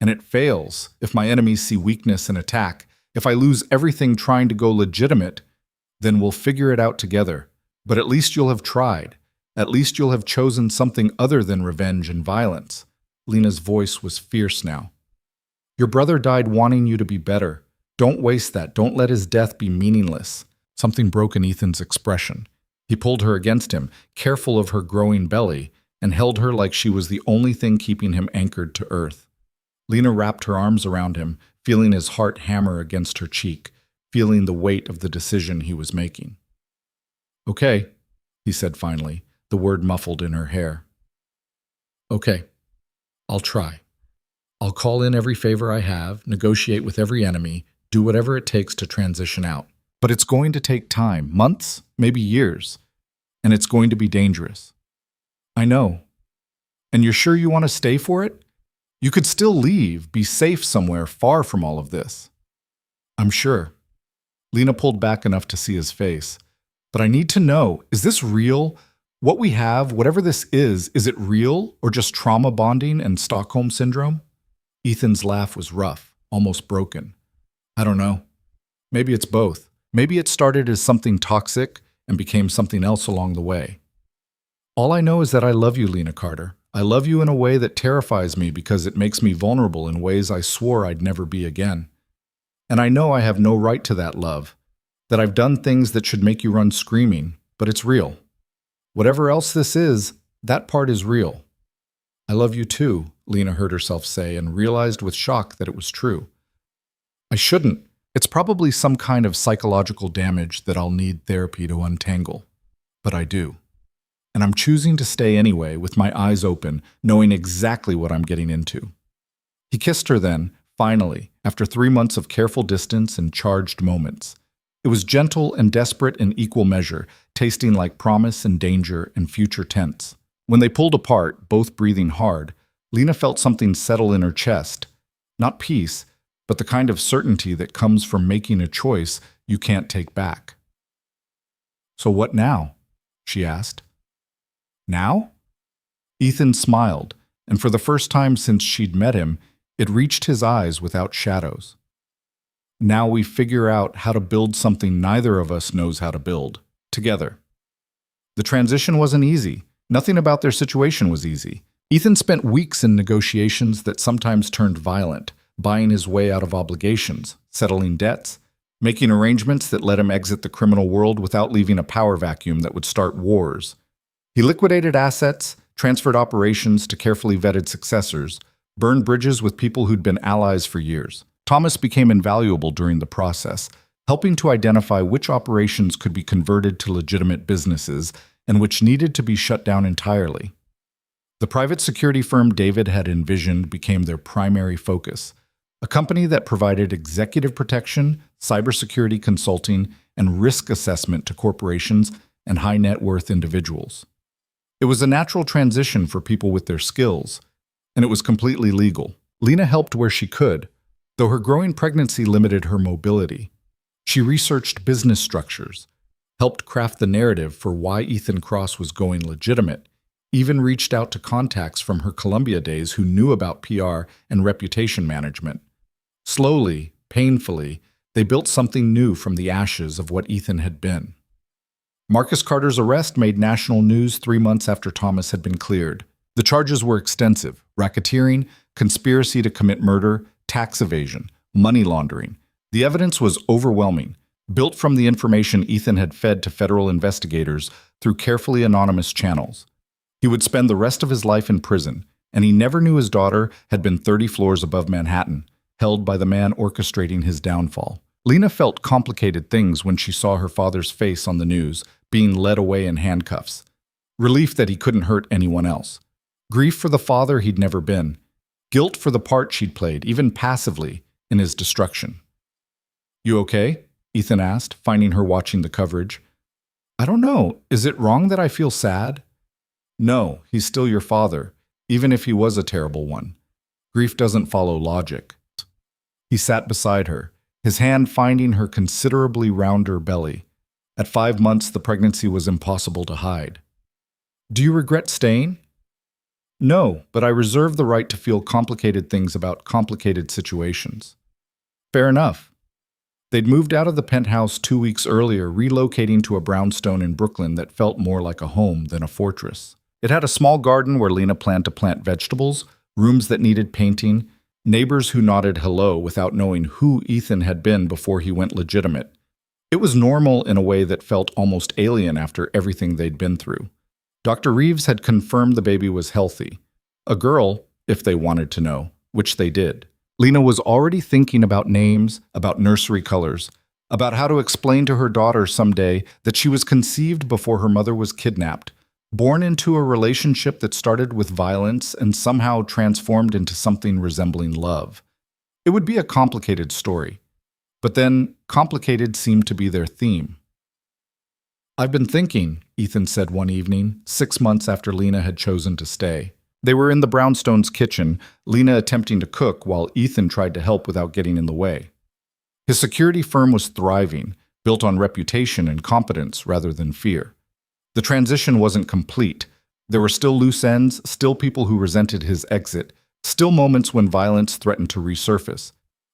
and it fails, if my enemies see weakness and attack, if I lose everything trying to go legitimate, then we'll figure it out together. But at least you'll have tried. At least you'll have chosen something other than revenge and violence. Lena's voice was fierce now. Your brother died wanting you to be better. Don't waste that. Don't let his death be meaningless. Something broke in Ethan's expression. He pulled her against him, careful of her growing belly, and held her like she was the only thing keeping him anchored to earth. Lena wrapped her arms around him, feeling his heart hammer against her cheek, feeling the weight of the decision he was making. Okay, he said finally, the word muffled in her hair. Okay, I'll try. I'll call in every favor I have, negotiate with every enemy, do whatever it takes to transition out. But it's going to take time, months, maybe years, and it's going to be dangerous. I know. And you're sure you want to stay for it? You could still leave, be safe somewhere far from all of this. I'm sure. Lena pulled back enough to see his face. But I need to know, is this real? What we have, whatever this is it real or just trauma bonding and Stockholm Syndrome? Ethan's laugh was rough, almost broken. I don't know. Maybe it's both. Maybe it started as something toxic and became something else along the way. All I know is that I love you, Lena Carter. I love you in a way that terrifies me because it makes me vulnerable in ways I swore I'd never be again. And I know I have no right to that love, that I've done things that should make you run screaming, but it's real. Whatever else this is, that part is real. I love you too, Lena heard herself say and realized with shock that it was true. I shouldn't. It's probably some kind of psychological damage that I'll need therapy to untangle. But I do. And I'm choosing to stay anyway with my eyes open, knowing exactly what I'm getting into. He kissed her then, finally, after 3 months of careful distance and charged moments. It was gentle and desperate in equal measure, tasting like promise and danger and future tense. When they pulled apart, both breathing hard, Lena felt something settle in her chest. Not peace, but the kind of certainty that comes from making a choice you can't take back. So what now? She asked. Now? Ethan smiled, and for the first time since she'd met him, it reached his eyes without shadows. Now we figure out how to build something neither of us knows how to build, together. The transition wasn't easy. Nothing about their situation was easy. Ethan spent weeks in negotiations that sometimes turned violent, buying his way out of obligations, settling debts, making arrangements that let him exit the criminal world without leaving a power vacuum that would start wars. He liquidated assets, transferred operations to carefully vetted successors, burned bridges with people who'd been allies for years. Thomas became invaluable during the process, helping to identify which operations could be converted to legitimate businesses and which needed to be shut down entirely. The private security firm David had envisioned became their primary focus, a company that provided executive protection, cybersecurity consulting, and risk assessment to corporations and high-net-worth individuals. It was a natural transition for people with their skills, and it was completely legal. Lena helped where she could, though her growing pregnancy limited her mobility. She researched business structures, helped craft the narrative for why Ethan Cross was going legitimate, even reached out to contacts from her Columbia days who knew about PR and reputation management. Slowly, painfully, they built something new from the ashes of what Ethan had been. Marcus Carter's arrest made national news 3 months after Thomas had been cleared. The charges were extensive: racketeering, conspiracy to commit murder, tax evasion, money laundering. The evidence was overwhelming, built from the information Ethan had fed to federal investigators through carefully anonymous channels. He would spend the rest of his life in prison, and he never knew his daughter had been 30 floors above Manhattan, held by the man orchestrating his downfall. Lena felt complicated things when she saw her father's face on the news, being led away in handcuffs. Relief that he couldn't hurt anyone else. Grief for the father he'd never been. Guilt for the part she'd played, even passively, in his destruction. "You okay?" Ethan asked, finding her watching the coverage. "I don't know. Is it wrong that I feel sad?" "No, he's still your father, even if he was a terrible one. Grief doesn't follow logic." He sat beside her, his hand finding her considerably rounder belly. At 5 months, the pregnancy was impossible to hide. "Do you regret staying?" "No, but I reserve the right to feel complicated things about complicated situations." "Fair enough." They'd moved out of the penthouse 2 weeks earlier, relocating to a brownstone in Brooklyn that felt more like a home than a fortress. It had a small garden where Lena planned to plant vegetables, rooms that needed painting, neighbors who nodded hello without knowing who Ethan had been before he went legitimate. It was normal in a way that felt almost alien after everything they'd been through. Dr. Reeves had confirmed the baby was healthy. A girl, if they wanted to know, which they did. Lena was already thinking about names, about nursery colors, about how to explain to her daughter someday that she was conceived before her mother was kidnapped, born into a relationship that started with violence and somehow transformed into something resembling love. It would be a complicated story. But then, complicated seemed to be their theme. "I've been thinking," Ethan said one evening, 6 months after Lena had chosen to stay. They were in the brownstone's kitchen, Lena attempting to cook while Ethan tried to help without getting in the way. His security firm was thriving, built on reputation and competence rather than fear. The transition wasn't complete. There were still loose ends, still people who resented his exit, still moments when violence threatened to resurface.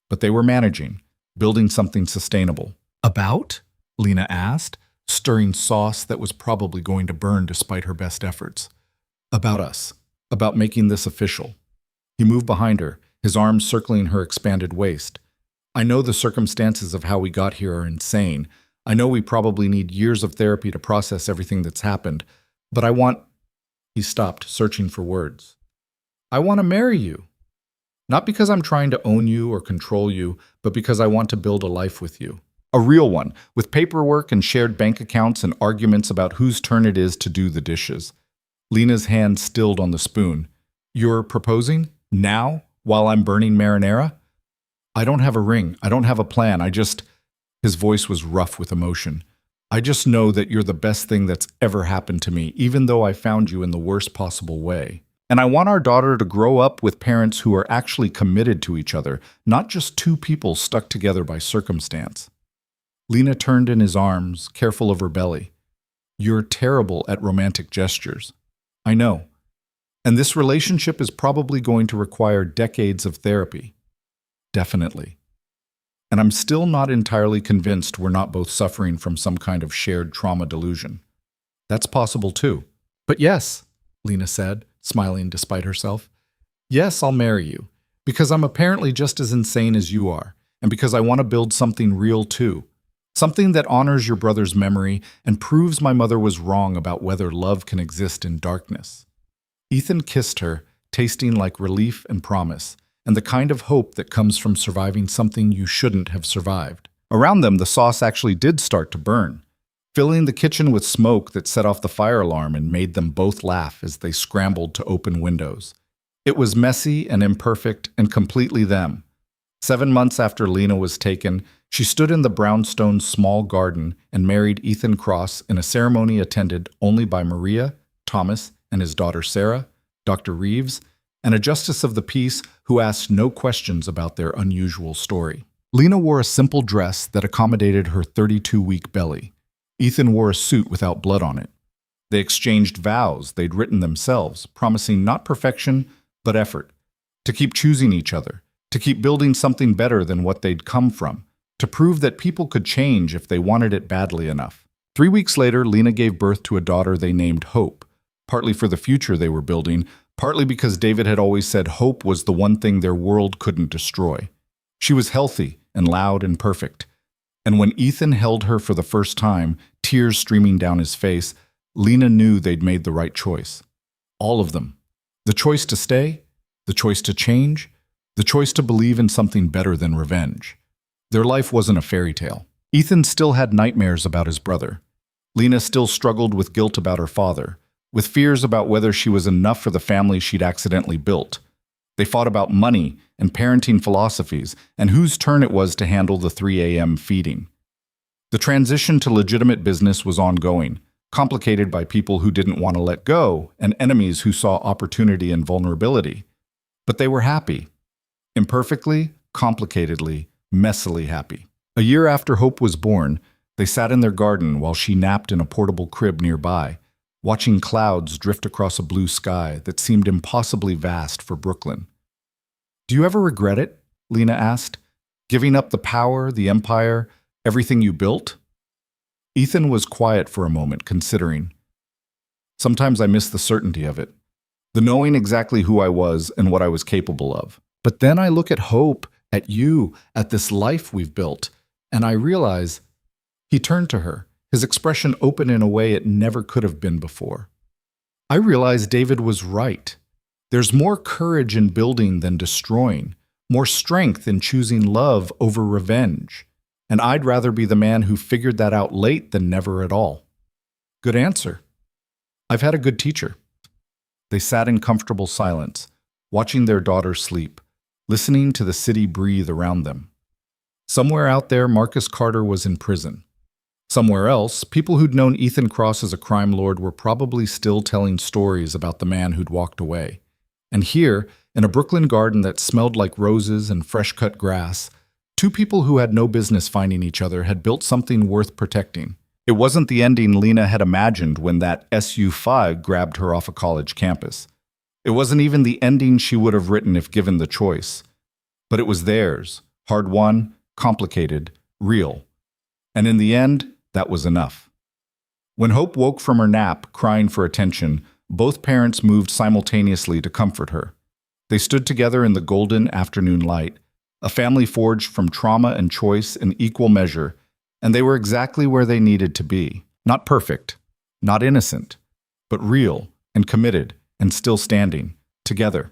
But they were managing, building something sustainable. "About?" Lena asked, stirring sauce that was probably going to burn despite her best efforts. "About us. About making this official." He moved behind her, his arms circling her expanded waist. "I know the circumstances of how we got here are insane. I know we probably need years of therapy to process everything that's happened. But I want—" He stopped, searching for words. "I want to marry you. Not because I'm trying to own you or control you, but because I want to build a life with you. A real one, with paperwork and shared bank accounts and arguments about whose turn it is to do the dishes." Lena's hand stilled on the spoon. "You're proposing? Now? While I'm burning marinara?" "I don't have a ring. I don't have a plan. I just—" His voice was rough with emotion. "I just know that you're the best thing that's ever happened to me, even though I found you in the worst possible way. And I want our daughter to grow up with parents who are actually committed to each other, not just two people stuck together by circumstance." Lena turned in his arms, careful of her belly. "You're terrible at romantic gestures." "I know. And this relationship is probably going to require decades of therapy." "Definitely. And I'm still not entirely convinced we're not both suffering from some kind of shared trauma delusion." "That's possible too." "But yes," Lena said, smiling despite herself. "Yes, I'll marry you. Because I'm apparently just as insane as you are, and because I want to build something real too. Something that honors your brother's memory and proves my mother was wrong about whether love can exist in darkness." Ethan kissed her, tasting like relief and promise, and the kind of hope that comes from surviving something you shouldn't have survived. Around them, the sauce actually did start to burn, filling the kitchen with smoke that set off the fire alarm and made them both laugh as they scrambled to open windows. It was messy and imperfect and completely them. 7 months after Lena was taken, she stood in the brownstone small garden and married Ethan Cross in a ceremony attended only by Maria, Thomas, and his daughter Sarah, Dr. Reeves, and a justice of the peace who asked no questions about their unusual story. Lena wore a simple dress that accommodated her 32-week belly. Ethan wore a suit without blood on it. They exchanged vows they'd written themselves, promising not perfection, but effort, to keep choosing each other, to keep building something better than what they'd come from, to prove that people could change if they wanted it badly enough. 3 weeks later, Lena gave birth to a daughter they named Hope, partly for the future they were building, partly because David had always said hope was the one thing their world couldn't destroy. She was healthy and loud and perfect. And when Ethan held her for the first time, tears streaming down his face, Lena knew they'd made the right choice. All of them. The choice to stay, the choice to change, the choice to believe in something better than revenge. Their life wasn't a fairy tale. Ethan still had nightmares about his brother. Lena still struggled with guilt about her father, with fears about whether she was enough for the family she'd accidentally built. They fought about money and parenting philosophies and whose turn it was to handle the 3 a.m. feeding. The transition to legitimate business was ongoing, complicated by people who didn't want to let go and enemies who saw opportunity and vulnerability. But they were happy. Imperfectly, complicatedly, messily happy. A year after Hope was born, they sat in their garden while she napped in a portable crib nearby, watching clouds drift across a blue sky that seemed impossibly vast for Brooklyn. "Do you ever regret it?" Lena asked. "Giving up the power, the empire, everything you built?" Ethan was quiet for a moment, considering. "Sometimes I miss the certainty of it, the knowing exactly who I was and what I was capable of. But then I look at Hope, at you, at this life we've built, and I realize..." He turned to her, his expression open in a way it never could have been before. "I realize David was right. There's more courage in building than destroying, more strength in choosing love over revenge. And I'd rather be the man who figured that out late than never at all." "Good answer. I've had a good teacher." They sat in comfortable silence, watching their daughter sleep, listening to the city breathe around them. Somewhere out there, Marcus Carter was in prison. Somewhere else, people who'd known Ethan Cross as a crime lord were probably still telling stories about the man who'd walked away. And here, in a Brooklyn garden that smelled like roses and fresh-cut grass, two people who had no business finding each other had built something worth protecting. It wasn't the ending Lena had imagined when that SU-5 grabbed her off a college campus. It wasn't even the ending she would have written if given the choice. But it was theirs, hard-won, complicated, real. And in the end, that was enough. When Hope woke from her nap, crying for attention, both parents moved simultaneously to comfort her. They stood together in the golden afternoon light, a family forged from trauma and choice in equal measure, and they were exactly where they needed to be. Not perfect, not innocent, but real and committed and still standing, together.